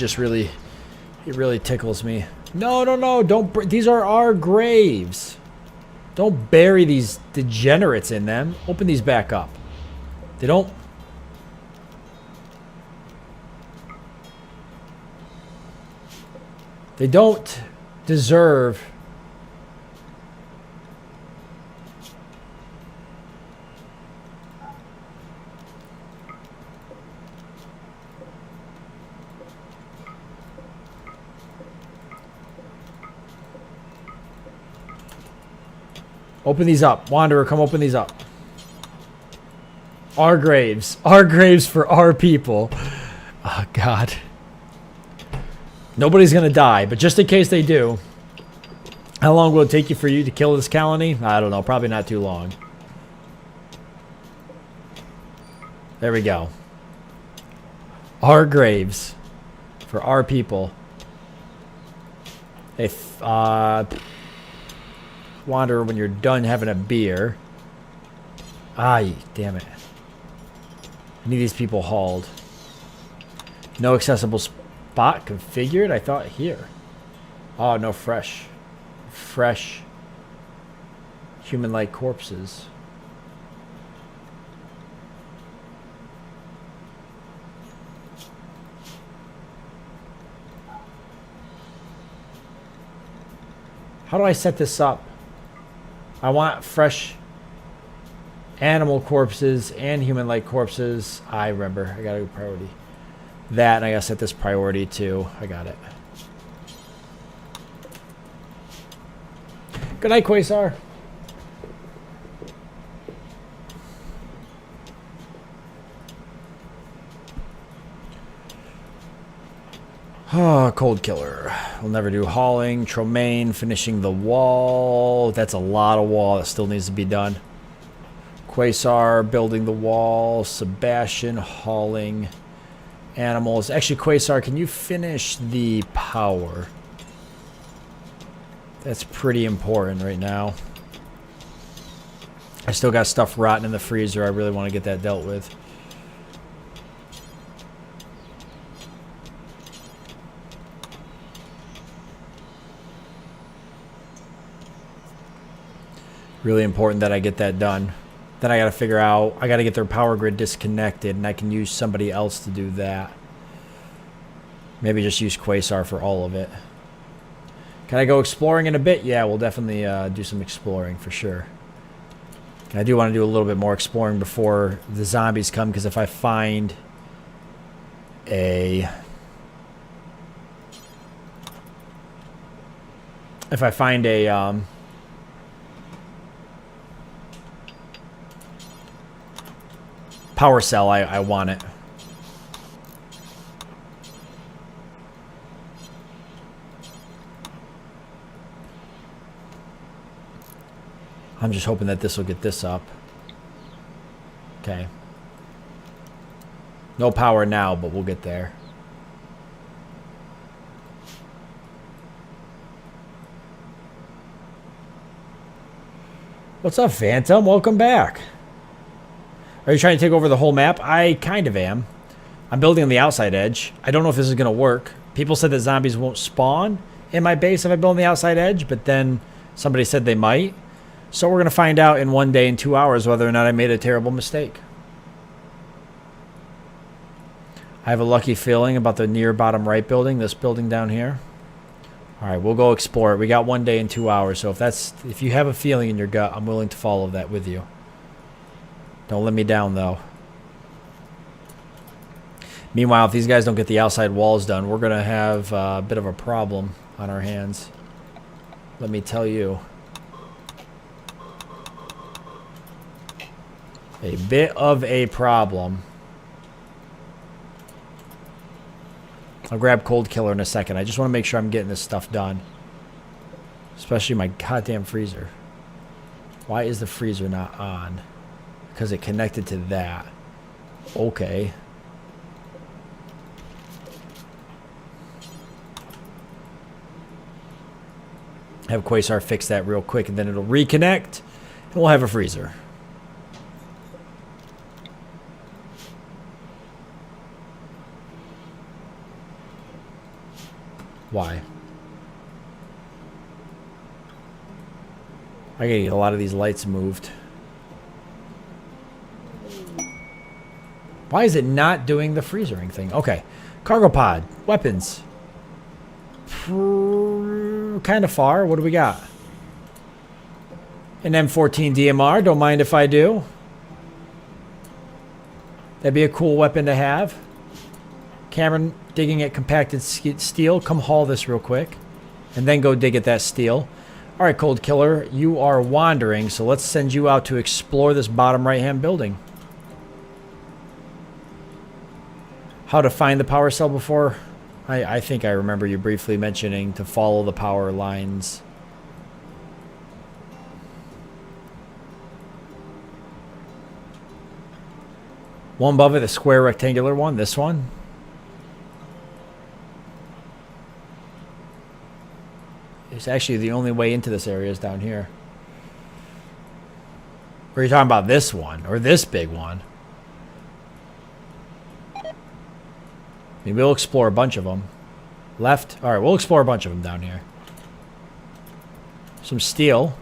really tickles me. No, no, no. Don't. These are our graves. Don't bury these degenerates in them. Open these back up. They don't. They don't deserve. Open these up. Wanderer, come open these up. Our graves. Our graves for our people. Oh, God. Nobody's going to die, but just in case they do, how long will it take you for you to kill this colony? I don't know. Probably not too long. There we go. Our graves for our people. If, Wanderer, when you're done having a beer. Ay, damn it. I need these people hauled. No accessible spot configured? I thought here. Oh, no fresh. Fresh human-like corpses. How do I set this up? I want fresh animal corpses and human-like corpses. I remember. I gotta do priority. That, and I gotta set this priority too. I got it. Good night, Quasar. Oh, Cold Killer. We'll never do hauling. Tromaine, finishing the wall. That's a lot of wall that still needs to be done. Quasar, building the wall. Sebastian, hauling. Animals. Actually, Quasar, can you finish the power? That's pretty important right now. I still got stuff rotting in the freezer. I really want to get that dealt with. Really important that I get that done. Then I got to figure out, I got to get their power grid disconnected, and I can use somebody else to do that. Maybe just use Quasar for all of it. Can I go exploring in a bit? Yeah, we'll definitely do some exploring for sure. And I do want to do a little bit more exploring before the zombies come, because if I find a... power cell, I want it. I'm just hoping that this will get this up. Okay. No power now, but we'll get there. What's up, Phantom? Welcome back. Are you trying to take over the whole map? I kind of am. I'm building on the outside edge. I don't know if this is going to work. People said that zombies won't spawn in my base if I build on the outside edge, but then somebody said they might. So we're going to find out in 1 day and 2 hours whether or not I made a terrible mistake. I have a lucky feeling about the near bottom right building, this building down here. All right, we'll go explore it. We got 1 day and 2 hours, so if you have a feeling in your gut, I'm willing to follow that with you. Don't let me down, though. Meanwhile, if these guys don't get the outside walls done, we're going to have a bit of a problem on our hands. Let me tell you. A bit of a problem. I'll grab Cold Killer in a second. I just want to make sure I'm getting this stuff done. Especially my goddamn freezer. Why is the freezer not on? Because it connected to that. Okay. Have Quasar fix that real quick, and then it'll reconnect, and we'll have a freezer. Why? I gotta get a lot of these lights moved. Why is it not doing the freezering thing? Okay. Cargo pod. Weapons. Kind of far. What do we got? An M14 DMR. Don't mind if I do. That'd be a cool weapon to have. Cameron digging at compacted steel. Come haul this real quick. And then go dig at that steel. All right, Cold Killer, you are wandering, so let's send you out to explore this bottom right-hand building. How to find the power cell before? I think I remember you briefly mentioning to follow the power lines. One above it, the square rectangular one, this one. It's actually the only way into this area is down here. Or are you talking about this one? Or this big one? Maybe we'll explore a bunch of them. Left? Alright, we'll explore a bunch of them down here. Some steel.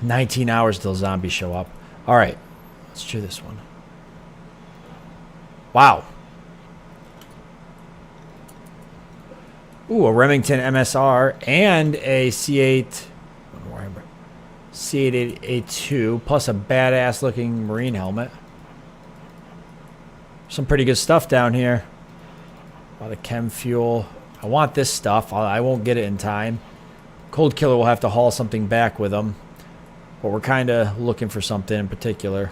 19 hours till zombies show up. Alright, let's do this one. Wow. Ooh, a Remington MSR and a C8... C8A2 plus a badass looking marine helmet. Some pretty good stuff down here. A lot of chem fuel. I want this stuff. I won't get it in time. Cold Killer will have to haul something back with him. But we're kind of looking for something in particular.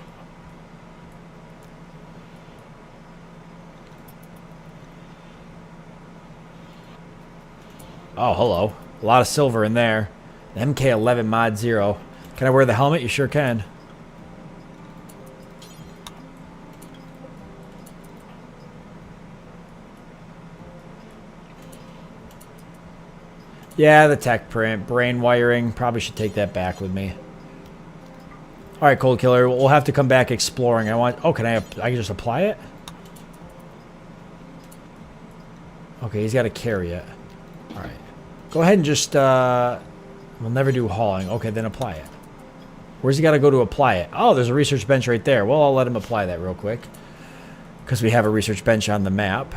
Oh, hello. A lot of silver in there. MK11 Mod 0. Can I wear the helmet? You sure can. Yeah, the tech print. Brain wiring. Probably should take that back with me. Alright, Cold Killer. We'll have to come back exploring. I want... Oh, I can just apply it? Okay, he's got to carry it. Alright. Go ahead and just... We'll never do hauling. Okay, then apply it. Where's he got to go to apply it? Oh, there's a research bench right there. Well, I'll let him apply that real quick. Because we have a research bench on the map.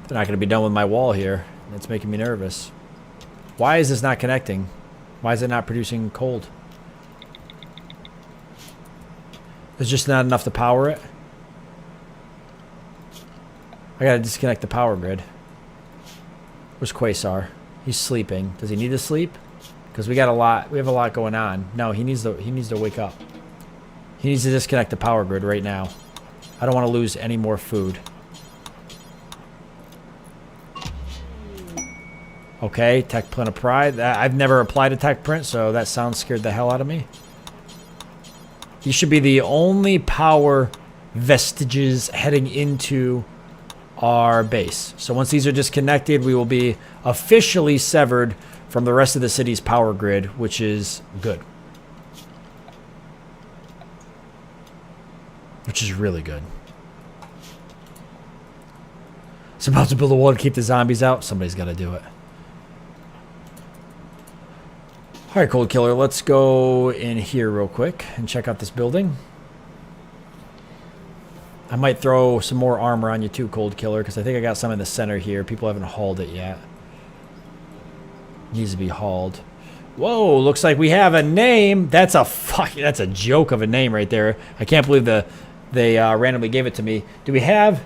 They're not going to be done with my wall here. That's making me nervous. Why is this not connecting? Why is it not producing cold? There's just not enough to power it. I got to disconnect the power grid. Where's Quasar? He's sleeping. Does he need to sleep? Because we got a lot. We have a lot going on. No, he needs to wake up. He needs to disconnect the power grid right now. I don't want to lose any more food. Okay, tech print applied. I've never applied a tech print, so that sound scared the hell out of me. These should be the only power vestiges heading into our base. So once these are disconnected, we will be officially severed from the rest of the city's power grid, which is good. Which is really good. It's about to build a wall to keep the zombies out. Somebody's got to do it. Alright, Cold Killer, let's go in here real quick and check out this building. I might throw some more armor on you too, Cold Killer, because I think I got some in the center here. People haven't hauled it yet. Needs to be hauled. Whoa, looks like we have a name. That's a joke of a name right there. I can't believe they randomly gave it to me. Do we have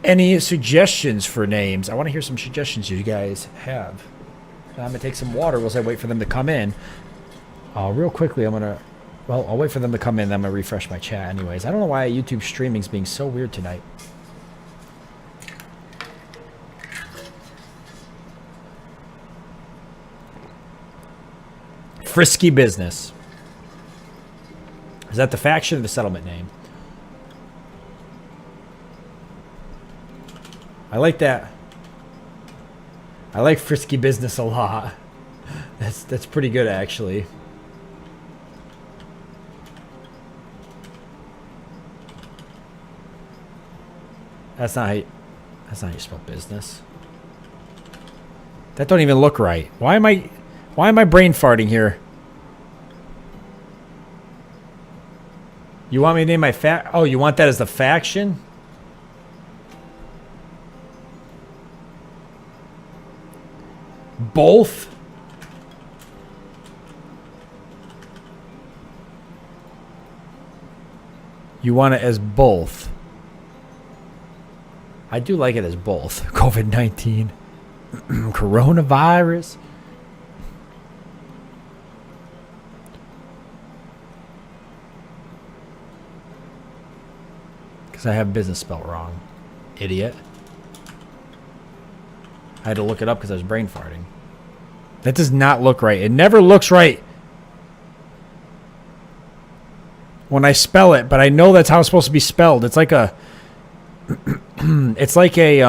any suggestions for names? I want to hear some suggestions you guys have. I'm going to take some water whilst I wait for them to come in. Real quickly, well, I'll wait for them to come in, then I'm going to refresh my chat anyways. I don't know why YouTube streaming's being so weird tonight. Frisky Business. Is that the faction or the settlement name? I like that. I like Frisky Business a lot. That's pretty good, actually. That's not how you spell business. That don't even look right. Why am I brain farting here? You want me to name my Oh, you want that as the faction? Both? You want it as both. I do like it as both. COVID-19. Coronavirus. Because I have business spelled wrong. Idiot. I had to look it up because I was brain farting. That does not look right. It never looks right when I spell it, but I know that's how it's supposed to be spelled. It's like a... it's like a...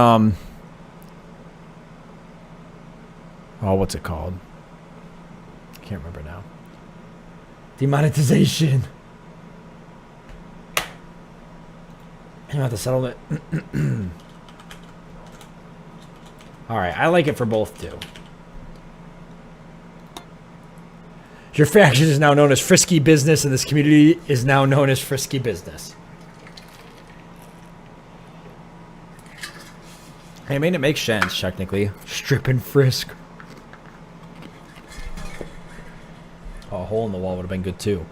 Oh, what's it called? I can't remember now. Demonetization. You have to settle it. Alright, I like it for both too. Your faction is now known as Frisky Business, and this community is now known as Frisky Business. Hey, I mean, it makes sense, technically. Strip and frisk. Oh, a hole in the wall would have been good too.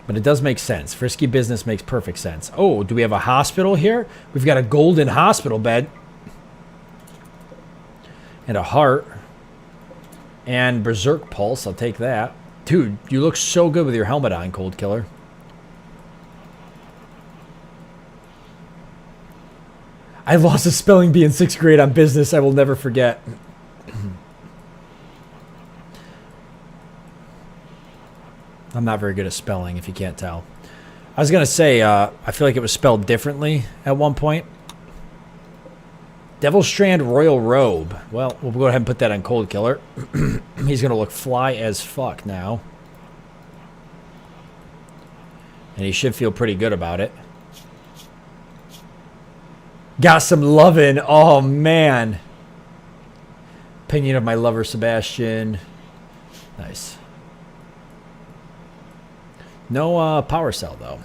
But it does make sense. Frisky Business makes perfect sense. Oh, do we have a hospital here? We've got a golden hospital bed. And a heart. And Berserk Pulse. I'll take that. Dude, you look so good with your helmet on, Cold Killer. I lost a spelling bee in 6th grade on business. I will never forget. I'm not very good at spelling, if you can't tell. I was going to say, I feel like it was spelled differently at one point. Devil Strand Royal Robe. Well, we'll go ahead and put that on Cold Killer. He's going to look fly as fuck now. And he should feel pretty good about it. Got some lovin'. Oh, man. Opinion of my lover, Sebastian. Nice. No power cell, though.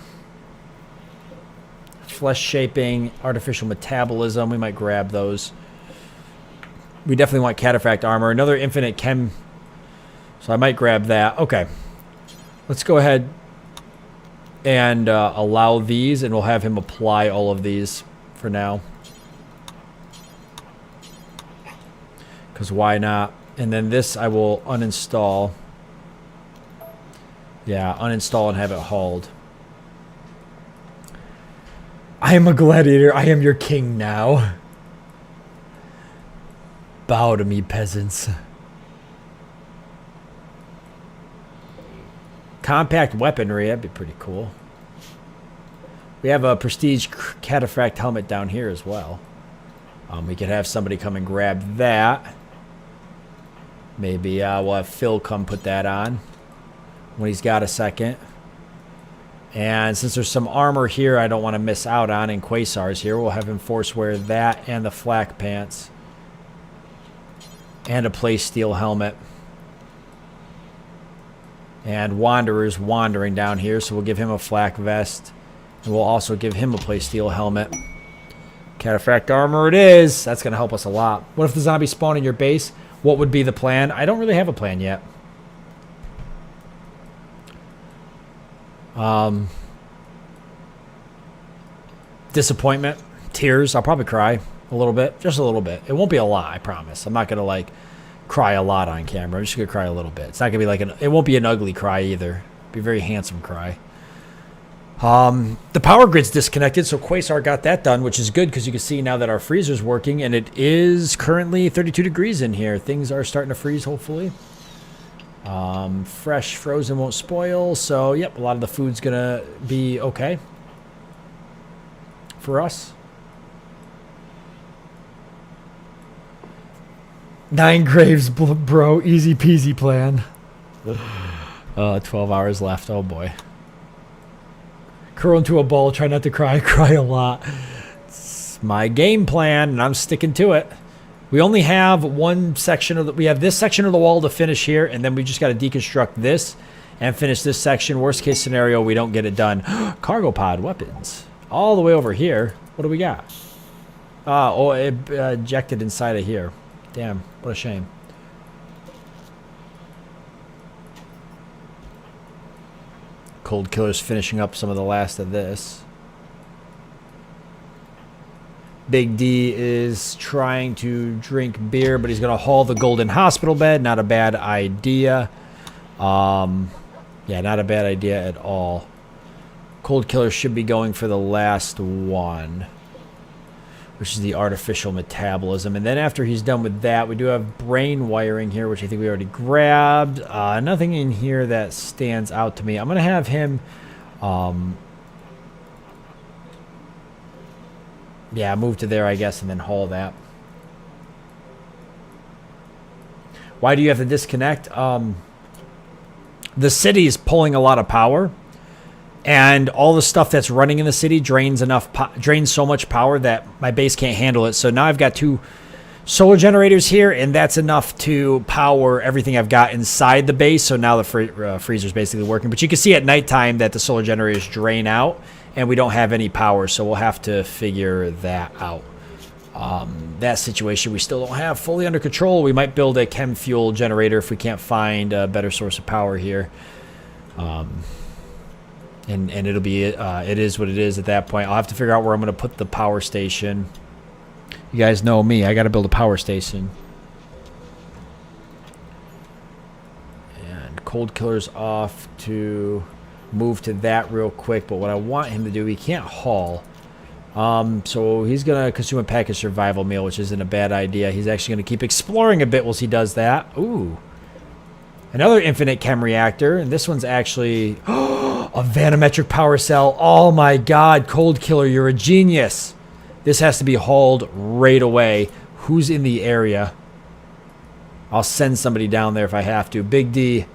Flesh shaping, artificial metabolism. We might grab those. We definitely want cataphract armor. Another infinite chem. So I might grab that. Okay. Let's go ahead and allow these, and we'll have him apply all of these for now. Because why not? And then this I will uninstall. Yeah, uninstall and have it hauled. I am a gladiator. I am your king now. Bow to me, peasants. Compact weaponry. That'd be pretty cool. We have a prestige cataphract helmet down here as well. We could have somebody come and grab that. Maybe we'll have Phil come put that on when he's got a second. And since there's some armor here I don't want to miss out on in Quasar's here, we'll have him force wear that and the flak pants. And a play steel helmet. And Wanderer's wandering down here, so we'll give him a flak vest. And we'll also give him a play steel helmet. Cataphract armor it is. That's going to help us a lot. What if the zombies spawn in your base? What would be the plan? I don't really have a plan yet. Disappointment, tears. I'll probably cry a little bit, just a little bit. It won't be a lot, I promise. I'm not gonna like cry a lot on camera. I'm just gonna cry a little bit. It's not gonna be like it won't be an ugly cry either. It'll be a very handsome cry. The power grid's disconnected, so Quasar got that done, which is good because you can see now that our freezer's working, and it is currently 32 degrees in here. Things are starting to freeze, hopefully. Fresh frozen won't spoil, so yep, a lot of the food's gonna be okay for us. 9 graves, bro. Easy peasy plan. 12 hours left. Oh boy. Curl into a ball. Try not to cry. Cry a lot. It's my game plan, and I'm sticking to it. We only have one section of we have this section of the wall to finish here, and then we just got to deconstruct this and finish this section. Worst case scenario, we don't get it done. Cargo pod weapons. All the way over here. What do we got? Oh, it ejected inside of here. Damn, what a shame. Cold Killer's finishing up some of the last of this. Big D is trying to drink beer, but he's going to haul the golden hospital bed. Not a bad idea. Yeah, not a bad idea at all. Cold Killer should be going for the last one, which is the artificial metabolism. And then after he's done with that, we do have brain wiring here, which I think we already grabbed. Nothing in here that stands out to me. I'm going to have him... yeah, move to there, I guess, and then haul that. Why do you have to disconnect? The city is pulling a lot of power, and all the stuff that's running in the city drains so much power that my base can't handle it. So now I've got 2 solar generators here, and that's enough to power everything I've got inside the base. So now the freezer's basically working. But you can see at nighttime that the solar generators drain out, and we don't have any power, so we'll have to figure that out. That situation we still don't have fully under control. We might build a chem fuel generator if we can't find a better source of power here. And it'll be it is what it is at that point. I'll have to figure out where I'm going to put the power station. You guys know me. I got to build a power station. And Cold Killer's off to move to that real quick. But what I want him to do, he can't haul. So he's going to consume a packaged survival meal, which isn't a bad idea. He's actually going to keep exploring a bit while he does that. Ooh. Another infinite chem reactor. And this one's actually a vanometric power cell. Oh my god, Cold Killer, you're a genius. This has to be hauled right away. Who's in the area? I'll send somebody down there if I have to. Big D,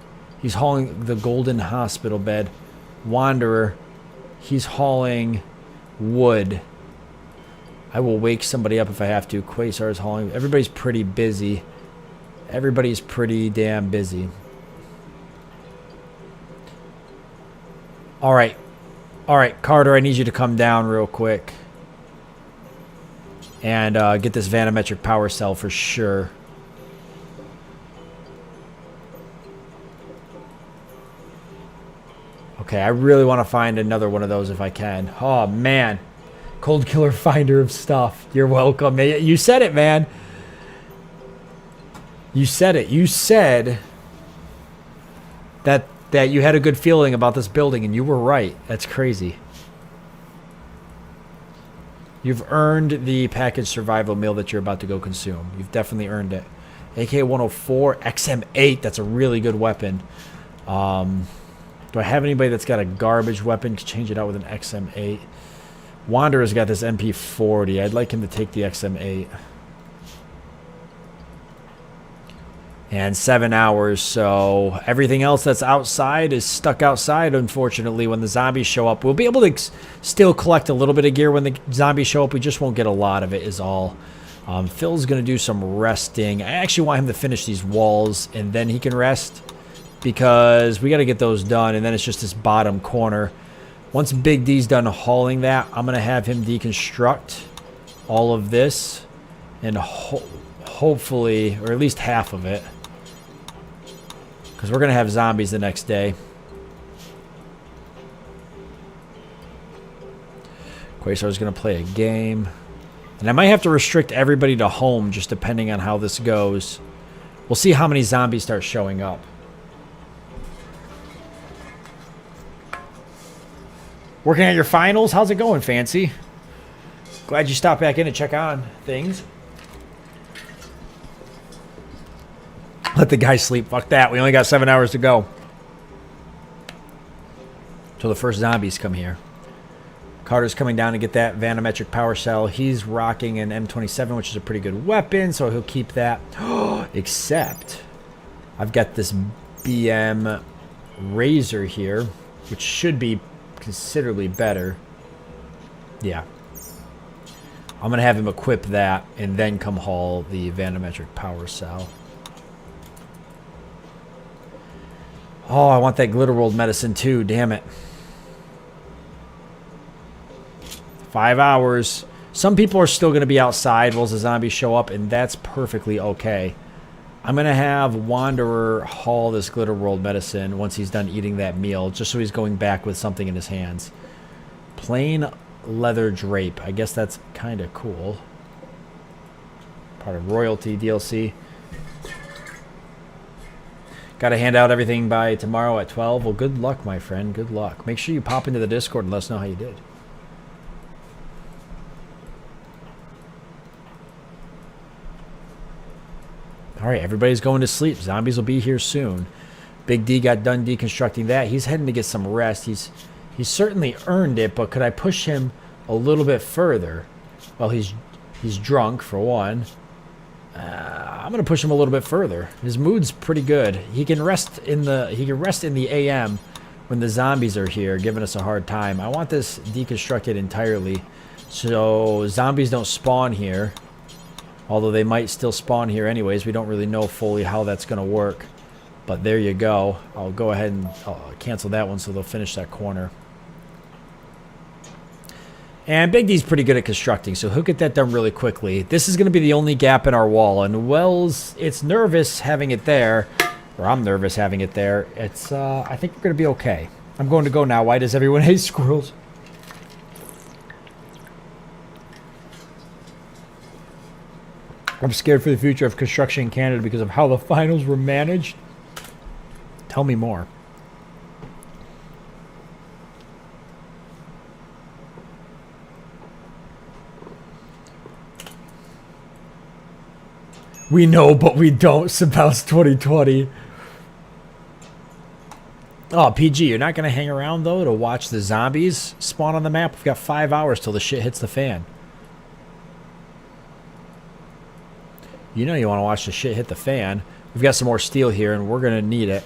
he's hauling the golden hospital bed. Wanderer, he's hauling wood. I will wake somebody up if I have to. Quasar is hauling. Everybody's pretty busy. Everybody's pretty damn busy. All right. All right, Carter, I need you to come down real quick and get this vanometric power cell for sure. Okay, I really want to find another one of those if I can. Oh, man. Cold Killer, finder of stuff. You're welcome. You said it, man. You said it. You said that you had a good feeling about this building, and you were right. That's crazy. You've earned the packaged survival meal that you're about to go consume. You've definitely earned it. AK-104, XM8. That's a really good weapon. Do I have anybody that's got a garbage weapon to change it out with an XM8? Wanderer's got this MP40. I'd like him to take the XM8. And 7 hours, so everything else that's outside is stuck outside, unfortunately, when the zombies show up. We'll be able to still collect a little bit of gear when the zombies show up. We just won't get a lot of it is all. Phil's going to do some resting. I actually want him to finish these walls, and then he can rest, because we got to get those done, and then it's just this bottom corner. Once Big D's done hauling that, I'm going to have him deconstruct all of this, and hopefully, or at least half of it, because we're going to have zombies the next day. Quasar's going to play a game. And I might have to restrict everybody to home, just depending on how this goes. We'll see how many zombies start showing up. Working at your finals? How's it going, Fancy? Glad you stopped back in to check on things. Let the guy sleep. Fuck that. We only got 7 hours to go till the first zombies come here. Carter's coming down to get that vanometric power cell. He's rocking an M27, which is a pretty good weapon, so he'll keep that. Except I've got this BM Razor here, which should be considerably better. Yeah. I'm going to have him equip that and then come haul the vanometric power cell. Oh, I want that Glitterworld medicine too. Damn it. 5 hours. Some people are still going to be outside while the zombies show up, and that's perfectly okay. I'm going to have Wanderer haul this Glitterworld medicine once he's done eating that meal, just so he's going back with something in his hands. Plain leather drape. I guess that's kind of cool. Part of royalty DLC. Got to hand out everything by tomorrow at 12. Well, good luck, my friend. Good luck. Make sure you pop into the Discord and let us know how you did. All right, everybody's going to sleep. Zombies will be here soon. Big D got done deconstructing that. He's heading to get some rest. He's certainly earned it, but could I push him a little bit further? Well, he's drunk for one. I'm gonna push him a little bit further. His mood's pretty good. He can rest in the AM when the zombies are here, giving us a hard time. I want this deconstructed entirely, so zombies don't spawn here. Although they might still spawn here anyways. We don't really know fully how that's gonna work. But there you go. I'll go ahead and cancel that one so they'll finish that corner. And Big D's pretty good at constructing, so he'll get that done really quickly. This is going to be the only gap in our wall, and Wells, it's nervous having it there, or I'm nervous having it there. It's, I think we're going to be okay. I'm going to go now. Why does everyone hate squirrels? I'm scared for the future of construction in Canada because of how the finals were managed. Tell me more. We know, but we don't. Sabout's 2020. Oh, PG, you're not going to hang around, though, to watch the zombies spawn on the map? We've got 5 hours till the shit hits the fan. You know you want to watch the shit hit the fan. We've got some more steel here, and we're going to need it.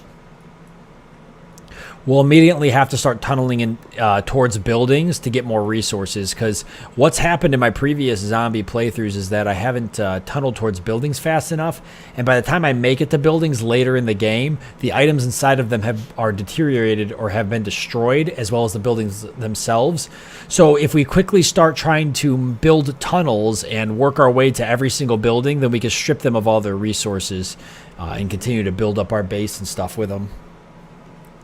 We'll immediately have to start tunneling in towards buildings to get more resources, because what's happened in my previous zombie playthroughs is that I haven't tunneled towards buildings fast enough, and by the time I make it to buildings later in the game, the items inside of them are deteriorated or have been destroyed, as well as the buildings themselves. So if we quickly start trying to build tunnels and work our way to every single building, then we can strip them of all their resources and continue to build up our base and stuff with them.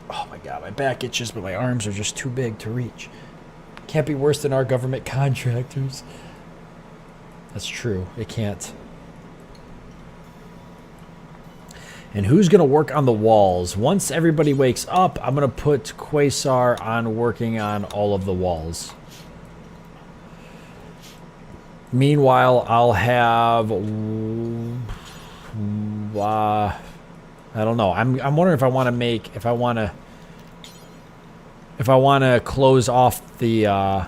Oh my god, my back itches, but my arms are just too big to reach. Can't be worse than our government contractors. That's true, it can't. And who's going to work on the walls? Once everybody wakes up, I'm going to put Quasar on working on all of the walls. Meanwhile, I'll have... I don't know. I'm wondering if I want to make, if I want to close off the I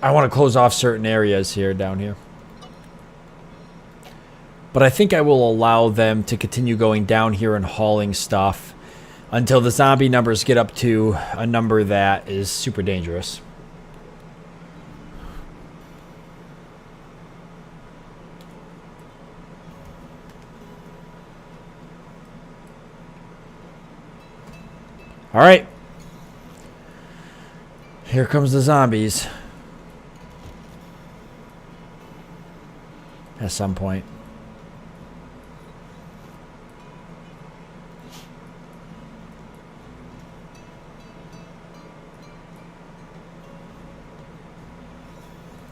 want to close off certain areas here down here. But I think I will allow them to continue going down here and hauling stuff until the zombie numbers get up to a number that is super dangerous. All right. Here comes the zombies. At some point.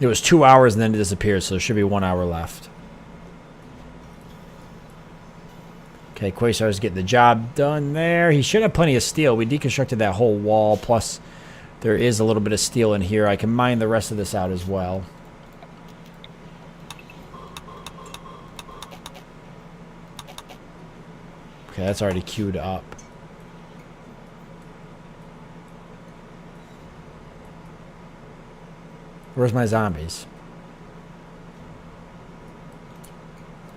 It was 2 hours and then it disappeared, so there should be 1 hour left. Okay, Quasar's getting the job done there. He should have plenty of steel. We deconstructed that whole wall, plus there is a little bit of steel in here. I can mine the rest of this out as well. Okay, that's already queued up. Where's my zombies?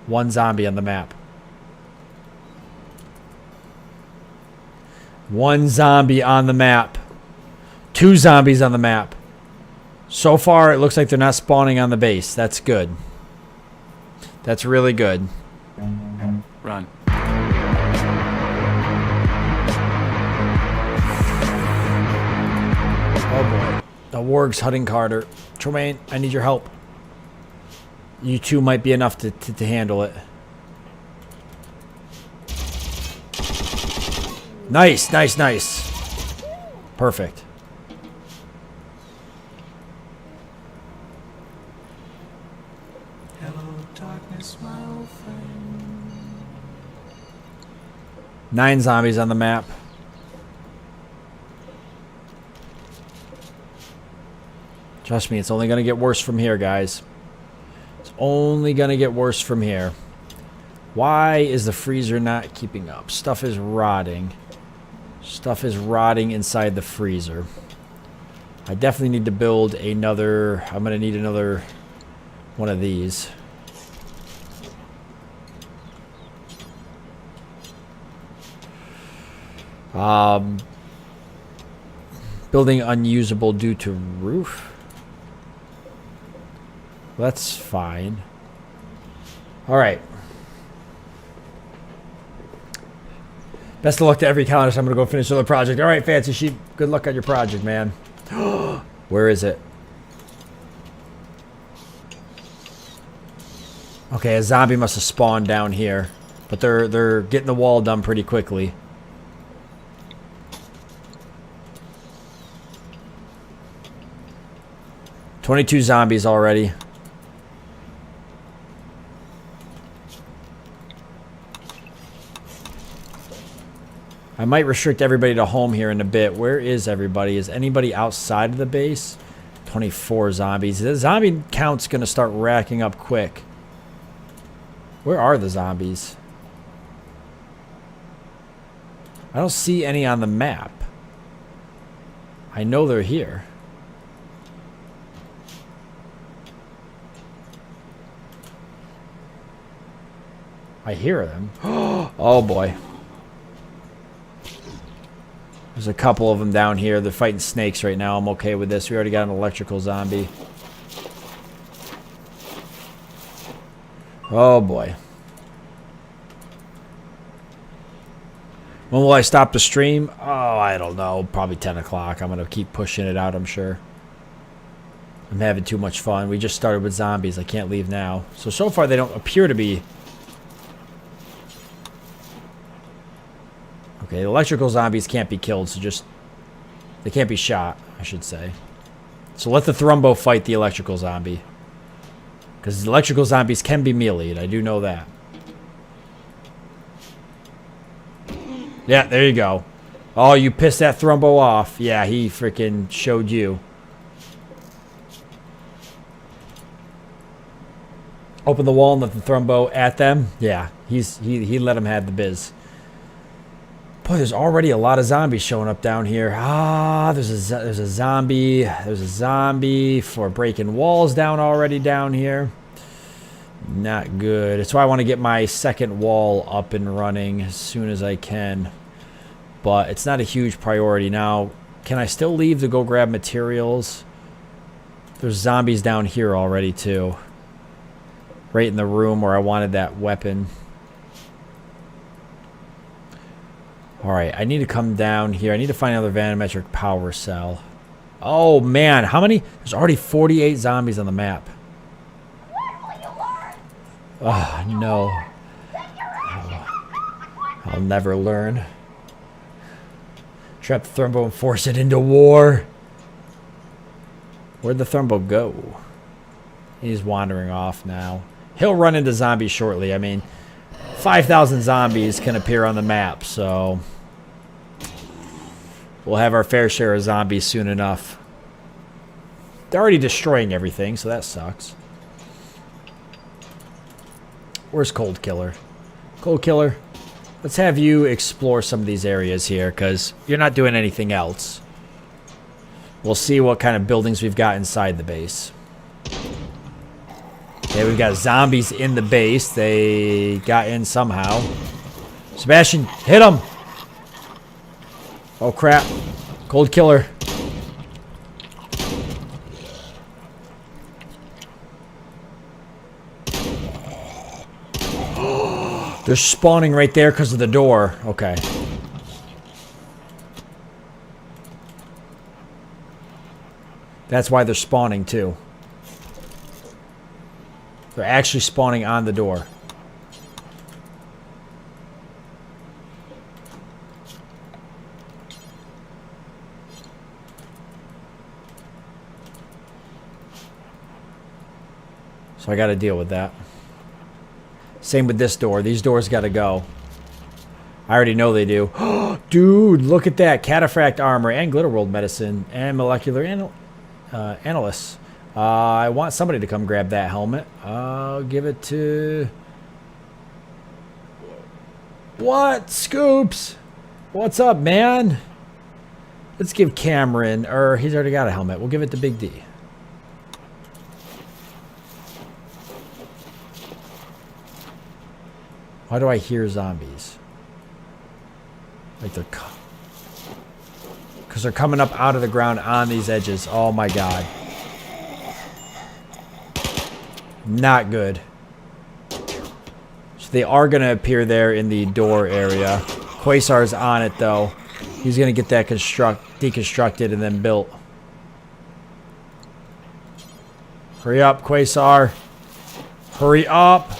One zombie on the map. One zombie on the map. 2 zombies on the map. So far, it looks like they're not spawning on the base. That's good. That's really good. Run. Oh boy. The warg's hunting Carter. Tremaine, I need your help. You two might be enough to handle it. Nice, nice, nice. Perfect. 9 zombies on the map. Trust me, it's only going to get worse from here, guys. It's only going to get worse from here. Why is the freezer not keeping up? Stuff is rotting. Stuff is rotting inside the freezer. I definitely need to build another... I'm going to need another one of these. Building unusable due to roof. That's fine. All right. Best of luck to every colonist. I'm going to go finish another project. All right, Fancy Sheep. Good luck on your project, man. Where is it? Okay, a zombie must have spawned down here. But they're getting the wall done pretty quickly. $22 zombies already. I might restrict everybody to home here in a bit. Where is everybody? Is anybody outside of the base? 24 zombies. The zombie count's going to start racking up quick. Where are the zombies? I don't see any on the map. I know they're here. I hear them. Oh boy. There's a couple of them down here. They're fighting snakes right now. I'm okay with this. We already got an electrical zombie. Oh boy. When will I stop the stream? Oh, I don't know. Probably 10 o'clock. I'm going to keep pushing it out, I'm sure. I'm having too much fun. We just started with zombies. I can't leave now. So far they don't appear to be... Okay, the electrical zombies can't be killed, so just... They can't be shot, I should say. So let the Thrumbo fight the electrical zombie. Because the electrical zombies can be meleeed, I do know that. Yeah, there you go. Oh, you pissed that Thrumbo off. Yeah, he freaking showed you. Open the wall and let the Thrumbo at them. Yeah, he let him have the biz. Boy, there's already a lot of zombies showing up down here. Ah, there's a zombie. There's a zombie for breaking walls down already down here. Not good. That's why I want to get my second wall up and running as soon as I can. But it's not a huge priority. Now, can I still leave to go grab materials? There's zombies down here already too. Right in the room where I wanted that weapon. Alright, I need to come down here. I need to find another vanometric power cell. Oh man, how many? There's already 48 zombies on the map. Oh no. I'll never learn. Trap the Thrumbo and force it into war. Where'd the Thrumbo go? He's wandering off now. He'll run into zombies shortly. I mean, 5,000 zombies can appear on the map, so we'll have our fair share of zombies soon enough. They're already destroying everything, so that sucks. Where's Cold Killer? Cold Killer, let's have you explore some of these areas here, because you're not doing anything else. We'll see what kind of buildings we've got inside the base. Okay, we've got zombies in the base. They got in somehow. Sebastian, hit them! Oh crap. Cold Killer. They're spawning right there because of the door. Okay. That's why they're spawning too. They're actually spawning on the door. So I got to deal with that. Same with this door. These doors got to go. I already know they do. Dude, look at that. Cataphract armor and glitter world medicine and molecular analysts. I want somebody to come grab that helmet. I'll give it to... What? Scoops? What's up, man? Let's give Cameron, or he's already got a helmet. We'll give it to Big D. Why do I hear zombies? Like they're... Because they're coming up out of the ground on these edges. Oh my god. Not good. So they are going to appear there in the door area. Quasar's on it, though. He's going to get that deconstructed and then built. Hurry up, Quasar. Hurry up.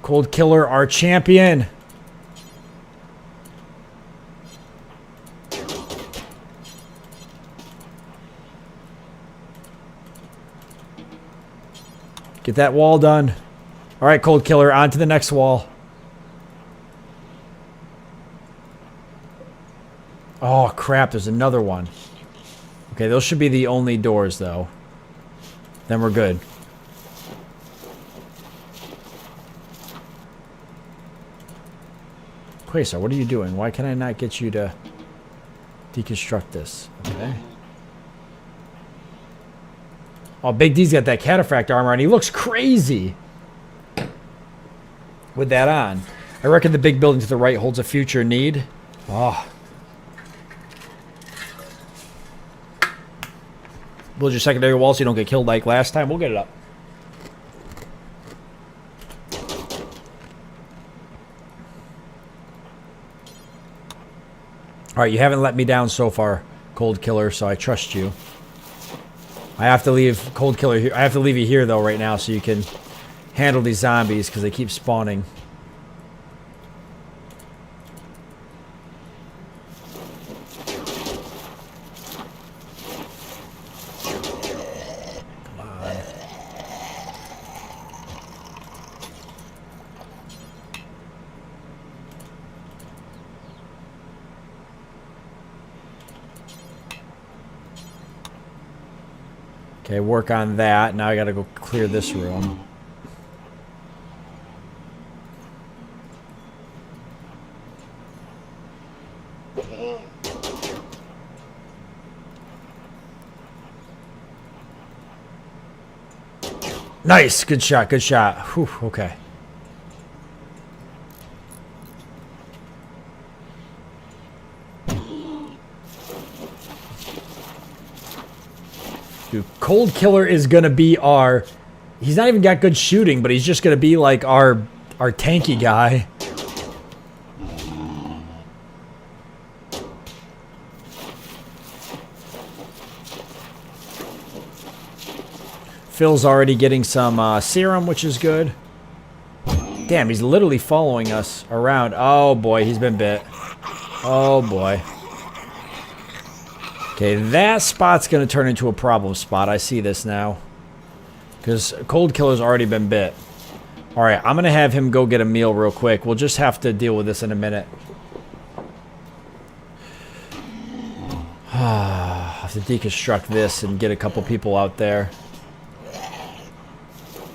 Cold Killer, our champion. Get that wall done. All right, Cold Killer, on to the next wall. Oh, crap, there's another one. Okay, those should be the only doors, though. Then we're good. Quasar, what are you doing? Why can I not get you to deconstruct this? Okay. Oh, Big D's got that cataphract armor on. He looks crazy with that on. I reckon the big building to the right holds a future need. Oh. Build your secondary wall so you don't get killed like last time. We'll get it up. Alright, you haven't let me down so far, Cold Killer, so I trust you. I have to leave Cold Killer here. I have to leave you here, though, right now, so you can handle these zombies, because they keep spawning. Come on. Okay, work on that. Now I gotta go clear this room. Nice! Good shot, good shot. Whew, okay. Dude, Cold Killer is gonna be our... He's not even got good shooting, but he's just gonna be like our tanky guy. Phil's already getting some serum, which is good. Damn, he's literally following us around. Oh boy, he's been bit. Oh boy. Okay, that spot's going to turn into a problem spot. I see this now. Because Cold Killer's already been bit. Alright, I'm going to have him go get a meal real quick. We'll just have to deal with this in a minute. I have to deconstruct this and get a couple people out there.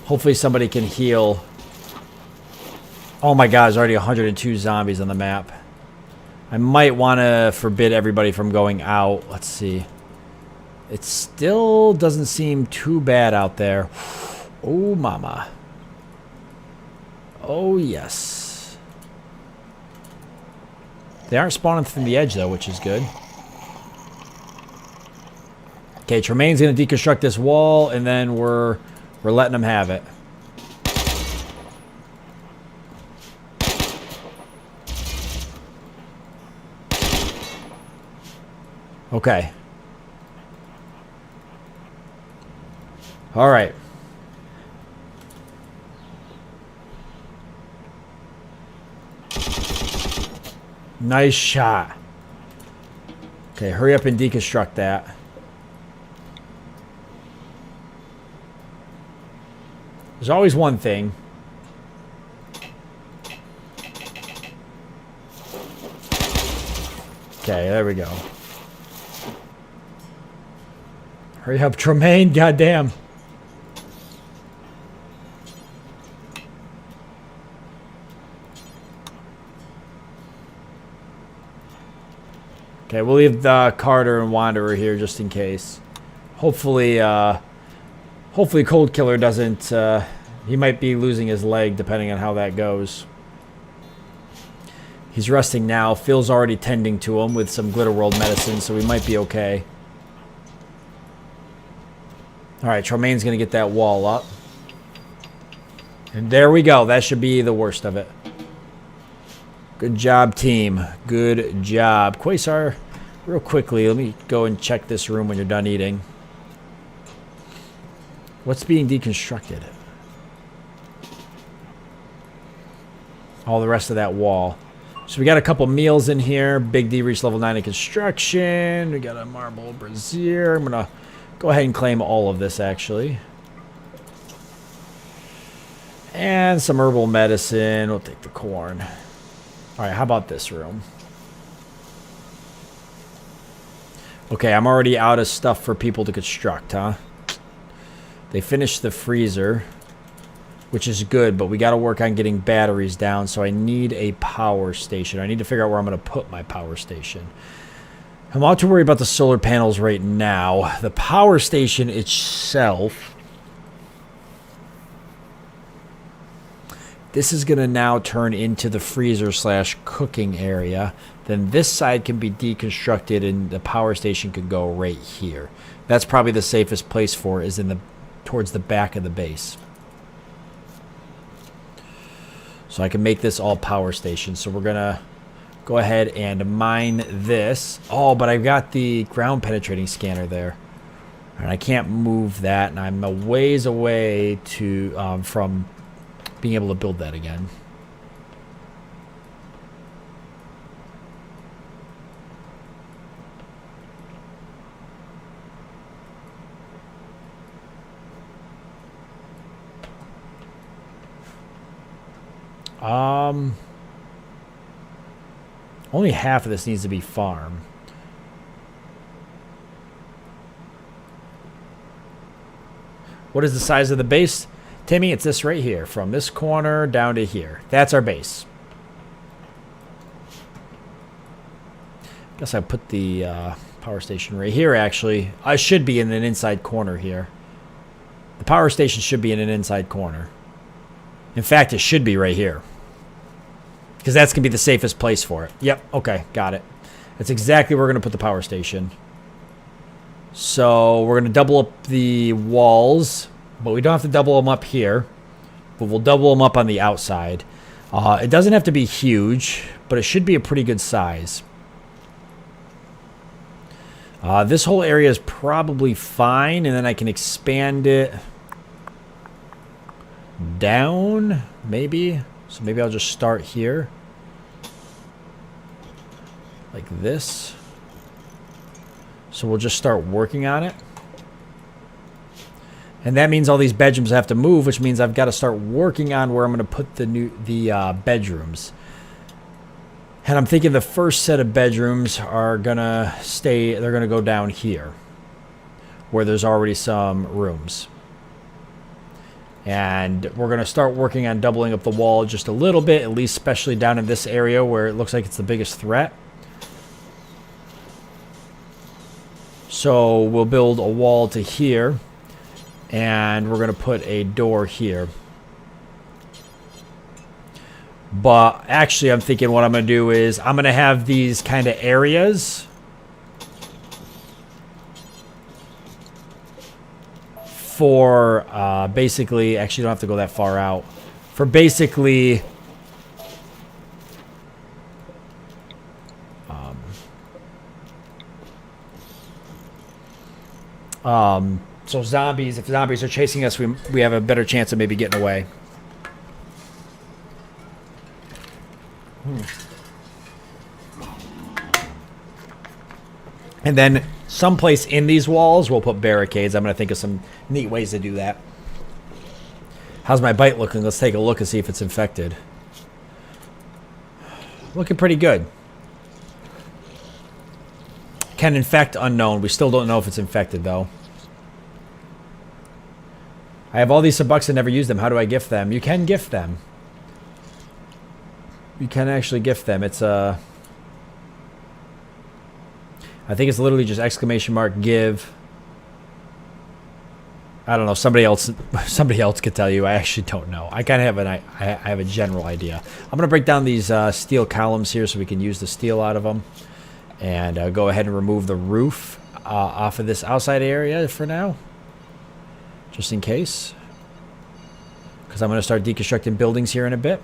Hopefully somebody can heal. Oh my god, there's already 102 zombies on the map. I might want to forbid everybody from going out. Let's see. It still doesn't seem too bad out there. Oh, mama. Oh, yes. They aren't spawning from the edge, though, which is good. Okay, Tremaine's going to deconstruct this wall, and then we're letting him have it. Okay. All right. Nice shot. Okay, hurry up and deconstruct that. There's always one thing. Okay, there we go. Hurry up, Tremaine, goddamn. Okay, we'll leave the Carter and Wanderer here just in case. Hopefully, hopefully Cold Killer doesn't, he might be losing his leg depending on how that goes. He's resting now. Phil's already tending to him with some Glitter World medicine, so we might be okay. Alright, Tremaine's going to get that wall up. And there we go. That should be the worst of it. Good job, team. Good job. Quasar, real quickly, let me go and check this room when you're done eating. What's being deconstructed? All the rest of that wall. So we got a couple meals in here. Big D reached level 9 in construction. We got a marble brazier. I'm going to go ahead and claim all of this, actually. And some herbal medicine. We'll take the corn. All right, how about this room? Okay, I'm already out of stuff for people to construct, huh? They finished the freezer, which is good, but we got to work on getting batteries down, so I need a power station. I need to figure out where I'm going to put my power station. I'm not too worried about the solar panels right now. The power station itself, this is going to now turn into the freezer slash cooking area. Then this side can be deconstructed and the power station could go right here. That's probably the safest place for it, is in the towards the back of the base. So I can make this all power stations. So we're going to go ahead and mine this. Oh, but I've got the ground penetrating scanner there. And I can't move that. And I'm a ways away to from being able to build that again. Only half of this needs to be farm. What is the size of the base? Timmy, it's this right here. From this corner down to here. That's our base. Guess I put the power station right here, actually. I should be in an inside corner here. The power station should be in an inside corner. In fact, it should be right here. Because that's going to be the safest place for it. Yep, okay, got it. That's exactly where we're going to put the power station. So we're going to double up the walls. But we don't have to double them up here. But we'll double them up on the outside. It doesn't have to be huge, but it should be a pretty good size. This whole area is probably fine. And then I can expand it down, maybe. So maybe I'll just start here. Like this. So we'll just start working on it. And that means all these bedrooms have to move, which means I've got to start working on where I'm going to put the bedrooms. And I'm thinking the first set of bedrooms are going to stay, they're going to go down here, where there's already some rooms. And we're going to start working on doubling up the wall just a little bit, at least especially down in this area where it looks like it's the biggest threat. So we'll build a wall to here. And we're going to put a door here. But actually, I'm thinking what I'm going to do is I'm going to have these kind of areas for basically, actually, you don't have to go that far out. For basically so zombies, if zombies are chasing us, we have a better chance of maybe getting away. And then someplace in these walls, we'll put barricades. I'm going to think of some neat ways to do that. How's my bite looking? Let's take a look and see if it's infected. Looking pretty good. Can infect unknown. We still don't know if it's infected, though. I have all these sub-bucks and never use them. How do I gift them? You can gift them. You can actually gift them. It's I think it's literally just exclamation mark give. I don't know. Somebody else could tell you. I actually don't know. I kind of have I have a general idea. I'm gonna break down these steel columns here so we can use the steel out of them, and go ahead and remove the roof off of this outside area for now, just in case. Because I'm gonna start deconstructing buildings here in a bit.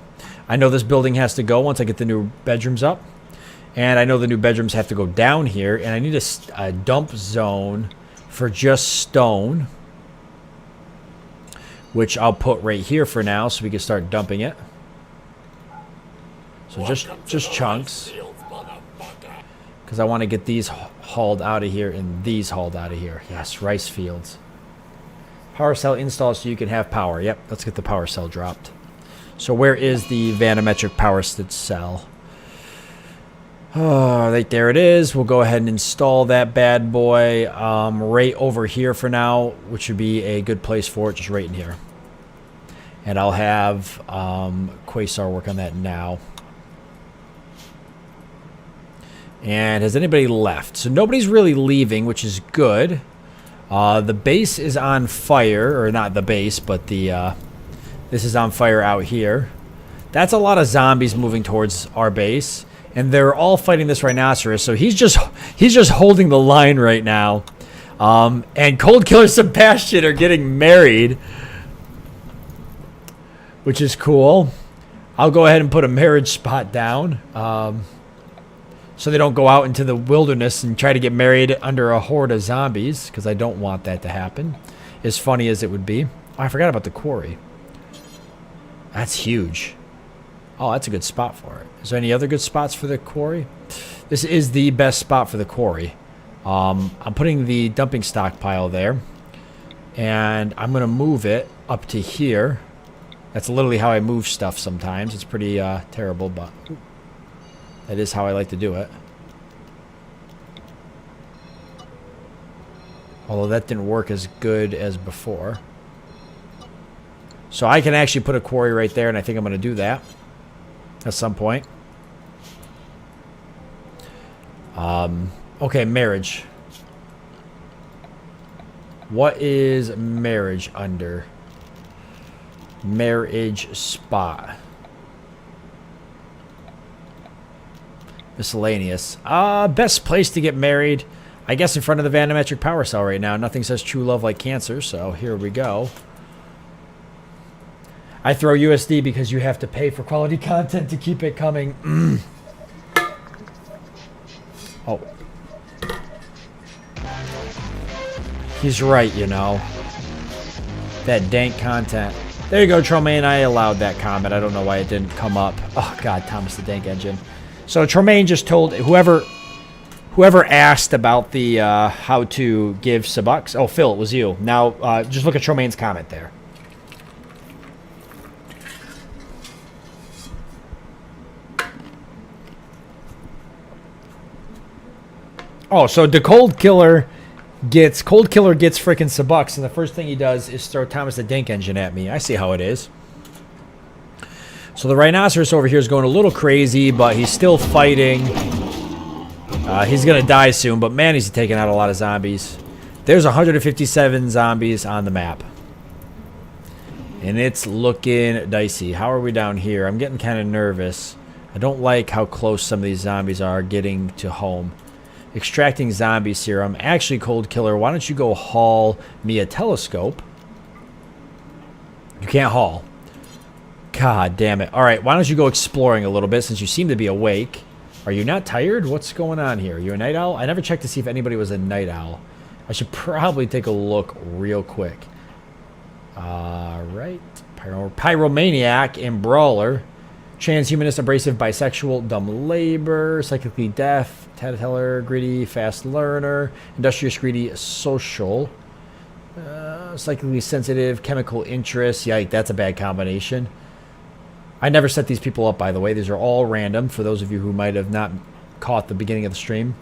I know this building has to go once I get the new bedrooms up, and I know the new bedrooms have to go down here, and I need a dump zone for just stone, which I'll put right here for now so we can start dumping it. So just chunks, because I want to get these hauled out of here and these hauled out of here. Yes, rice fields. Power cell installed so you can have power. Yep, let's get the power cell dropped. So where is the vanometric power cell? Oh, right there it is. We'll go ahead and install that bad boy right over here for now, which would be a good place for it, just right in here. And I'll have Quasar work on that now. And has anybody left? So nobody's really leaving, which is good. The base is on fire, or not the base, but the this is on fire out here. That's a lot of zombies moving towards our base, and they're all fighting this rhinoceros. So he's just holding the line right now. And Cold Killer Sebastian are getting married, which is cool. I'll go ahead and put a marriage spot down, so they don't go out into the wilderness and try to get married under a horde of zombies, because I don't want that to happen, as funny as it would be. Oh, I forgot about the quarry. That's huge. Oh, that's a good spot for it. Is there any other good spots for the quarry? This is the best spot for the quarry. I'm putting the dumping stockpile there, and I'm going to move it up to here. That's literally how I move stuff sometimes. It's pretty terrible, but that is how I like to do it. Although that didn't work as good as before. So I can actually put a quarry right there, and I think I'm going to do that at some point. Okay, marriage. What is marriage under? Marriage spot. Miscellaneous. Best place to get married, I guess, in front of the vanometric power cell right now. Nothing says true love like cancer, so here we go. I throw USD because you have to pay for quality content to keep it coming. Oh. He's right, you know. That dank content. There you go, Tromaine. I allowed that comment. I don't know why it didn't come up. Oh, God, Thomas the Dank Engine. So Tromaine just told whoever asked about the how to give Subucks. Oh, Phil, it was you. Now, just look at Tromaine's comment there. Oh, so the Cold Killer gets freaking Subucks, and the first thing he does is throw Thomas the Dank Engine at me. I see how it is. So the rhinoceros over here is going a little crazy, but he's still fighting. He's gonna die soon, but man, he's taking out a lot of zombies. There's 157 zombies on the map, and it's looking dicey. How are we down here? I'm getting kind of nervous. I don't like how close some of these zombies are getting to home. Extracting zombie serum. Actually, Cold Killer, why don't you go haul me a telescope? You can't haul. God damn it. Alright, why don't you go exploring a little bit since you seem to be awake. Are you not tired? What's going on here? Are you a night owl? I never checked to see if anybody was a night owl. I should probably take a look real quick. Alright. Pyromaniac and Brawler. Transhumanist, abrasive, bisexual, dumb labor, psychically deaf, tattleteller, greedy, fast learner, industrious, greedy, social, psychically sensitive, chemical interest. Yike, that's a bad combination. I never set these people up, by the way. These are all random for those of you who might have not caught the beginning of the stream.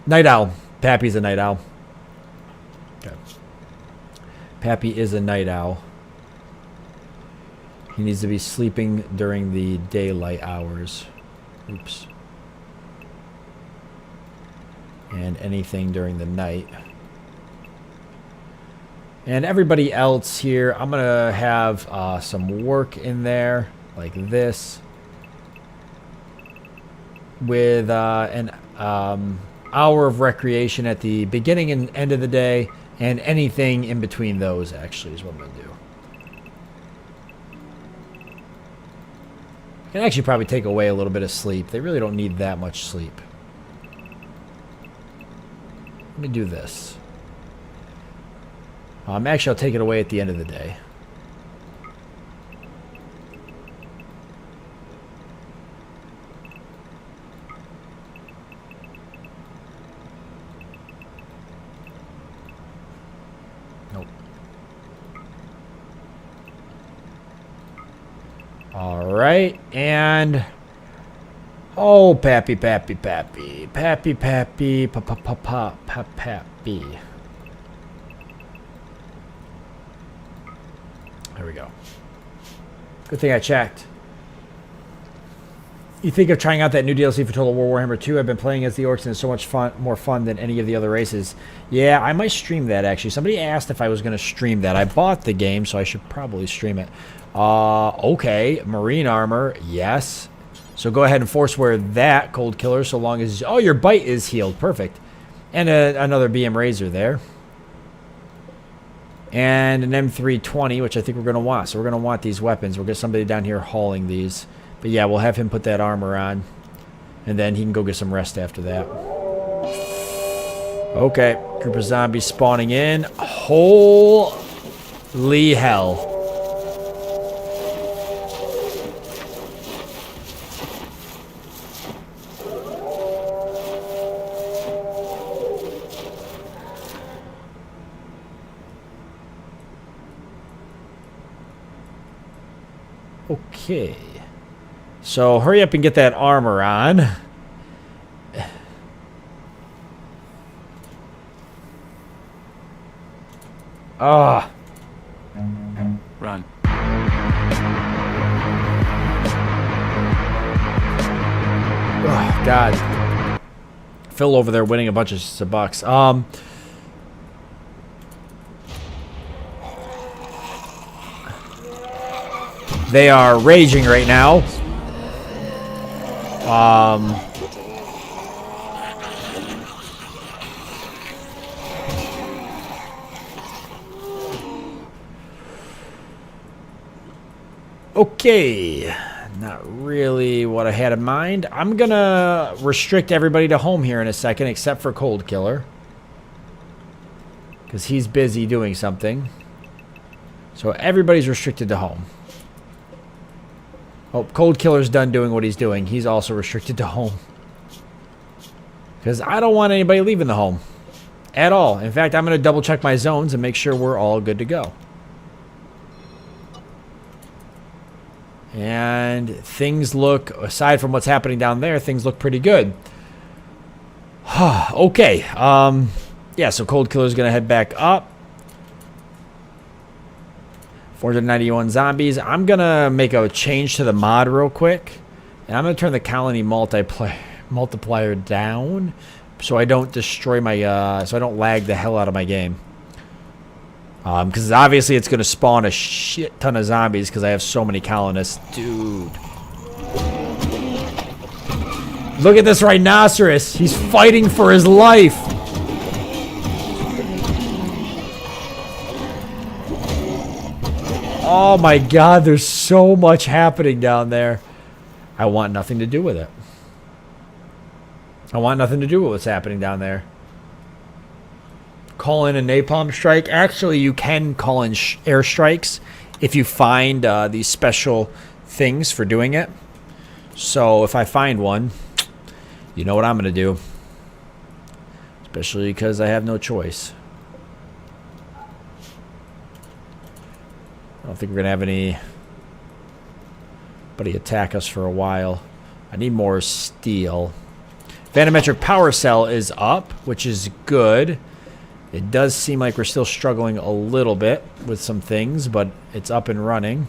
Night owl. Pappy's a night owl. Okay. Pappy is a night owl. He needs to be sleeping during the daylight hours. Oops. And anything during the night. And everybody else here, I'm going to have some work in there, like this. With an hour of recreation at the beginning and end of the day. And anything in between those, actually, is what I'm going to do. Can actually probably take away a little bit of sleep. They really don't need that much sleep. Let me do this. Actually, I'll take it away at the end of the day. Nope. All right, and oh, Pappy, Pappy, Pappy, Pappy, Pappy, Pappy. There we go. Good thing I checked. You think of trying out that new DLC for Total War Warhammer 2? I've been playing as the orcs and it's so much more fun than any of the other races. Yeah, I might stream that actually. Somebody asked if I was going to stream that. I bought the game, so I should probably stream it. Okay, marine armor, yes. So go ahead and force wear that, Cold Killer, so long as... Oh, your bite is healed. Perfect. And another BM Razor there. And an M320, which I think we're going to want. So we're going to want these weapons. We'll get somebody down here hauling these. But yeah, we'll have him put that armor on. And then he can go get some rest after that. Okay. Group of zombies spawning in. Holy hell. Okay. So hurry up and get that armor on. Ah. Run. Oh, God. Phil over there winning a bunch of bucks. They are raging right now. Okay. Not really what I had in mind. I'm gonna restrict everybody to home here in a second, except for Cold Killer. Because he's busy doing something. So everybody's restricted to home. Oh, Cold Killer's done doing what he's doing. He's also restricted to home. Because I don't want anybody leaving the home. At all. In fact, I'm going to double check my zones and make sure we're all good to go. And things look, aside from what's happening down there, things look pretty good. Okay. Yeah, so Cold Killer's going to head back up. 491 zombies. I'm going to make a change to the mod real quick. And I'm going to turn the colony multiplier down so I don't destroy my, so I don't lag the hell out of my game. Because obviously it's going to spawn a shit ton of zombies because I have so many colonists. Dude. Look at this rhinoceros. He's fighting for his life. Oh my God, there's so much happening down there. I want nothing to do with it. I want nothing to do with what's happening down there. Call in a napalm strike. Actually, you can call in airstrikes if you find these special things for doing it. So if I find one, you know what I'm going to do. Especially because I have no choice. I don't think we're going to have anybody attack us for a while. I need more steel. Vanometric power cell is up, which is good. It does seem like we're still struggling a little bit with some things, but it's up and running.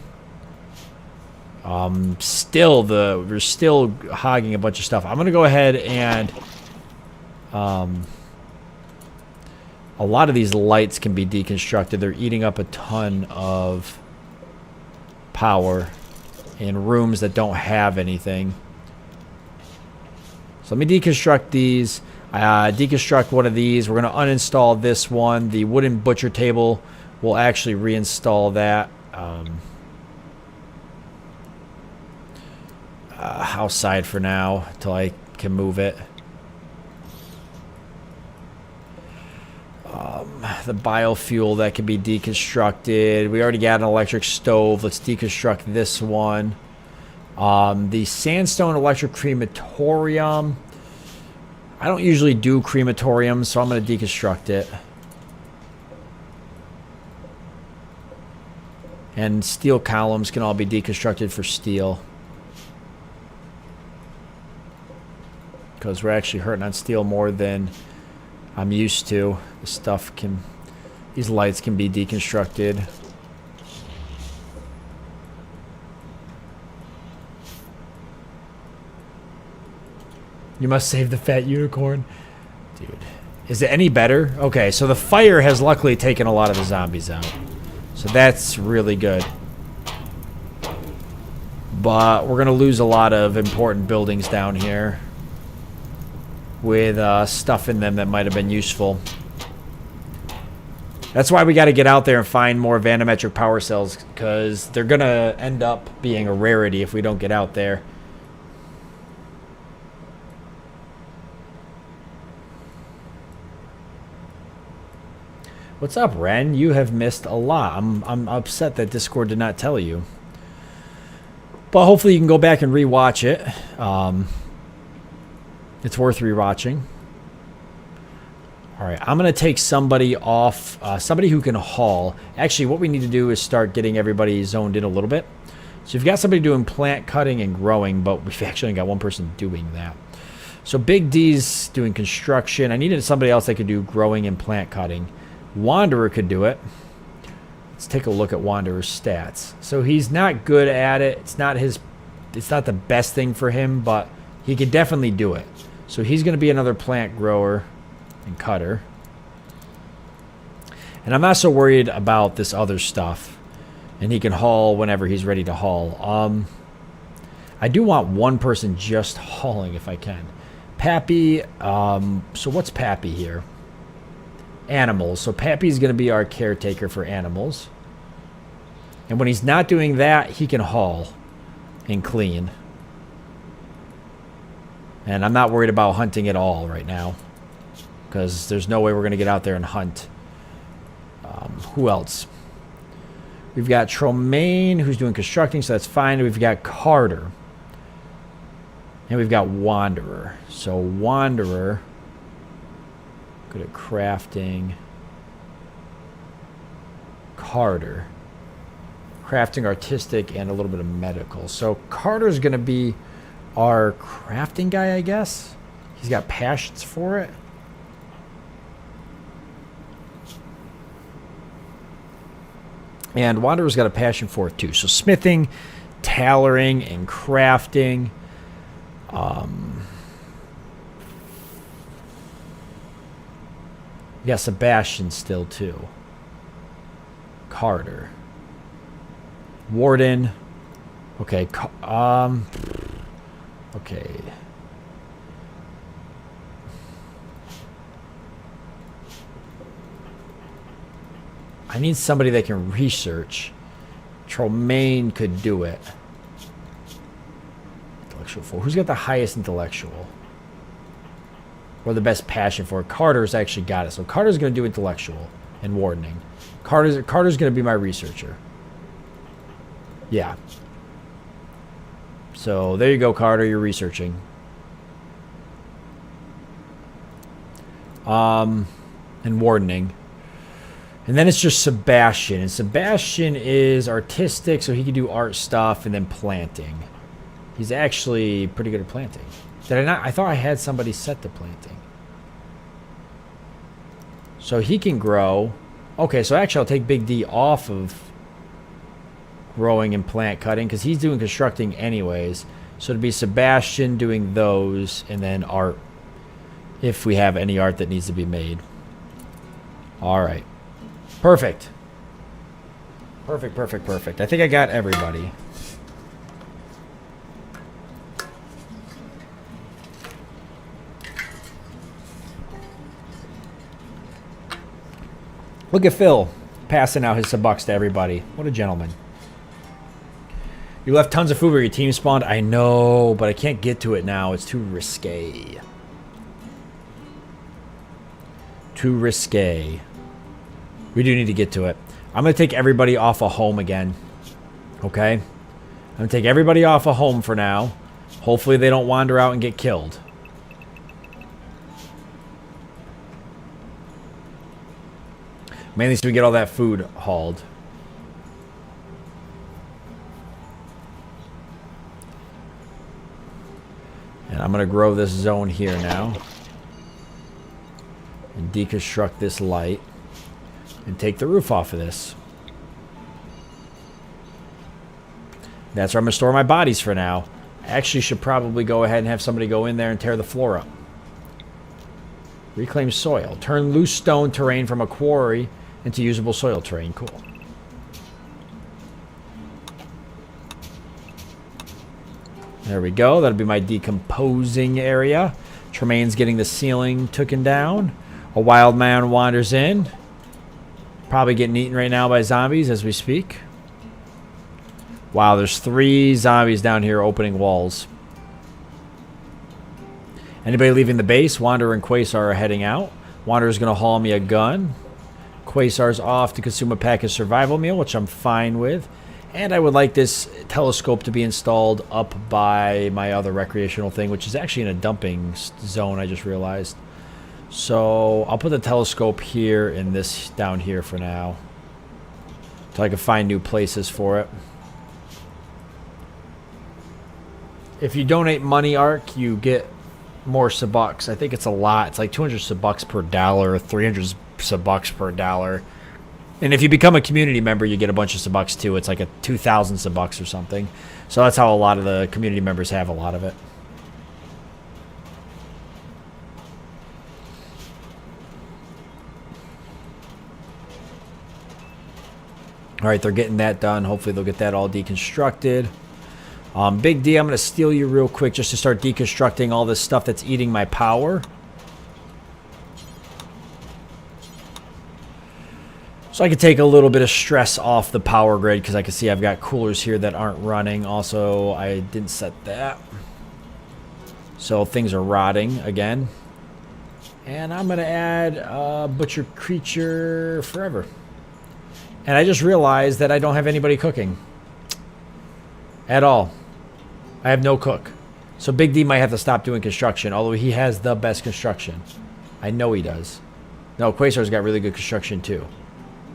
We're still hogging a bunch of stuff. I'm going to go ahead and a lot of these lights can be deconstructed. They're eating up a ton of power in rooms that don't have anything. So let me deconstruct these. Deconstruct one of these. We're going to uninstall this one. The wooden butcher table, we'll actually reinstall that. Outside for now till I can move it. The biofuel that can be deconstructed. We already got an electric stove. Let's deconstruct this one. The sandstone electric crematorium. I don't usually do crematoriums, so I'm going to deconstruct it. And steel columns can all be deconstructed for steel. Because we're actually hurting on steel more than I'm used to. These lights can be deconstructed. You must save the fat unicorn. Dude. Is it any better? Okay, so the fire has luckily taken a lot of the zombies out. So that's really good. But we're going to lose a lot of important buildings down here. With stuff in them that might have been useful. That's why we got to get out there and find more vanometric power cells. Because they're going to end up being a rarity if we don't get out there. What's up, Ren? You have missed a lot. I'm upset that Discord did not tell you. But hopefully you can go back and rewatch it. It's worth rewatching. All right, I'm going to take somebody off. Somebody who can haul. Actually, what we need to do is start getting everybody zoned in a little bit. So you've got somebody doing plant cutting and growing, but we've actually got one person doing that. So Big D's doing construction. I needed somebody else that could do growing and plant cutting. Wanderer could do it. Let's take a look at Wanderer's stats. So he's not good at it. It's not the best thing for him, but he could definitely do it. So he's going to be another plant grower and cutter. And I'm not so worried about this other stuff. And he can haul whenever he's ready to haul. I do want one person just hauling if I can. Pappy, so what's Pappy here? Animals. So Pappy's going to be our caretaker for animals. And when he's not doing that, he can haul and clean. And I'm not worried about hunting at all right now. Because there's no way we're going to get out there and hunt. Who else? We've got Tromaine, who's doing constructing, so that's fine. We've got Carter. And we've got Wanderer. So Wanderer... good at crafting. Carter. Crafting, artistic, and a little bit of medical. So Carter's going to be our crafting guy, I guess. He's got passions for it. And Wanderer's got a passion for it too. So smithing, tailoring, and crafting. Yeah, Sebastian still too. Carter. Warden. Okay. Okay. I need somebody that can research. Tromaine could do it. Intellectual 4. Who's got the highest intellectual? Or the best passion for it? Carter's actually got it. So Carter's going to do intellectual and wardening. Carter's going to be my researcher. Yeah. So there you go, Carter. You're researching. And wardening. And then it's just Sebastian. And Sebastian is artistic, so he can do art stuff and then planting. He's actually pretty good at planting. Did I not? I thought I had somebody set to planting. So he can grow. Okay, so actually I'll take Big D off of growing and plant cutting because he's doing constructing anyways. So it'd be Sebastian doing those and then art if we have any art that needs to be made. All right. Perfect. Perfect, perfect, perfect. I think I got everybody. Look at Phil passing out his $1 to everybody. What a gentleman. You left tons of food where your team spawned. I know, but I can't get to it now. It's too risque. Too risque. We do need to get to it. I'm going to take everybody off a home again. Okay? I'm going to take everybody off a home for now. Hopefully they don't wander out and get killed. Mainly so we get all that food hauled. And I'm going to grow this zone here now. And deconstruct this light. And take the roof off of this. That's where I'm going to store my bodies for now. I actually should probably go ahead and have somebody go in there and tear the floor up. Reclaim soil. Turn loose stone terrain from a quarry into usable soil terrain. Cool. There we go. That'll be my decomposing area. Tremaine's getting the ceiling taken down. A wild man wanders in. Probably getting eaten right now by zombies as we speak. Wow, there's 3 zombies down here opening walls. Anybody leaving the base? Wanderer and Quasar are heading out. Wanderer's going to haul me a gun. Quasar's off to consume a packaged survival meal, which I'm fine with. And I would like this telescope to be installed up by my other recreational thing, which is actually in a dumping zone, I just realized. So I'll put the telescope here and this down here for now. So I can find new places for it. If you donate money, Arc, you get more Sabucks. I think it's a lot. It's like 200 Sabucks per dollar, 300 Sabucks per dollar. And if you become a community member, you get a bunch of Sabucks too. It's like a 2,000 Sabucks or something. So that's how a lot of the community members have a lot of it. All right, they're getting that done. Hopefully they'll get that all deconstructed. Big D, I'm going to steal you real quick just to start deconstructing all this stuff that's eating my power. So I can take a little bit of stress off the power grid because I can see I've got coolers here that aren't running. Also, I didn't set that. So things are rotting again. And I'm going to add Butcher Creature Forever. And I just realized that I don't have anybody cooking. At all. I have no cook. So Big D might have to stop doing construction, although he has the best construction. I know he does. No, Quasar's got really good construction too.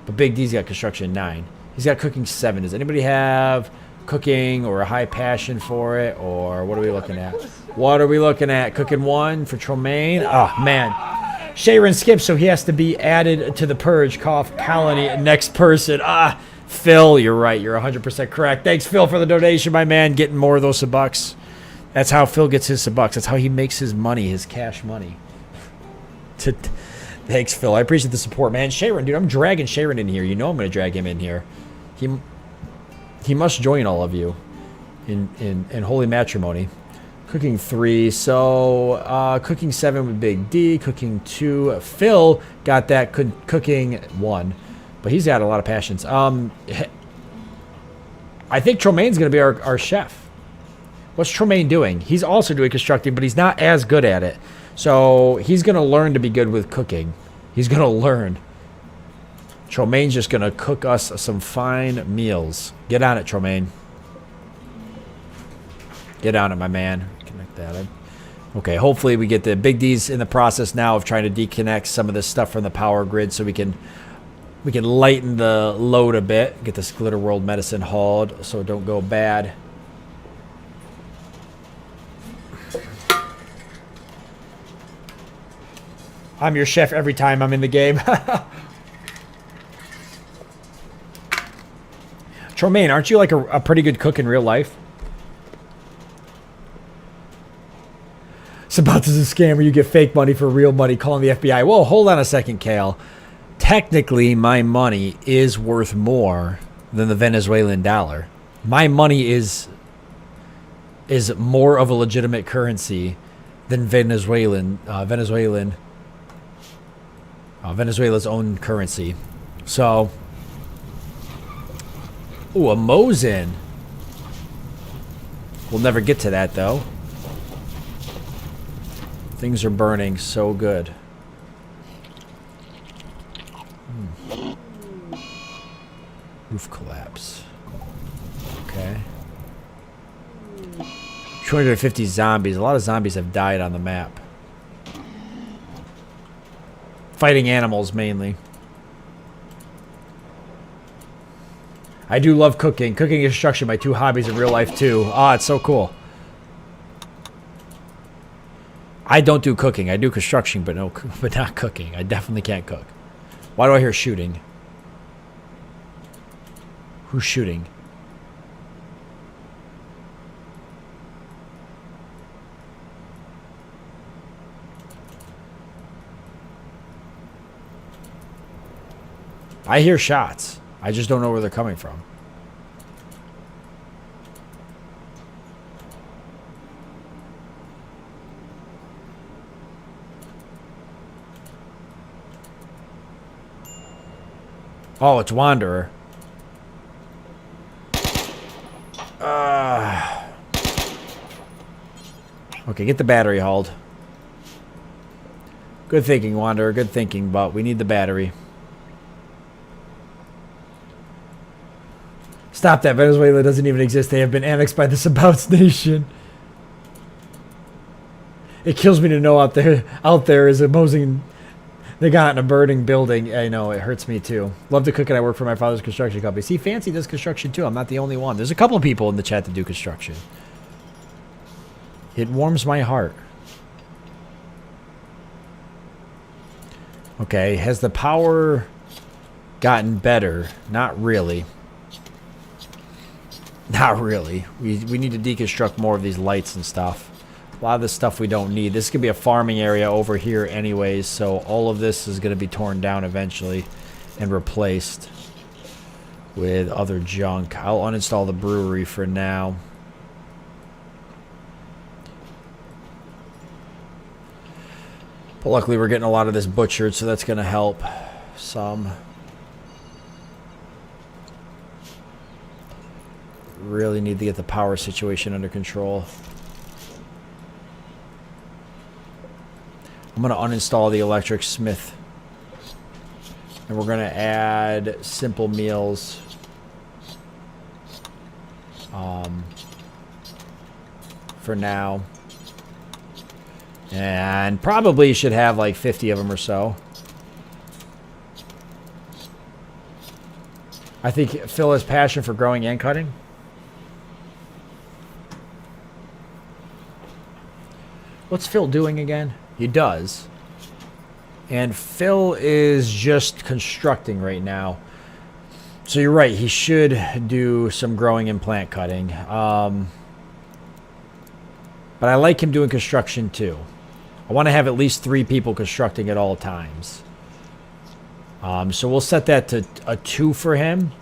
But Big D's got construction 9. He's got cooking 7. Does anybody have cooking or a high passion for it? Or what are we looking at? What are we looking at? Cooking 1 for Tremaine? Oh, man. Sharon skips, so he has to be added to the Purge Cough Colony. Next person. Phil, you're right. You're 100% correct. Thanks, Phil, for the donation, my man. Getting more of those Sabucks. That's how Phil gets his Sabucks. That's how he makes his money, his cash money. Thanks, Phil. I appreciate the support, man. Sharon, dude, I'm dragging Sharon in here. You know I'm going to drag him in here. He must join all of you in holy matrimony. Cooking 3. So, cooking 7 with Big D. Cooking 2. Phil got that cooking 1. But he's got a lot of passions. I think Tremaine's going to be our chef. What's Tremaine doing? He's also doing constructing, but he's not as good at it. So he's going to learn to be good with cooking. He's going to learn. Tremaine's just going to cook us some fine meals. Get on it, Tremaine. Get on it, my man. Connect that in. Okay, hopefully we get the Big D's in the process now of trying to deconnect some of this stuff from the power grid so we can We can lighten the load a bit. Get this Glitter World medicine hauled so it don't go bad. I'm your chef every time I'm in the game. Tromaine, aren't you like a pretty good cook in real life? Sabats is a scam where you get fake money for real money, calling the FBI. Whoa, hold on a second, Kale. Technically, my money is worth more than the Venezuelan dollar. My money is more of a legitimate currency than Venezuela's own currency. So, ooh, a Mosin. We'll never get to that though. Things are burning so good. Roof collapse. Okay. 250 zombies. A lot of zombies have died on the map. Fighting animals mainly. I do love cooking. Cooking and construction, my two hobbies in real life too. Ah, it's so cool. I don't do cooking. I do construction, but not cooking. I definitely can't cook. Why do I hear shooting? Who's shooting? I hear shots. I just don't know where they're coming from. Oh, it's Wanderer. Okay, get the battery hauled. Good thinking, Wanderer. Good thinking, but we need the battery. Stop that. Venezuela doesn't even exist. They have been annexed by the Sabouts nation. It kills me to know out there is a Mosin. They got in a burning building. I know, it hurts me too. Love to cook and I work for my father's construction company. See, Fancy does construction too. I'm not the only one. There's a couple of people in the chat that do construction. It warms my heart. Okay, has the power gotten better? Not really. Not really. We need to deconstruct more of these lights and stuff. A lot of this stuff we don't need. This could be a farming area over here anyways, so all of this is going to be torn down eventually and replaced with other junk. I'll uninstall the brewery for now. But luckily we're getting a lot of this butchered, so that's going to help some. Really need to get the power situation under control. I'm going to uninstall the electric smith. And we're going to add simple meals. For now. And probably should have like 50 of them or so. I think Phil has passion for growing and cutting. What's Phil doing again? He does. And Phil is just constructing right now. So you're right. He should do some growing and plant cutting. But I like him doing construction too. I want to have at least 3 people constructing at all times. So we'll set that to a 2 for him.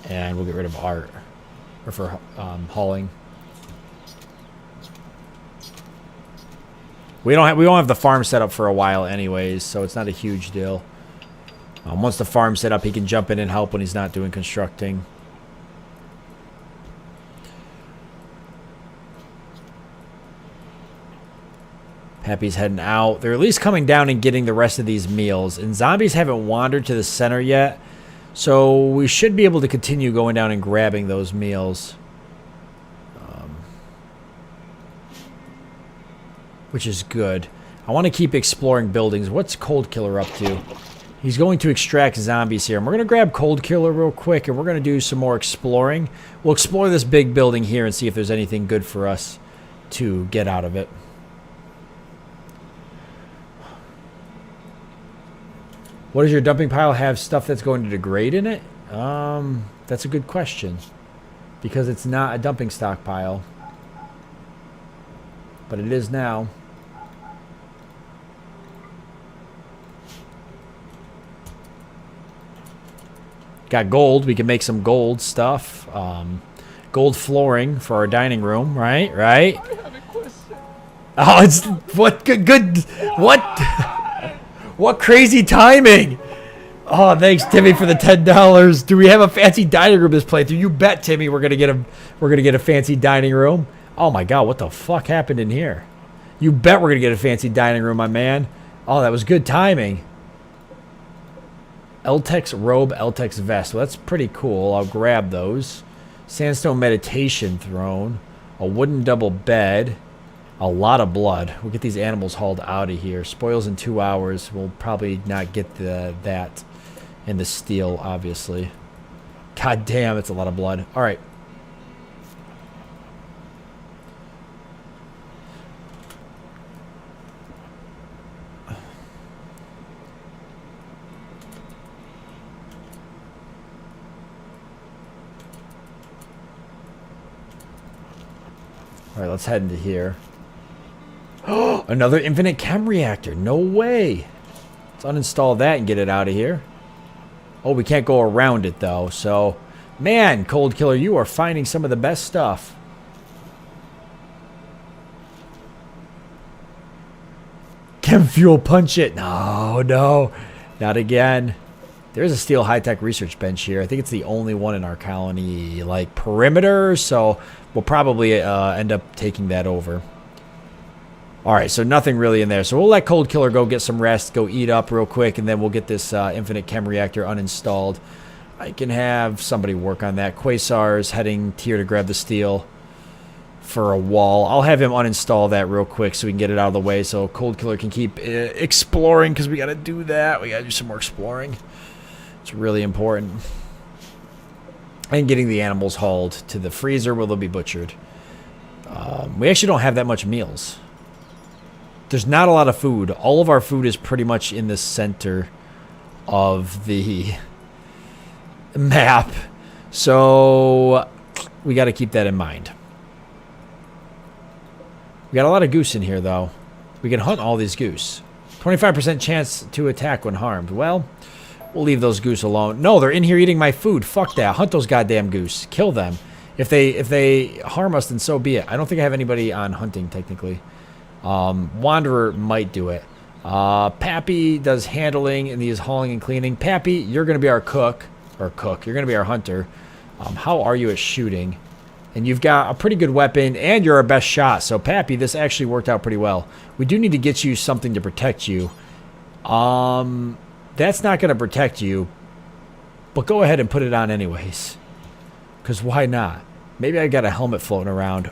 And we'll get rid of art. Or for hauling. We won't have the farm set up for a while anyways, so it's not a huge deal. Once the farm's set up, he can jump in and help when he's not doing constructing. Pappy's heading out. They're at least coming down and getting the rest of these meals. And zombies haven't wandered to the center yet, so we should be able to continue going down and grabbing those meals. Which is good. I want to keep exploring buildings. What's Cold Killer up to? He's going to extract zombies here. And we're going to grab Cold Killer real quick, and we're going to do some more exploring. We'll explore this big building here and see if there's anything good for us to get out of it. What does your dumping pile have stuff that's going to degrade in it? That's a good question. Because it's not a dumping stockpile. But it is now. Got gold. We can make some gold stuff. Gold flooring for our dining room, right? Right? I have a question. Oh, it's what good what what crazy timing. Oh, thanks Timmy for the $10. Do we have a fancy dining room this playthrough? You bet, Timmy, we're gonna get a fancy dining room. Oh my god, what the fuck happened in here? You bet we're gonna get a fancy dining room, my man. Oh, that was good timing. Eltex robe, Eltex vest. Well, that's pretty cool. I'll grab those. Sandstone meditation throne. A wooden double bed. A lot of blood. We'll get these animals hauled out of here. Spoils in 2 hours. We'll probably not get that in the steel, obviously. God damn, it's a lot of blood. All right. All right, let's head into here. Oh, another infinite chem reactor. No way. Let's uninstall that and get it out of here. Oh, we can't go around it, though. So, man, Cold Killer, you are finding some of the best stuff. Chem fuel, punch it. No, no. Not again. There's a steel high-tech research bench here. I think it's the only one in our colony, like, perimeter. So, we'll probably end up taking that over. Alright, so nothing really in there. So we'll let Cold Killer go get some rest, go eat up real quick, and then we'll get this infinite chem reactor uninstalled. I can have somebody work on that. Quasar's heading here to grab the steel for a wall. I'll have him uninstall that real quick so we can get it out of the way so Cold Killer can keep exploring, because we got to do that. We got to do some more exploring. It's really important. And getting the animals hauled to the freezer where they'll be butchered. We actually don't have that much meals. There's not a lot of food. All of our food is pretty much in the center of the map. So we got to keep that in mind. We got a lot of goose in here, though. We can hunt all these goose. 25% chance to attack when harmed. Well, we'll leave those goose alone. No, they're in here eating my food. Fuck that. Hunt those goddamn goose. Kill them. If they harm us, then so be it. I don't think I have anybody on hunting, technically. Wanderer might do it. Pappy does handling and he is hauling and cleaning. Pappy, you're going to be our cook. Or cook. You're going to be our hunter. How are you at shooting? And you've got a pretty good weapon and you're our best shot. So, Pappy, this actually worked out pretty well. We do need to get you something to protect you. That's not going to protect you. But go ahead and put it on anyways. Because why not? Maybe I got a helmet floating around.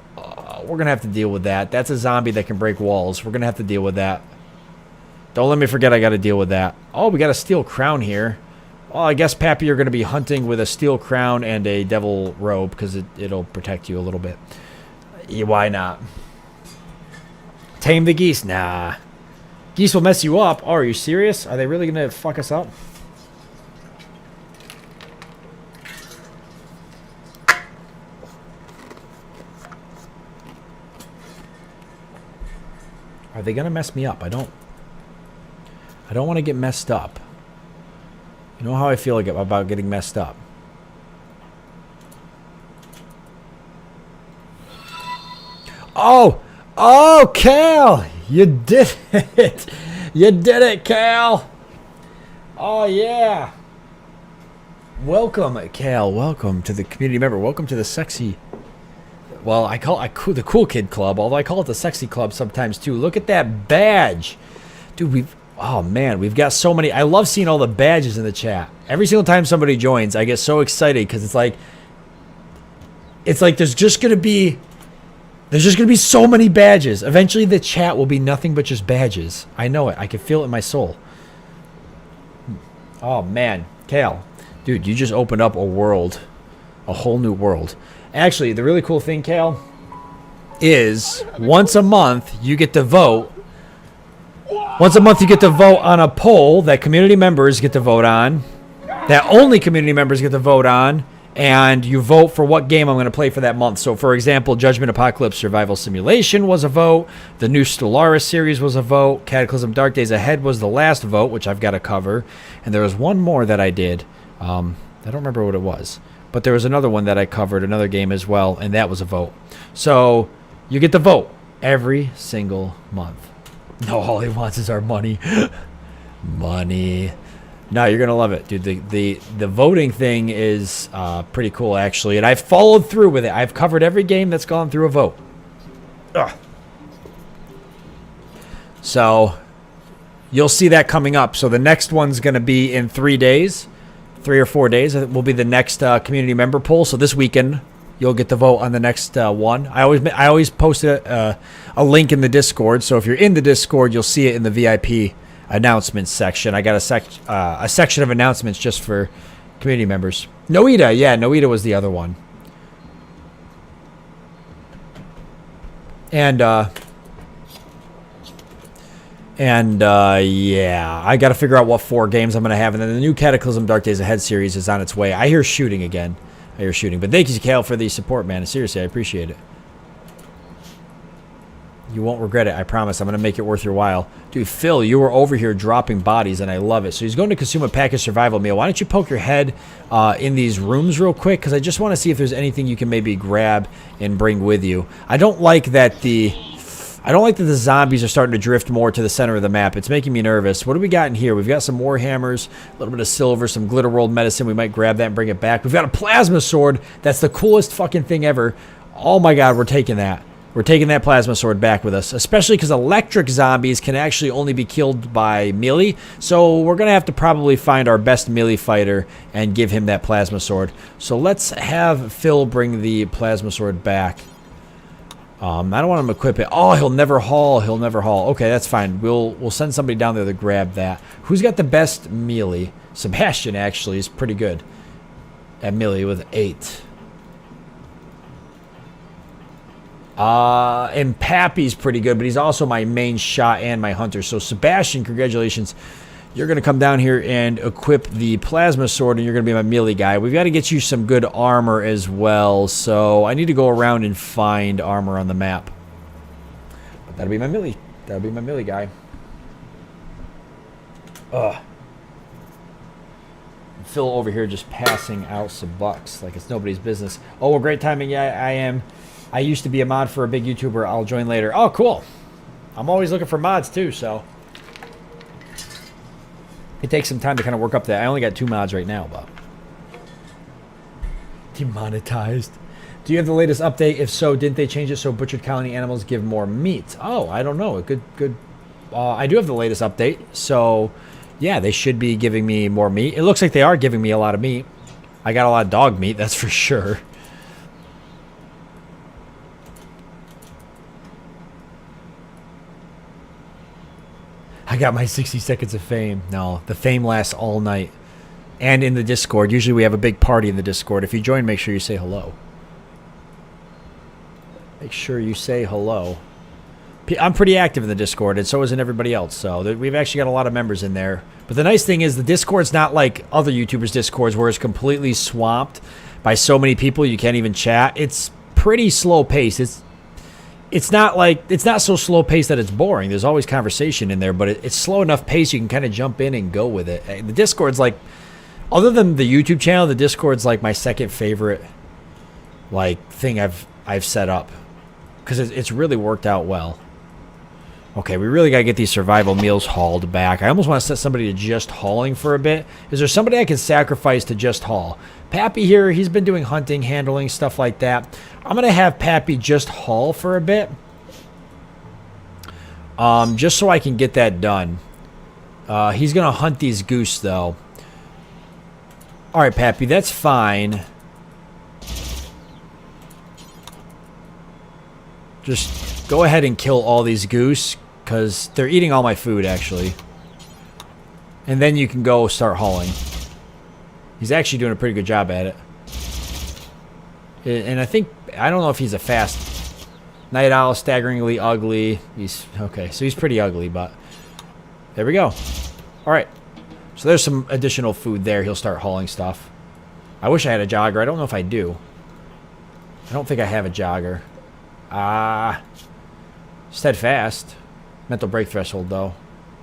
We're going to have to deal with that. That's a zombie that can break walls. We're going to have to deal with that. Don't let me forget I got to deal with that. Oh, we got a steel crown here. Well, I guess, Pappy, you're going to be hunting with a steel crown and a devil robe because it'll protect you a little bit. Yeah, why not? Tame the geese. Nah. Geese will mess you up. Oh, are you serious? Are they really going to fuck us up? Are they gonna mess me up? I don't want to get messed up. You know how I feel like about getting messed up. Oh, Cal, you did it. You did it, Cal. Oh yeah. Welcome, Cal. Welcome to the community member. Welcome to the sexy. Well, I call it the Cool Kid Club, although I call it the Sexy Club sometimes too. Look at that badge. Dude, oh man, we've got so many. I love seeing all the badges in the chat. Every single time somebody joins, I get so excited because it's like there's just going to be so many badges. Eventually the chat will be nothing but just badges. I know it. I can feel it in my soul. Oh, man. Kale. Dude, you just opened up a world. A whole new world. Actually, the really cool thing, Kale, is once a month you get to vote. Once a month you get to vote on a poll that community members get to vote on. That only community members get to vote on. And you vote for what game I'm going to play for that month. So, for example, Judgment Apocalypse Survival Simulation was a vote. The new Stellaris series was a vote. Cataclysm Dark Days Ahead was the last vote, which I've got to cover. And there was one more that I did. I don't remember what it was. But there was another one that I covered, another game as well, and that was a vote. So, you get to vote every single month. No, all he wants is our money. Money. No, you're going to love it, dude. The voting thing is pretty cool, actually. And I've followed through with it. I've covered every game that's gone through a vote. Ugh. So, you'll see that coming up. So, the next one's going to be in 3 days. 3 or 4 days. It will be the next community member poll. So, this weekend, you'll get to vote on the next one. I always post a link in the Discord. So, if you're in the Discord, you'll see it in the VIP announcements section. I got a section of announcements just for community members. Noita, yeah, Noita was the other one. And yeah, I got to figure out what 4 games I'm going to have. And then the new Cataclysm Dark Days Ahead series is on its way. I hear shooting again. I hear shooting. But thank you, Kale, for the support, man. Seriously, I appreciate it. You won't regret it, I promise. I'm going to make it worth your while. Dude, Phil, you were over here dropping bodies, and I love it. So he's going to consume a packaged survival meal. Why don't you poke your head in these rooms real quick? Because I just want to see if there's anything you can maybe grab and bring with you. I don't like that the zombies are starting to drift more to the center of the map. It's making me nervous. What do we got in here? We've got some warhammers, a little bit of silver, some glitter world medicine. We might grab that and bring it back. We've got a plasma sword. That's the coolest fucking thing ever. Oh my god, we're taking that. We're taking that plasma sword back with us, especially because electric zombies can actually only be killed by melee. So we're going to have to probably find our best melee fighter and give him that plasma sword. So let's have Phil bring the plasma sword back. I don't want him to equip it. Oh, he'll never haul. He'll never haul. Okay, that's fine. We'll send somebody down there to grab that. Who's got the best melee? Sebastian, actually, is pretty good at melee with 8. And Pappy's pretty good, but he's also my main shot and my hunter. So, Sebastian, congratulations. You're going to come down here and equip the plasma sword, and you're going to be my melee guy. We've got to get you some good armor as well, so I need to go around and find armor on the map. But that'll be my melee. That'll be my melee guy. Ugh. Phil over here just passing out some bucks like it's nobody's business. Oh, well, great timing. Yeah, I am. I used to be a mod for a big YouTuber. I'll join later. Oh, cool. I'm always looking for mods, too, so. It takes some time to kind of work up that. I only got 2 mods right now, but. Demonetized. Do you have the latest update? If so, didn't they change it so butchered colony animals give more meat? Oh, I don't know. Good. I do have the latest update. So, yeah, they should be giving me more meat. It looks like they are giving me a lot of meat. I got a lot of dog meat, that's for sure. I got my 60 seconds of fame. No, the fame lasts all night. And in the Discord. Usually we have a big party in the Discord. If you join, make sure you say hello. Make sure you say hello. I'm pretty active in the Discord, and so isn't everybody else. So we've actually got a lot of members in there. But the nice thing is the Discord's not like other YouTubers' Discords where it's completely swamped by so many people you can't even chat. It's pretty slow paced. It's not so slow paced that it's boring. There's always conversation in there, but it's slow enough pace you can kind of jump in and go with it. The Discord's like, other than the YouTube channel, the Discord's like my second favorite thing I've set up because it's really worked out well. Okay, we really got to get these survival meals hauled back. I almost want to set somebody to just hauling for a bit. Is there somebody I can sacrifice to just haul? Pappy here, he's been doing hunting, handling, stuff like that. I'm going to have Pappy just haul for a bit. Just so I can get that done. He's going to hunt these goose, though. All right, Pappy, that's fine. Just go ahead and kill all these goose, because they're eating all my food, actually. And then you can go start hauling. He's actually doing a pretty good job at it. And I think, I don't know if he's a fast night owl, staggeringly ugly. He's, okay, so he's pretty ugly, but there we go. All right. So there's some additional food there. He'll start hauling stuff. I wish I had a jogger. I don't know if I do. I don't think I have a jogger. Steadfast. Mental break threshold, though.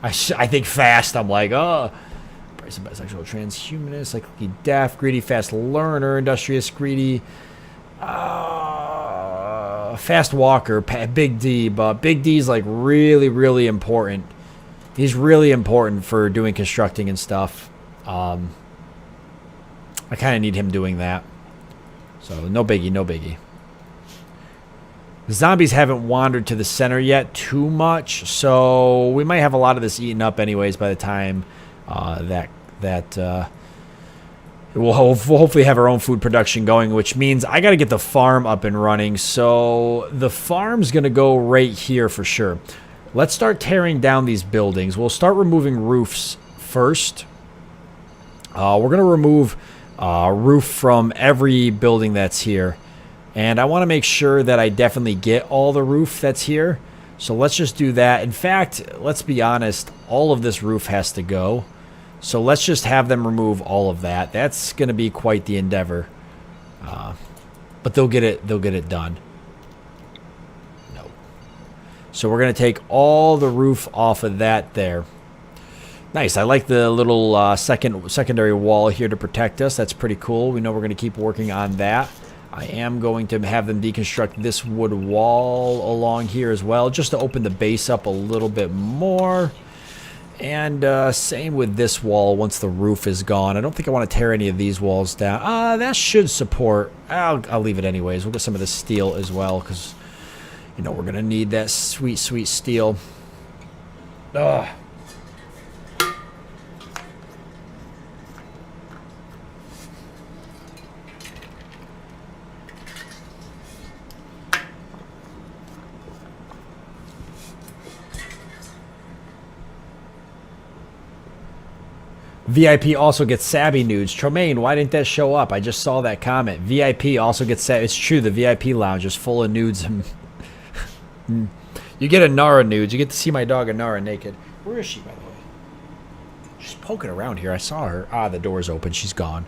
I think fast. I'm like, oh. Price of bisexual transhumanist, cyclically deaf, greedy, fast learner, industrious, greedy. Fast walker, Big D. But Big D is like really, really important. He's really important for doing constructing and stuff. I kind of need him doing that. So no biggie, no biggie. The zombies haven't wandered to the center yet too much, so we might have a lot of this eaten up anyways by the time we'll hopefully have our own food production going, which means I got to get the farm up and running. So the farm's going to go right here for sure. Let's start tearing down these buildings. We'll start removing roofs first. We're going to remove roof from every building that's here. And I want to make sure that I definitely get all the roof that's here. So let's just do that. In fact, let's be honest, all of this roof has to go. So let's just have them remove all of that. That's going to be quite the endeavor. But they'll get it done. No. So we're going to take all the roof off of that there. Nice. I like the little secondary wall here to protect us. That's pretty cool. We know we're going to keep working on that. I am going to have them deconstruct this wood wall along here as well, just to open the base up a little bit more. And same with this wall once the roof is gone. I don't think I want to tear any of these walls down. That should support. I'll leave it anyways. We'll get some of the steel as well because, you know, we're going to need that sweet, sweet steel. Ugh. VIP also gets Sabby nudes. Tromaine, why didn't that show up? I just saw that comment. VIP also gets Sabby. It's true, the VIP lounge is full of nudes. You get a Nara nudes. You get to see my dog Anara naked. Where is she, by the way? She's poking around here. I saw her. The door's open. She's gone.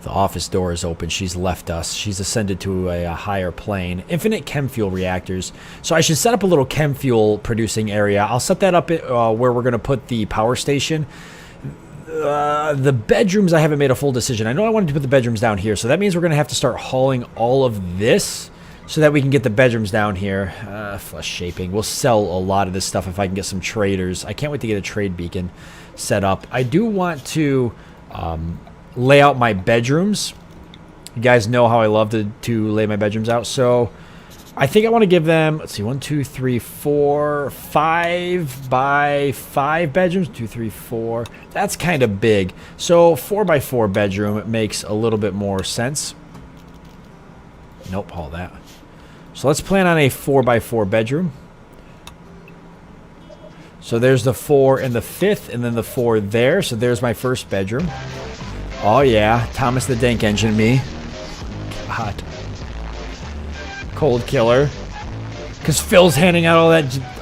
The office door is open. She's left us. She's ascended to a higher plane. Infinite chem fuel reactors. So I should set up a little chem fuel producing area. I'll set that up where we're going to put the power station. The bedrooms, I haven't made a full decision. I know I wanted to put the bedrooms down here. So that means we're going to have to start hauling all of this so that we can get the bedrooms down here. Flesh shaping. We'll sell a lot of this stuff if I can get some traders. I can't wait to get a trade beacon set up. I do want to lay out my bedrooms. You guys know how I love to lay my bedrooms out. So I think I want to give them, let's see, 1, 2, 3, 4, 5 by 5 bedrooms. 2, 3, 4. That's kind of big. So 4 by 4 bedroom makes a little bit more sense. Nope, all that. So let's plan on a 4 by 4 bedroom. So there's the 4 and the 5th, and then the 4 there. So there's my first bedroom. Oh yeah, Thomas the Dank Engine me. God. Cold killer. Cause Phil's handing out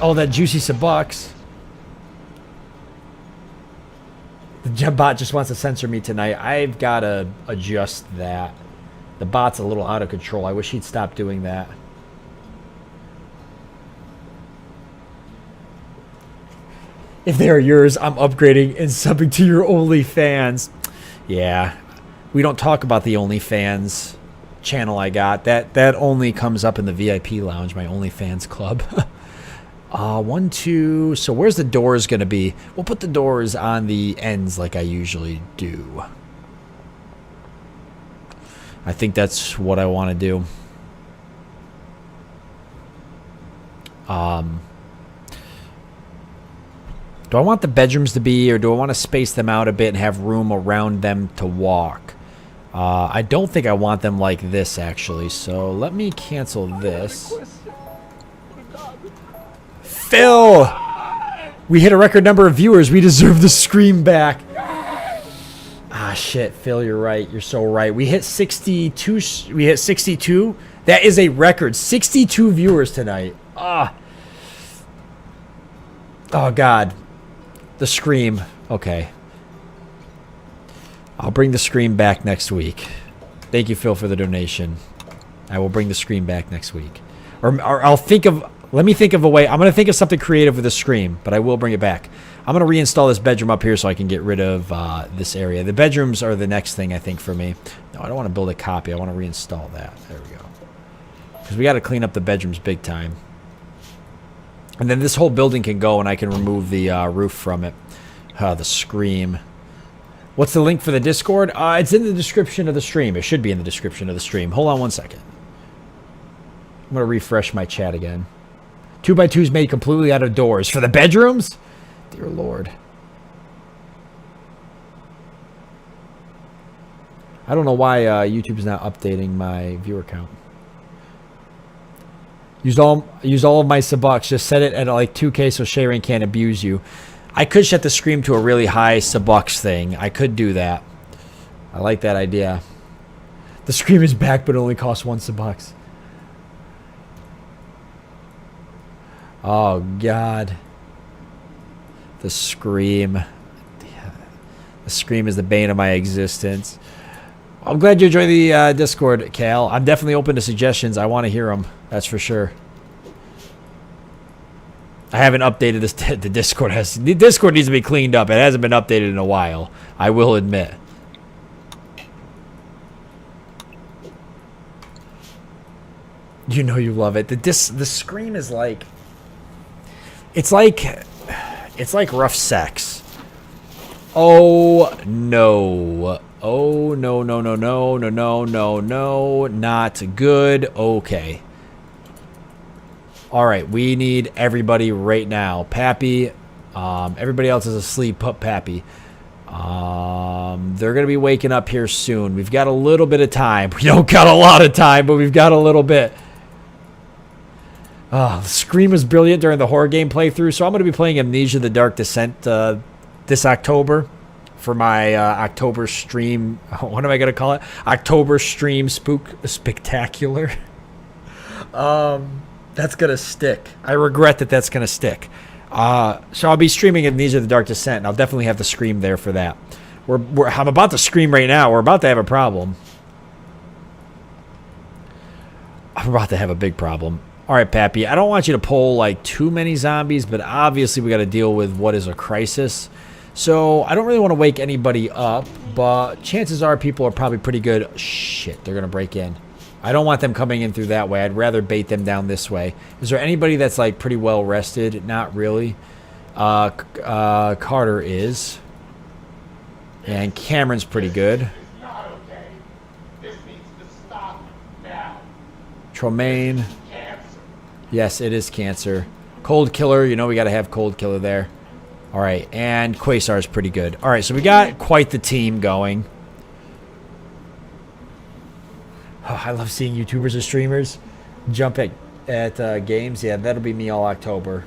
all that juicy sabucks. The bot just wants to censor me tonight. I've gotta adjust that. The bot's a little out of control. I wish he'd stop doing that. If they are yours, I'm upgrading and subbing to your OnlyFans. Yeah, we don't talk about the OnlyFans channel I got. That only comes up in the VIP lounge, my OnlyFans club. 1, 2. So where's the doors going to be? We'll put the doors on the ends like I usually do. I think that's what I want to do. Do I want the bedrooms to be, or do I want to space them out a bit and have room around them to walk? I don't think I want them like this, actually. So let me cancel this. Phil! We hit a record number of viewers. We deserve the scream back. Ah, shit. Phil, you're right. You're so right. We hit 62. We hit 62. That is a record. 62 viewers tonight. Ah. Oh, God. The scream. Okay. I'll bring the scream back next week. Thank you, Phil, for the donation. I will bring the scream back next week. Or I'll think of... Let me think of a way. I'm going to think of something creative with the scream, but I will bring it back. I'm going to reinstall this bedroom up here so I can get rid of this area. The bedrooms are the next thing, I think, for me. No, I don't want to build a copy. I want to reinstall that. There we go. Because we got to clean up the bedrooms big time. And then this whole building can go, and I can remove the roof from it. The scream. What's the link for the Discord? It's in the description of the stream. It should be in the description of the stream. Hold on one second. I'm going to refresh my chat again. 2x2s made completely out of doors. For the bedrooms? Dear Lord. I don't know why YouTube's not updating my viewer count. Use all of my subucks. Just set it at like 2K so Sharon can't abuse you. I could set the scream to a really high subucks thing. I could do that. I like that idea. The scream is back, but it only costs 1 subucks. Oh, God. The scream. The scream is the bane of my existence. I'm glad you enjoy the Discord, Cal. I'm definitely open to suggestions. I want to hear them. That's for sure. I haven't updated this. The Discord needs to be cleaned up. It hasn't been updated in a while. I will admit. You know you love it. The scream is like... It's like rough sex. Oh no. Oh no, not good. Okay. All right, we need everybody right now. Pappy, everybody else is asleep. Put Pappy. They're gonna be waking up here soon. We've got a little bit of time. We don't got a lot of time, but we've got a little bit. The scream was brilliant during the horror game playthrough, so I'm going to be playing Amnesia: The Dark Descent this October for my October stream. What am I going to call it? October stream spectacular. That's going to stick. I regret that that's going to stick. So I'll be streaming Amnesia: The Dark Descent, and I'll definitely have the scream there for that. I'm about to scream right now. We're about to have a problem. I'm about to have a big problem. All right, Pappy, I don't want you to pull like too many zombies, but obviously we got to deal with what is a crisis. So I don't really want to wake anybody up, but chances are people are probably pretty good. Shit, they're going to break in. I don't want them coming in through that way. I'd rather bait them down this way. Is there anybody that's like pretty well rested? Not really. Carter is. And Cameron's pretty good. Tromaine. Yes, it is cancer. Cold Killer, you know we got to have Cold Killer there. All right, and Quasar's pretty good. All right, so we got quite the team going. Oh, I love seeing YouTubers and streamers jump at games. Yeah, that'll be me all October.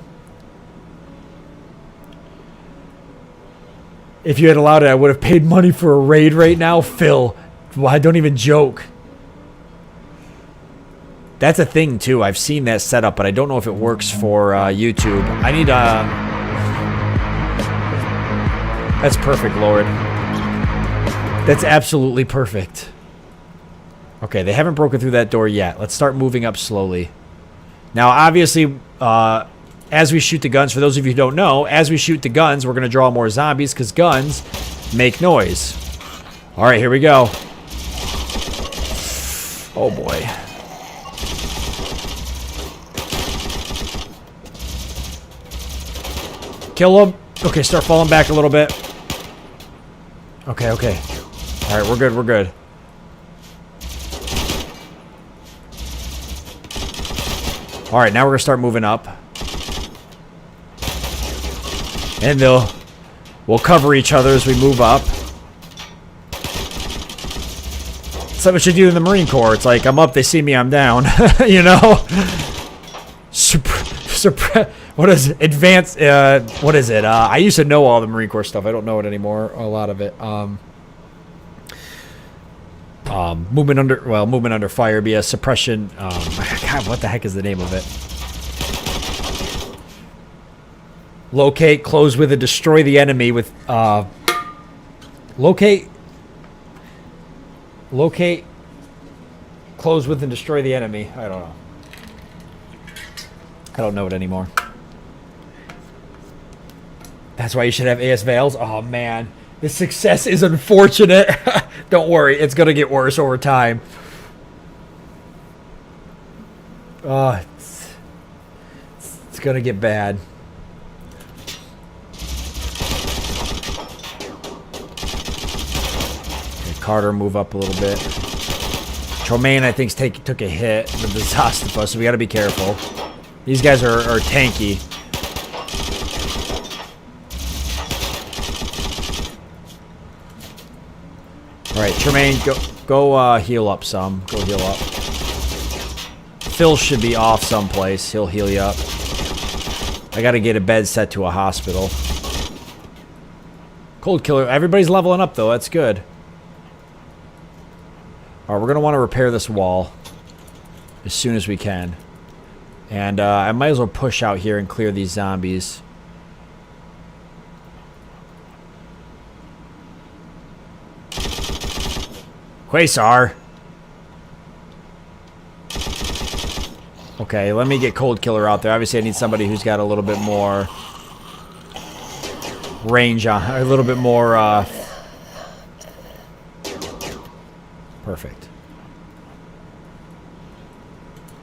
If you had allowed it, I would have paid money for a raid right now. Phil, well, I don't even joke. That's a thing, too. I've seen that setup, but I don't know if it works for YouTube. I need That's perfect, Lord. That's absolutely perfect. Okay, they haven't broken through that door yet. Let's start moving up slowly. Now, obviously, as we shoot the guns, for those of you who don't know, as we shoot the guns, we're going to draw more zombies because guns make noise. All right, here we go. Oh, boy. Kill him. Okay, start falling back a little bit. Okay, okay. All right, we're good, we're good. All right, now we're going to start moving up. And we'll cover each other as we move up. It's like what you do in the Marine Corps. It's like, I'm up, they see me, I'm down. You know? What is advanced? What is it? I used to know all the Marine Corps stuff. I don't know it anymore. A lot of it. Movement under fire. Be a suppression. God, what the heck is the name of it? Locate, close with, and destroy the enemy with. Locate, close with, and destroy the enemy. I don't know. I don't know it anymore. That's why you should have AS Veils. Oh man, this success is unfortunate. Don't worry, it's gonna get worse over time. It's gonna get bad. Okay, Carter, move up a little bit. Tremaine, I think, took a hit with the Zastapa, so we gotta be careful. These guys are tanky. Alright, Tremaine, go heal up some. Go heal up. Phil should be off someplace. He'll heal you up. I gotta get a bed set to a hospital. Cold Killer. Everybody's leveling up, though. That's good. Alright, we're gonna want to repair this wall as soon as we can. And I might as well push out here and clear these zombies. Quasar. Okay, let me get Cold Killer out there. Obviously, I need somebody who's got a little bit more range on, a little bit more. Perfect.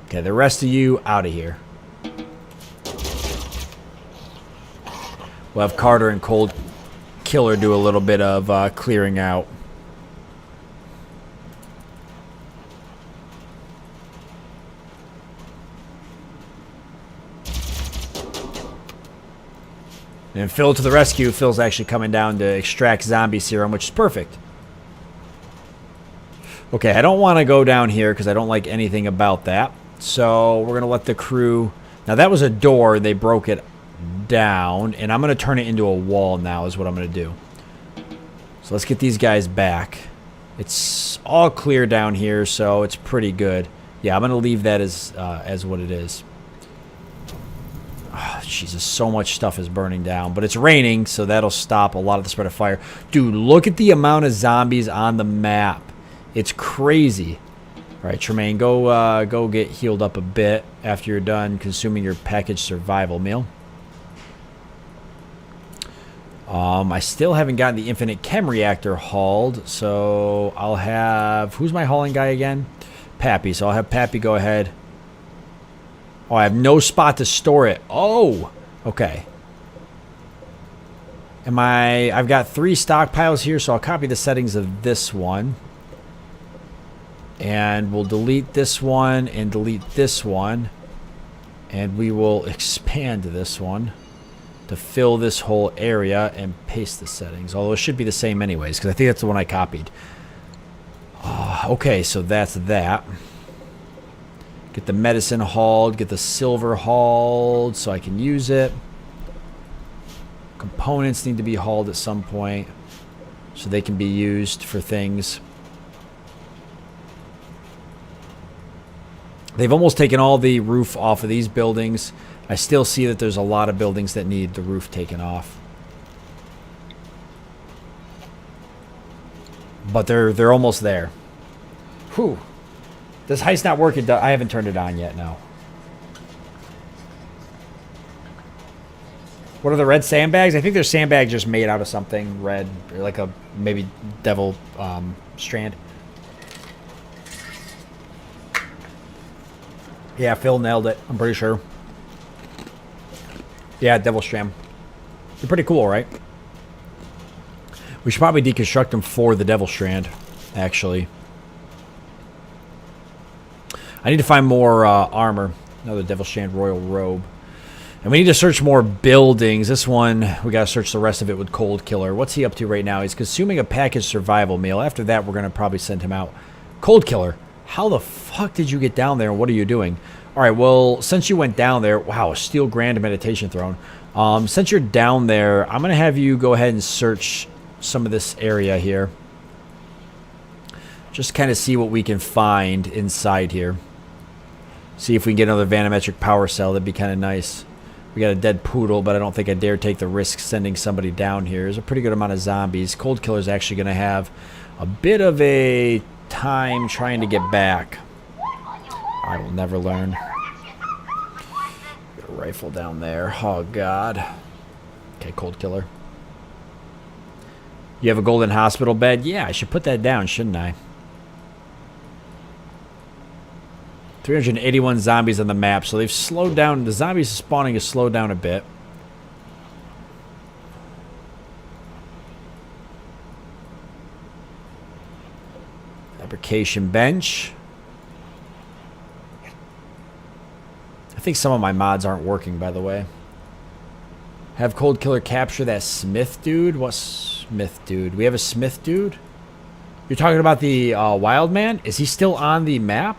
Okay, the rest of you out of here. We'll have Carter and Cold Killer do a little bit of clearing out. And Phil to the rescue. Phil's actually coming down to extract zombie serum, which is perfect. Okay, I don't want to go down here because I don't like anything about that. So we're going to let the crew... Now that was a door. They broke it down. And I'm going to turn it into a wall now is what I'm going to do. So let's get these guys back. It's all clear down here, so it's pretty good. Yeah, I'm going to leave that as what it is. Oh, Jesus, so much stuff is burning down. But it's raining, so that'll stop a lot of the spread of fire. Dude, look at the amount of zombies on the map. It's crazy. All right, Tremaine, go get healed up a bit after you're done consuming your packaged survival meal. I still haven't gotten the infinite chem reactor hauled, so I'll have... Who's my hauling guy again? Pappy, so I'll have Pappy go ahead. Oh, I have no spot to store it. Oh, okay. I've got 3 stockpiles here, so I'll copy the settings of this one. And we'll delete this one and delete this one. And we will expand this one to fill this whole area and paste the settings. Although it should be the same anyways, because I think that's the one I copied. Okay, so that's that. Get the medicine hauled, get the silver hauled so I can use it. Components need to be hauled at some point so they can be used for things. They've almost taken all the roof off of these buildings. I still see that there's a lot of buildings that need the roof taken off. But they're almost there. Whew. Does heist not work? I haven't turned it on yet, no. What are the red sandbags? I think they're sandbags just made out of something red. Or like a maybe devil strand. Yeah, Phil nailed it. I'm pretty sure. Yeah, devil strand. They're pretty cool, right? We should probably deconstruct them for the devil strand, actually. I need to find more armor. Another Devil Strand Royal Robe. And we need to search more buildings. This one, we got to search the rest of it with Cold Killer. What's he up to right now? He's consuming a packaged survival meal. After that, we're going to probably send him out. Cold Killer, how the fuck did you get down there and what are you doing? All right, well, since you went down there, wow, a steel grand meditation throne. Since you're down there, I'm going to have you go ahead and search some of this area here. Just kind of see what we can find inside here. See if we can get another vanometric power cell. That'd be kind of nice. We got a dead poodle, but I don't think I dare take the risk sending somebody down here. There's a pretty good amount of zombies. Cold Killer's actually going to have a bit of a time trying to get back. I will never learn. Got a rifle down there. Oh, God. Okay, Cold Killer. You have a golden hospital bed? Yeah, I should put that down, shouldn't I? 381 zombies on the map, so they've slowed down. The zombies spawning has slowed down a bit. Fabrication bench. I think some of my mods aren't working, by the way. Have Cold Killer capture that Smith dude? What Smith dude? We have a Smith dude? You're talking about the Wild Man? Is he still on the map?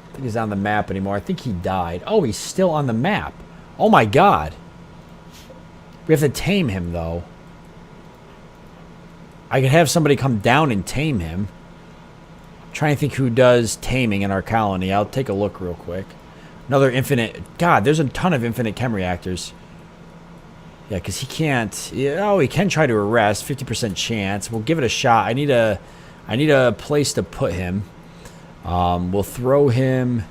I think he's on the map anymore. I think he died. Oh, he's still on the map. Oh my God. We have to tame him, though. I could have somebody come down and tame him. I'm trying to think who does taming in our colony. I'll take a look real quick. Another infinite. God, there's a ton of infinite chem reactors. Yeah, because he can't. Oh, he can try to arrest. 50% chance. We'll give it a shot. I need a place to put him. We'll throw him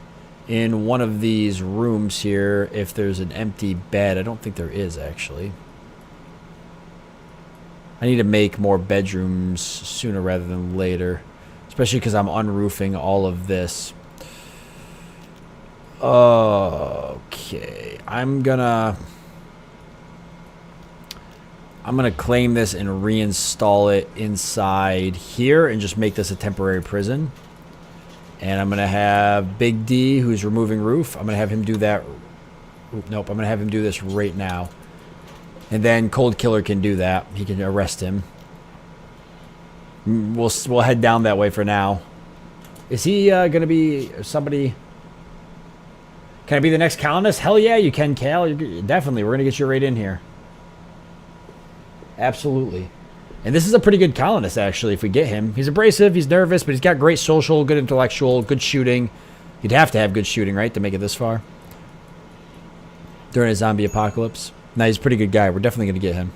in one of these rooms here if there's an empty bed. I don't think there is, actually. I need to make more bedrooms sooner rather than later, especially because I'm unroofing all of this. Okay, I'm gonna claim this and reinstall it inside here and just make this a temporary prison. And I'm gonna have Big D, who's removing roof. I'm gonna have him do that. Nope, I'm gonna have him do this right now. And then Cold Killer can do that. He can arrest him. We'll head down that way for now. Is he gonna be somebody? Can I be the next colonist? Hell yeah, you can, Cal. Definitely, we're gonna get you right in here. Absolutely. And this is a pretty good colonist, actually, if we get him. He's abrasive, he's nervous, but he's got great social, good intellectual, good shooting. You'd have to have good shooting, right, to make it this far? During a zombie apocalypse. No, he's a pretty good guy. We're definitely going to get him.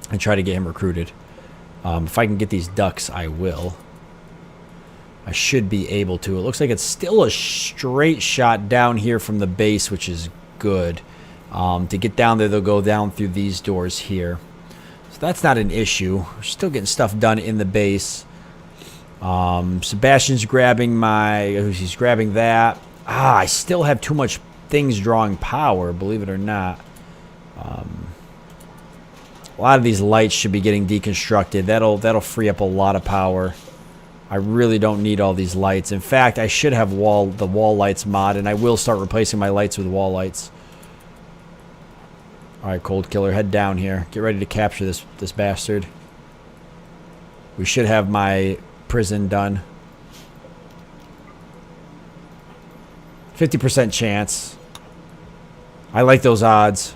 And try to get him recruited. If I can get these ducks, I will. I should be able to. It looks like it's still a straight shot down here from the base, which is good. To get down there, they'll go down through these doors here. So that's not an issue. We're still getting stuff done in the base. Sebastian's grabbing he's grabbing that. I still have too much things drawing power, believe it or not. A lot of these lights should be getting deconstructed. That'll free up a lot of power. I really don't need all these lights. In fact, I should have the wall lights mod, and I will start replacing my lights with wall lights. Alright, Cold Killer, head down here. Get ready to capture this bastard. We should have my prison done. 50% chance. I like those odds.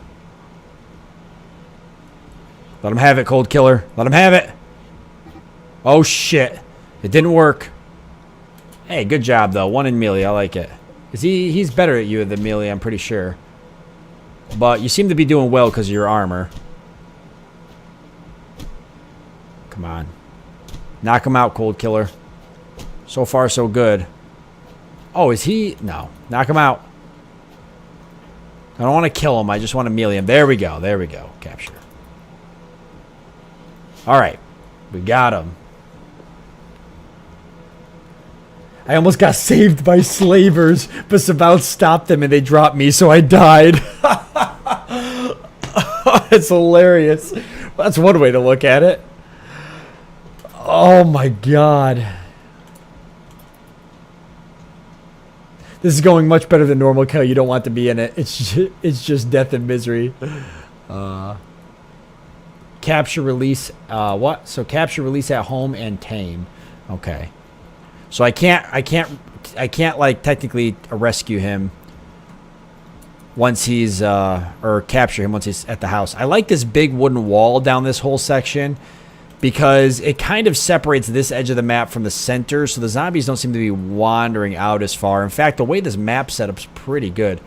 Let him have it, Cold Killer. Let him have it. Oh, shit. It didn't work. Hey, good job, though. One in melee. I like it. He's better at you than melee, I'm pretty sure. But you seem to be doing well because of your armor. Come on. Knock him out, Cold Killer. So far, so good. Oh, is he? No. Knock him out. I don't want to kill him. I just want to melee him. There we go. There we go. Capture. Alright. We got him. I almost got saved by slavers, but Sabout stopped them and they dropped me, so I died. It's hilarious. That's one way to look at it. Oh my god. This is going much better than normal kill. You don't want to be in it. It's just death and misery. Capture, release. What? So capture, release at home, and tame. Okay. So I can't like technically rescue him once he's or capture him once he's at the house. I like this big wooden wall down this whole section because it kind of separates this edge of the map from the center, so the zombies don't seem to be wandering out as far. In fact, the way this map setup's pretty good.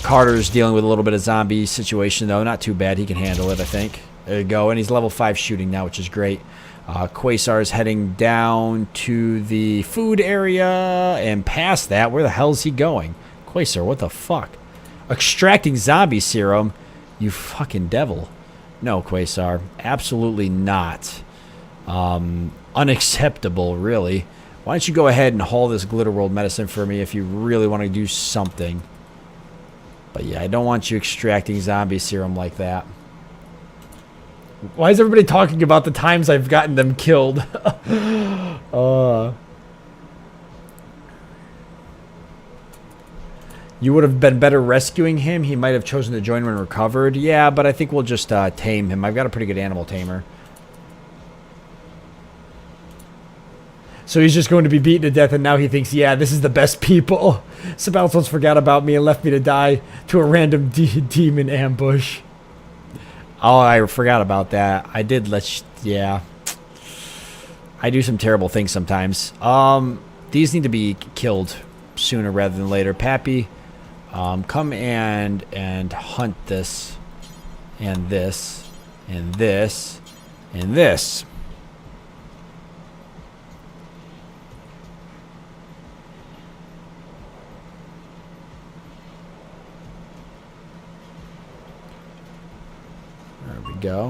Carter's dealing with a little bit of zombie situation though, not too bad. He can handle it, I think. There you go, and he's level 5 shooting now, which is great. Quasar's heading down to the food area and past that. Where the hell is he going? Quasar, what the fuck? Extracting zombie serum? You fucking devil. No, Quasar. Absolutely not. Unacceptable, really. Why don't you go ahead and haul this Glitter World medicine for me if you really want to do something. But yeah, I don't want you extracting zombie serum like that. Why is everybody talking about the times I've gotten them killed? You would have been better rescuing him. He might have chosen to join when recovered. Yeah, but I think we'll just tame him. I've got a pretty good animal tamer. So he's just going to be beaten to death, and now he thinks, yeah, this is the best people. Sabaltos forgot about me and left me to die to a random demon ambush. Oh, I forgot about that. I did yeah. I do some terrible things sometimes. These need to be killed sooner rather than later. Pappy, come and hunt this, and this, and this, and this. There we go.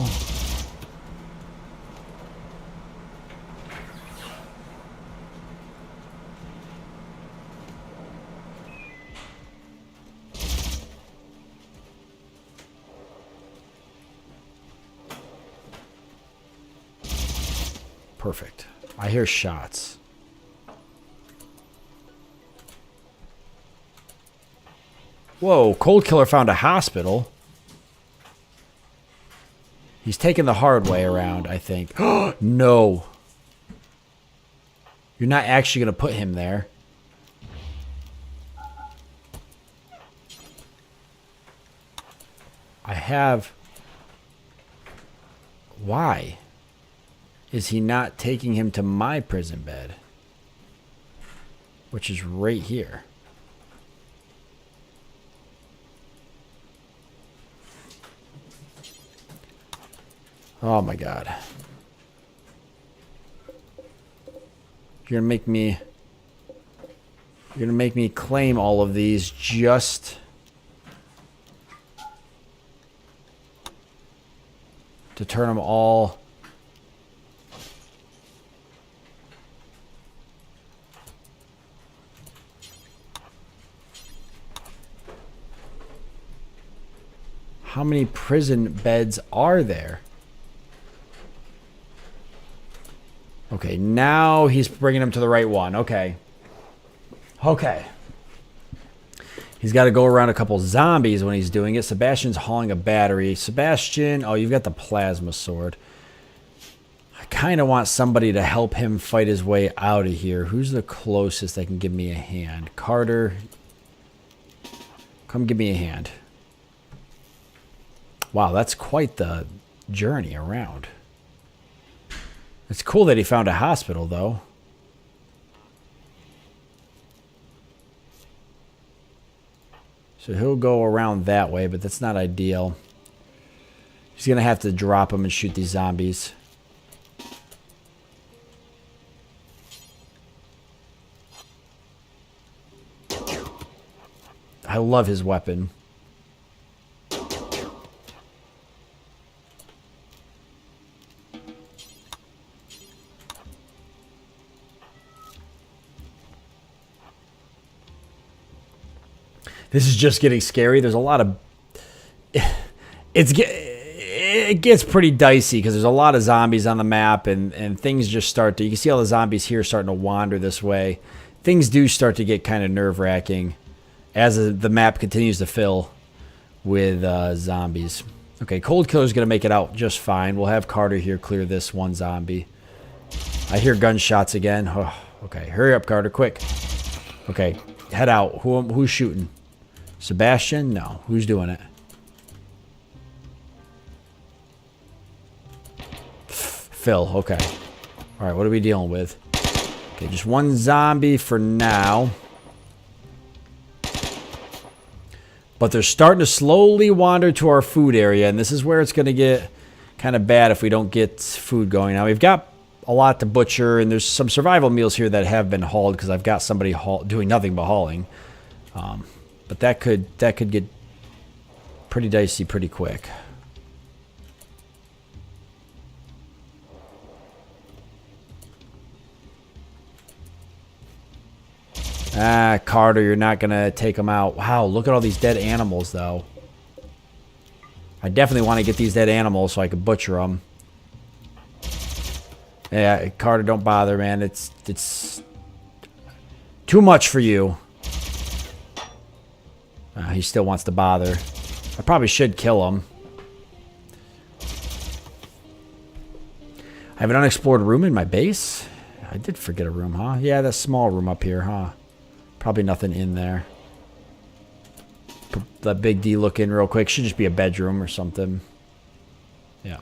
Perfect. I hear shots. Whoa, Cold Killer found a hospital. He's taking the hard way around, I think. No. You're not actually going to put him there. I have... Why is he not taking him to my prison bed? Which is right here. Oh my god. You're gonna make me claim all of these just to turn them all How many prison beds are there? Okay, now he's bringing him to the right one. Okay. Okay. He's got to go around a couple zombies when he's doing it. Sebastian's hauling a battery. Sebastian, oh, you've got the plasma sword. I kind of want somebody to help him fight his way out of here. Who's the closest that can give me a hand? Carter, come give me a hand. Wow, that's quite the journey around. It's cool that he found a hospital, though. So he'll go around that way, but that's not ideal. He's going to have to drop him and shoot these zombies. I love his weapon. This is just getting scary. There's a lot of... It gets pretty dicey because there's a lot of zombies on the map and things just start to... You can see all the zombies here starting to wander this way. Things do start to get kind of nerve-wracking as the map continues to fill with zombies. Okay, Cold Killer's going to make it out just fine. We'll have Carter here clear this one zombie. I hear gunshots again. Oh, Okay, hurry up, Carter, quick. Okay, head out. Who's shooting? Sebastian? No. Who's doing it? Phil, okay. Alright, what are we dealing with? Okay, just one zombie for now. But they're starting to slowly wander to our food area, and this is where it's going to get kind of bad if we don't get food going. Now, we've got a lot to butcher, and there's some survival meals here that have been hauled because I've got somebody doing nothing but hauling. But that could get pretty dicey pretty quick. Ah, Carter, you're not going to take them out. Wow, look at all these dead animals, though. I definitely want to get these dead animals so I can butcher them. Yeah, Carter, don't bother, man. It's too much for you. He still wants to bother. I probably should kill him. I have an unexplored room in my base? I did forget a room, huh? Yeah, that small room up here, huh? Probably nothing in there. Let Big D look in real quick. Should just be a bedroom or something. Yeah.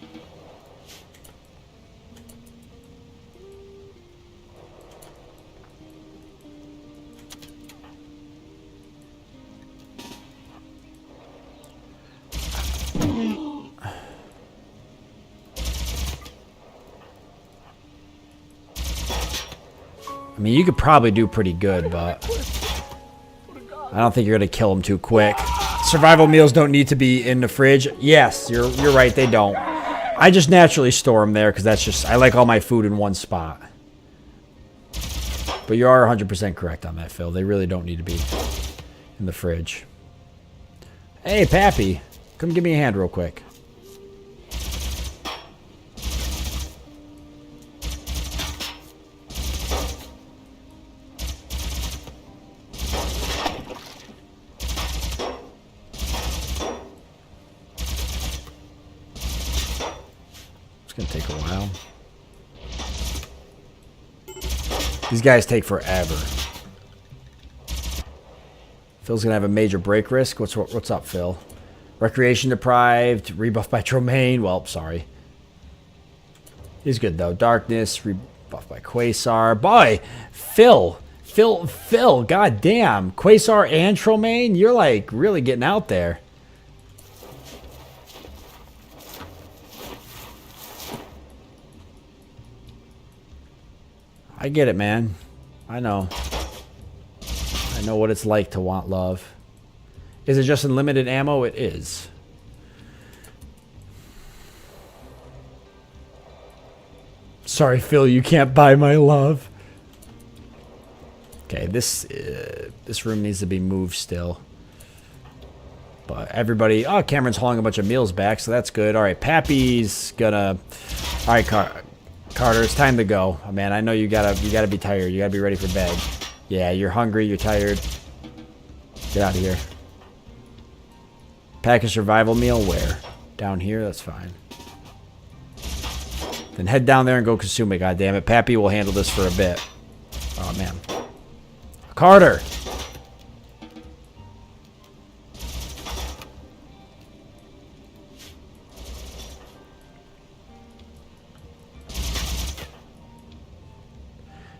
I mean, you could probably do pretty good, but I don't think you're going to kill him too quick. Survival meals don't need to be in the fridge. Yes, you're right, they don't. I just naturally store them there because that's just, I like all my food in one spot. But you are 100% correct on that, Phil. They really don't need to be in the fridge. Hey, Pappy, come give me a hand real quick. It's gonna take a while. These guys take forever. Phil's gonna have a major break risk. What's up, Phil? Recreation deprived, rebuff by Tromaine. Well, sorry. He's good though. Darkness, rebuff by Quasar. Boy, Phil. God damn. Quasar and Tromaine, you're like really getting out there. I get it, man. I know. I know what it's like to want love. Is it just unlimited ammo? It is. Sorry, Phil, you can't buy my love. Okay, this room needs to be moved still. But everybody... Oh, Cameron's hauling a bunch of meals back, so that's good. All right, Pappy's gonna... All right, Carter, it's time to go. Oh, man, I know you gotta be tired. You gotta be ready for bed. Yeah, you're hungry. You're tired. Get out of here. Pack a survival meal where? Down here? That's fine. Then head down there and go consume it, goddammit. Pappy will handle this for a bit. Oh, man. Carter!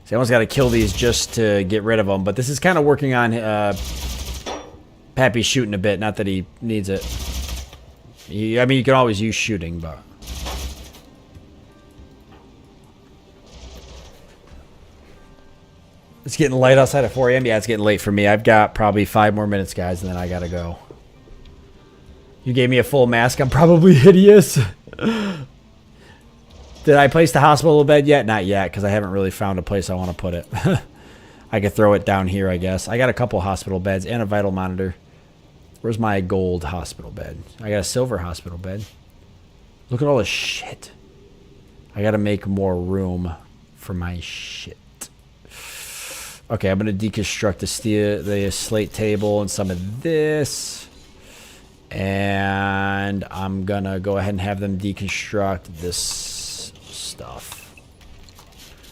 See, I almost got to kill these just to get rid of them, but this is kind of working on Pappy shooting a bit. Not that he needs it. I mean, you can always use shooting, but... It's getting light outside at 4 a.m. Yeah, it's getting late for me. I've got probably 5 more minutes, guys, and then I gotta go. You gave me a full mask. I'm probably hideous. Did I place the hospital bed yet? Not yet, because I haven't really found a place I want to put it. I could throw it down here, I guess. I got a couple hospital beds and a vital monitor. Where's my gold hospital bed? I got a silver hospital bed. Look at all this shit. I got to make more room for my shit. Okay, I'm going to deconstruct the slate table and some of this. And I'm going to go ahead and have them deconstruct this stuff.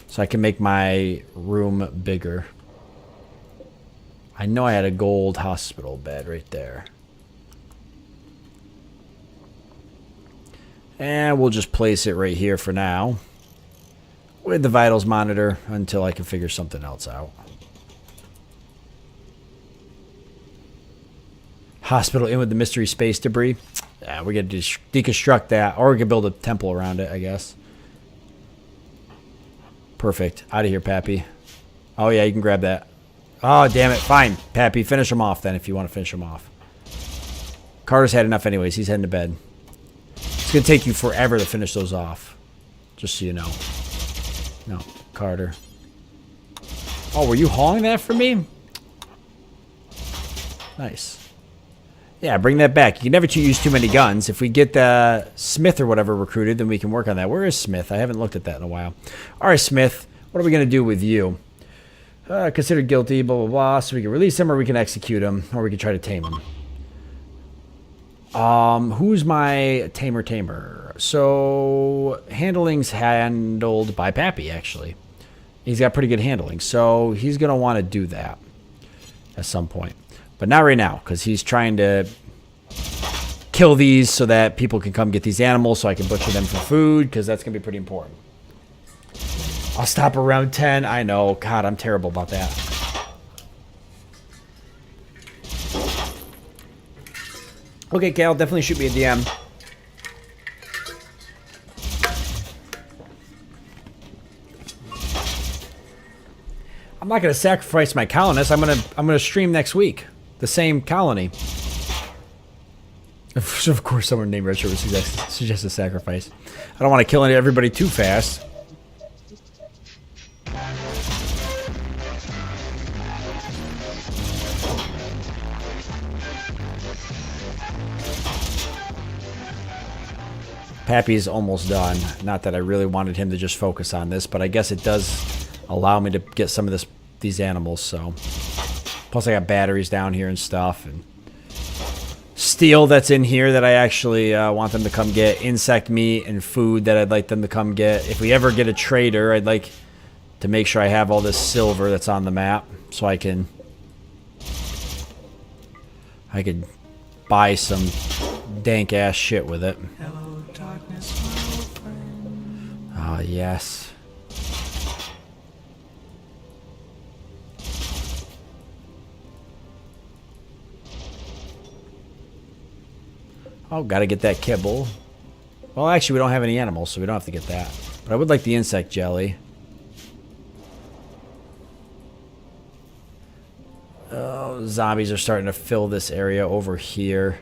So So I can make my room bigger. I know I had a gold hospital bed right there. And we'll just place it right here for now. With the vitals monitor until I can figure something else out. Hospital in with the mystery space debris. Yeah, we got to deconstruct that. Or we could build a temple around it, I guess. Perfect. Out of here, Pappy. Oh, yeah, you can grab that. Oh, damn it. Fine, Pappy. Finish him off then if you want to finish him off. Carter's had enough anyways. He's heading to bed. It's going to take you forever to finish those off. Just so you know. No, Carter. Oh, were you hauling that for me? Nice. Yeah, bring that back. You can never use too many guns. If we get the Smith or whatever recruited, then we can work on that. Where is Smith? I haven't looked at that in a while. All right, Smith. What are we going to do with you? Considered guilty, blah, blah, blah. So we can release him or we can execute him or we can try to tame him. Who's my tamer? So handling's handled by Pappy, actually. He's got pretty good handling. So he's going to want to do that at some point. But not right now, because he's trying to kill these so that people can come get these animals so I can butcher them for food, because that's going to be pretty important. I'll stop around 10. I know. God, I'm terrible about that. Okay, Cal, definitely shoot me a DM. I'm not going to sacrifice my colonists. I'm gonna stream next week. The same colony. Of course, someone named Retro would suggest a sacrifice. I don't want to kill everybody too fast. Pappy's almost done. Not that I really wanted him to just focus on this, but I guess it does allow me to get some of these animals, so... Plus I got batteries down here and stuff, and steel that's in here that I actually want them to come get, insect meat and food that I'd like them to come get. If we ever get a trader, I'd like to make sure I have all this silver that's on the map, so I could buy some dank ass shit with it. Hello, darkness, my old friend. Ah, yes. Oh, gotta get that kibble. Well, actually, we don't have any animals, so we don't have to get that. But I would like the insect jelly. Oh, zombies are starting to fill this area over here.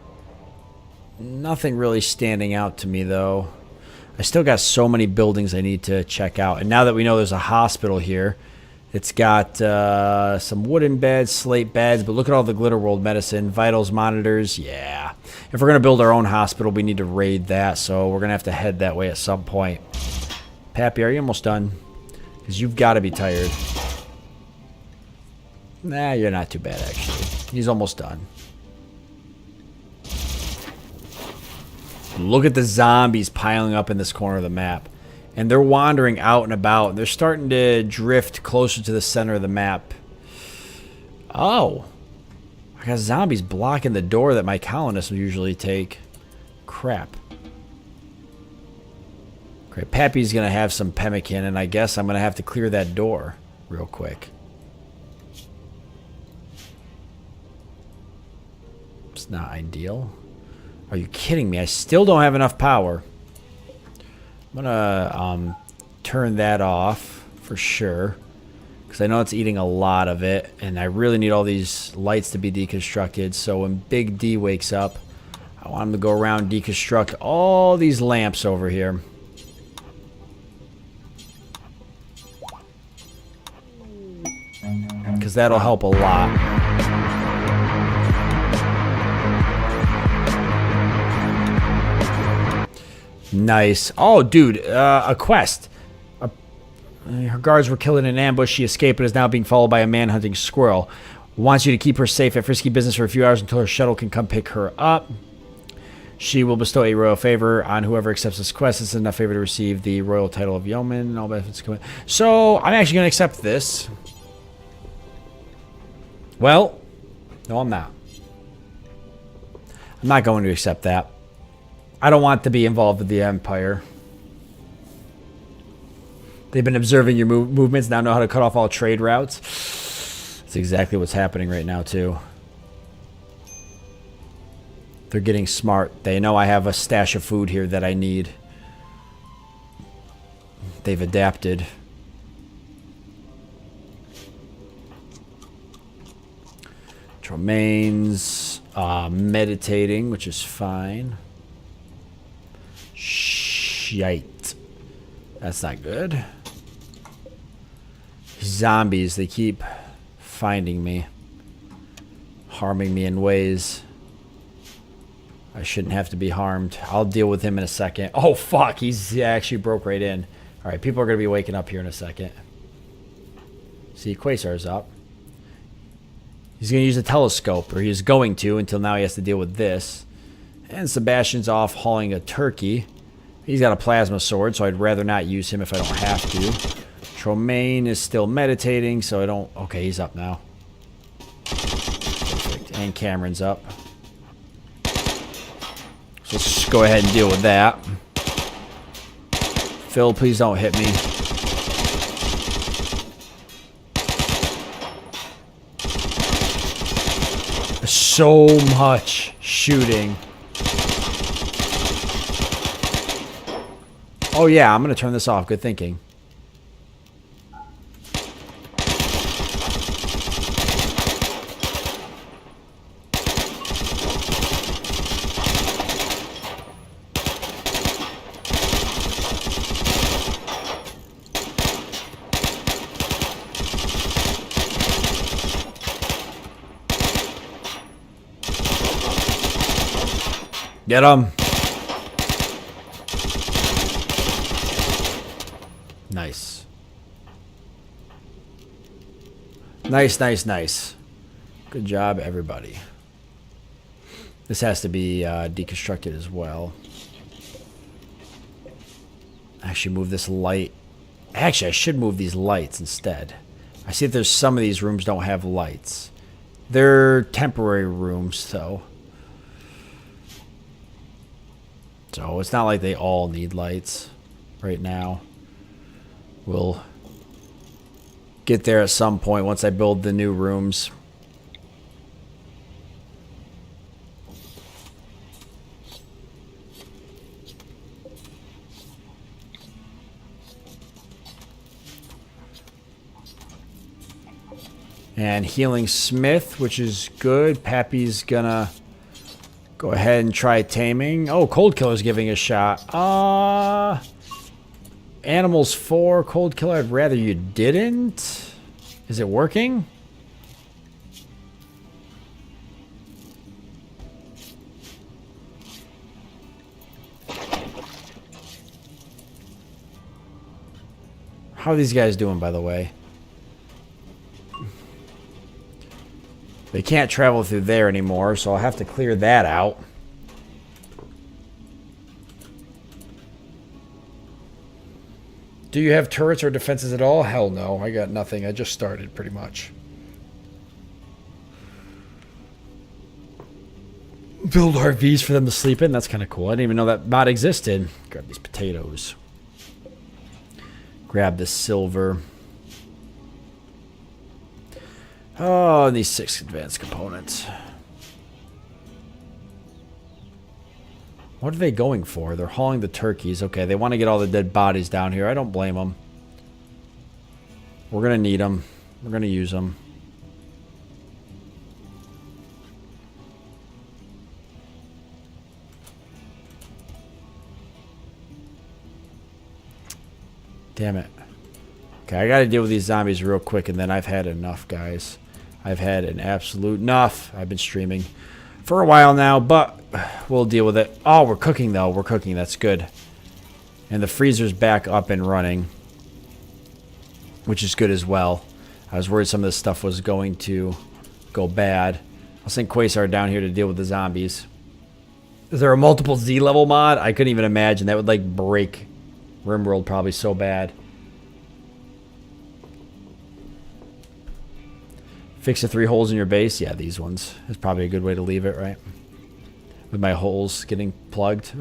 Nothing really standing out to me, though. I still got so many buildings I need to check out. And now that we know there's a hospital here, it's got some wooden beds, slate beds, but look at all the Glitter World medicine, vitals monitors, yeah. If we're going to build our own hospital, we need to raid that, so we're going to have to head that way at some point. Pappy, are you almost done? Because you've got to be tired. Nah, you're not too bad, actually. He's almost done. Look at the zombies piling up in this corner of the map. And they're wandering out and about. They're starting to drift closer to the center of the map. Oh. I got zombies blocking the door that my colonists would usually take. Crap. Great. Pappy's going to have some pemmican, and I guess I'm going to have to clear that door real quick. It's not ideal. Are you kidding me? I still don't have enough power. I'm gonna turn that off for sure, because I know it's eating a lot of it, and I really need all these lights to be deconstructed. So when Big D wakes up, I want him to go around, deconstruct all these lamps over here. Because that'll help a lot. Nice. Oh, dude, a quest. Her guards were killed in an ambush. She escaped and is now being followed by a man-hunting squirrel. Wants you to keep her safe at risky business for a few hours until her shuttle can come pick her up. She will bestow a royal favor on whoever accepts this quest. It's enough favor to receive the royal title of yeoman and all benefits come in. So I'm actually going to accept this. Well, no, I'm not. I'm not going to accept that. I don't want to be involved with the Empire. They've been observing your movements, now know how to cut off all trade routes. That's exactly what's happening right now, too. They're getting smart. They know I have a stash of food here that I need. They've adapted. Tromaine's meditating, which is fine. Shite. That's not good. Zombies, they keep finding me. Harming me in ways I shouldn't have to be harmed. I'll deal with him in a second. Oh, fuck. He actually broke right in. All right, people are going to be waking up here in a second. See, Quasar's up. He's going to use a telescope, or he's going to, until now he has to deal with this. And Sebastian's off hauling a turkey. He's got a plasma sword, so I'd rather not use him if I don't have to. Tromaine is still meditating, so I don't... Okay, he's up now. Perfect. And Cameron's up. So let's just go ahead and deal with that. Phil, please don't hit me. So much shooting. Oh yeah, I'm going to turn this off. Good thinking. Get him. Nice. Nice, nice, nice. Good job, everybody. This has to be deconstructed as well. Actually, move this light. Actually, I should move these lights instead. I see that there's some of these rooms don't have lights. They're temporary rooms, though. So it's not like they all need lights right now. We'll get there at some point once I build the new rooms. And healing Smith, which is good. Pappy's gonna go ahead and try taming. Oh, Cold Killer's giving a shot. Animals 4, Cold Killer, I'd rather you didn't. Is it working? How are these guys doing, by the way? They can't travel through there anymore, so I'll have to clear that out. Do you have turrets or defenses at all? Hell no, I got nothing. I just started, pretty much. Build RVs for them to sleep in. That's kind of cool. I didn't even know that mod existed. Grab these potatoes. Grab this silver. Oh, these 6 advanced components. What are they going for? They're hauling the turkeys. Okay, they want to get all the dead bodies down here. I don't blame them. We're going to need them. We're going to use them. Damn it. Okay, I got to deal with these zombies real quick, and then I've had enough, guys. I've had an absolute enough. I've been streaming for a while now, but we'll deal with it. Oh, we're cooking, though. We're cooking. That's good. And the freezer's back up and running, which is good as well. I was worried some of this stuff was going to go bad. I'll send Quasar down here to deal with the zombies. Is there a multiple Z level mod? I couldn't even imagine. That would like break Rimworld probably so bad. Fix the 3 holes in your base. Yeah, these ones. Is probably a good way to leave it, right? With my holes getting plugged.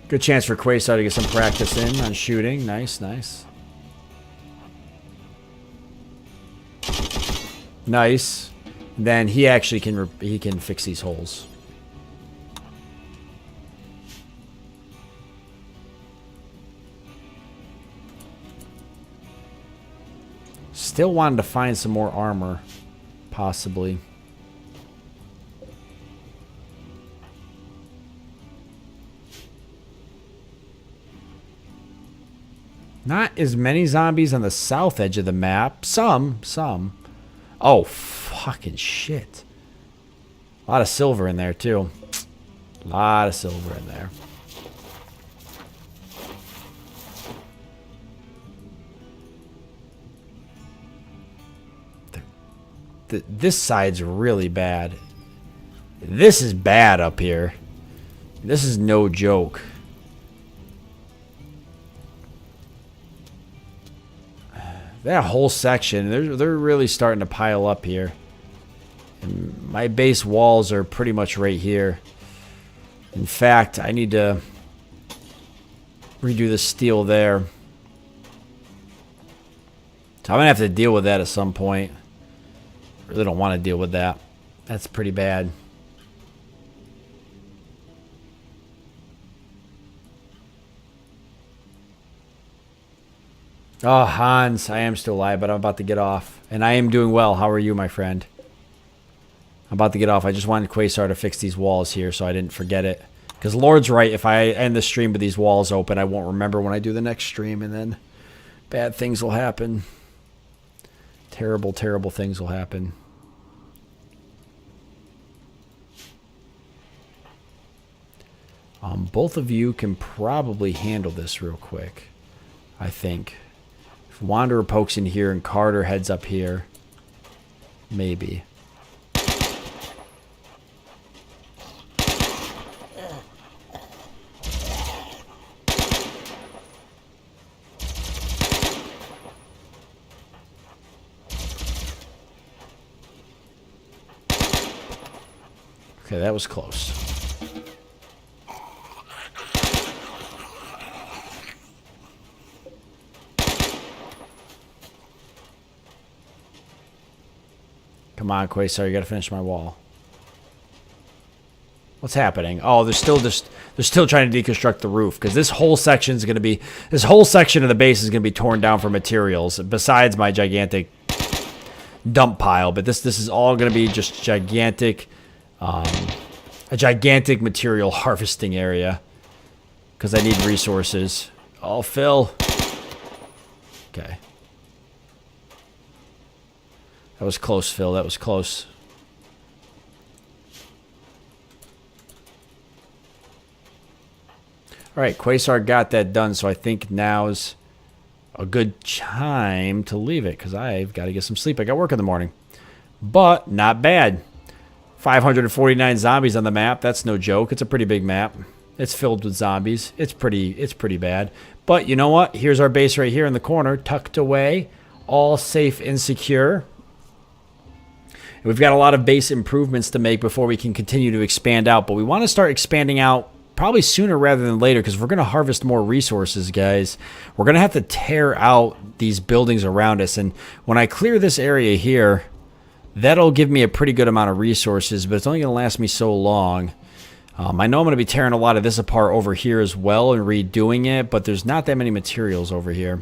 Good chance for Quasar to get some practice in on shooting. Nice, nice. Nice. Then he actually can fix these holes. Still wanted to find some more armor, possibly. Not as many zombies on the south edge of the map. Some. Oh, fucking shit. A lot of silver in there, too. A lot of silver in there. This side's really bad. This is bad up here. This is no joke. That whole section, they're really starting to pile up here. And my base walls are pretty much right here. In fact, I need to redo the steel there. So I'm going to have to deal with that at some point. Really don't want to deal with that. That's pretty bad. Oh, Hans, I am still alive, but I'm about to get off. And I am doing well. How are you, my friend? I'm about to get off. I just wanted Quasar to fix these walls here so I didn't forget it. Because Lord's right, if I end the stream with these walls open, I won't remember when I do the next stream, and then bad things will happen. Terrible, terrible things will happen. Both of you can probably handle this real quick, I think. If Wanderer pokes in here and Carter heads up here, maybe. Okay, that was close. Come on, Quasar, you gotta finish my wall. What's happening? Oh, they're still trying to deconstruct the roof because this whole section of the base is gonna be torn down for materials. Besides my gigantic dump pile, but this is all gonna be just gigantic. A gigantic material harvesting area because I need resources. Oh, Phil. Okay. That was close, Phil. That was close. All right, Quasar got that done, so I think now's a good time to leave it because I've got to get some sleep. I got work in the morning. But not bad. 549 zombies on the map. That's no joke. It's a pretty big map. It's filled with zombies. It's pretty bad. But you know what? Here's our base right here in the corner, tucked away, all safe and secure. And we've got a lot of base improvements to make before we can continue to expand out. But we want to start expanding out probably sooner rather than later because we're going to harvest more resources, guys. We're going to have to tear out these buildings around us. And when I clear this area here, that'll give me a pretty good amount of resources, but it's only going to last me so long. I know I'm going to be tearing a lot of this apart over here as well and redoing it, but there's not that many materials over here.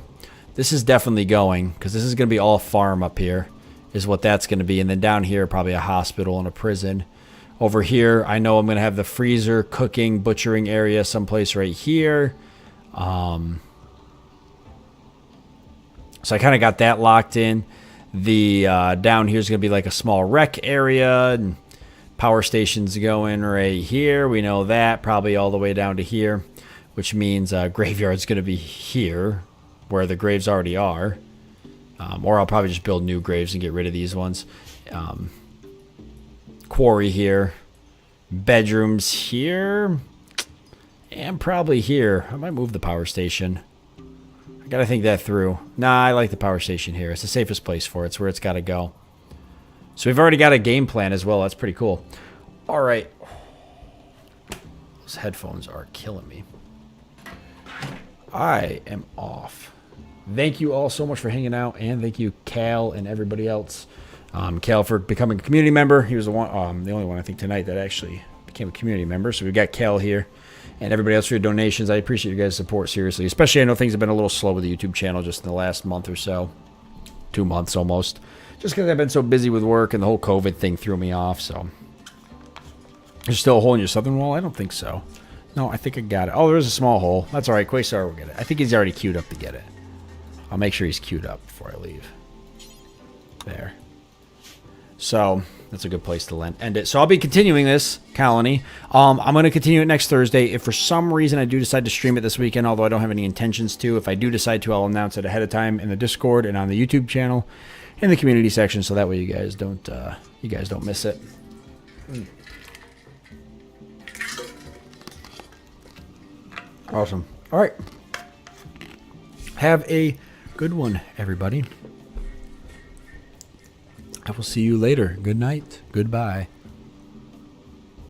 This is definitely going, because this is going to be all farm up here, is what that's going to be. And then down here, probably a hospital and a prison. Over here, I know I'm going to have the freezer, cooking, butchering area someplace right here. So I kind of got that locked in. The down here is going to be like a small rec area, and power stations going right here. We know that, probably all the way down to here, which means graveyard's going to be here, where the graves already are. Or I'll probably just build new graves and get rid of these ones. Quarry here. Bedrooms here. And probably here. I might move the power station. I gotta think that through. Nah, I like the power station here. It's the safest place for it. It's where it's gotta go. So we've already got a game plan as well. That's pretty cool. All right. Those headphones are killing me. I am off. Thank you all so much for hanging out, and thank you, Cal, and everybody else. Cal for becoming a community member. He was the one, the only one I think tonight that actually became a community member. So we've got Cal here, and everybody else for your donations. I appreciate you guys' support seriously. Especially, I know things have been a little slow with the YouTube channel just in the last month or so, 2 months almost. Just because I've been so busy with work and the whole COVID thing threw me off. So, there's still a hole in your southern wall? I don't think so. No, I think I got it. Oh, there's a small hole. That's all right. Quasar will get it. I think he's already queued up to get it. I'll make sure he's queued up before I leave. There. So, that's a good place to end it. So, I'll be continuing this colony. I'm going to continue it next Thursday. If for some reason I do decide to stream it this weekend, although I don't have any intentions to, if I do decide to, I'll announce it ahead of time in the Discord and on the YouTube channel, in the community section, so that way you guys don't miss it. Awesome. All right. Have a good one, everybody. I will see you later. Good night. Goodbye.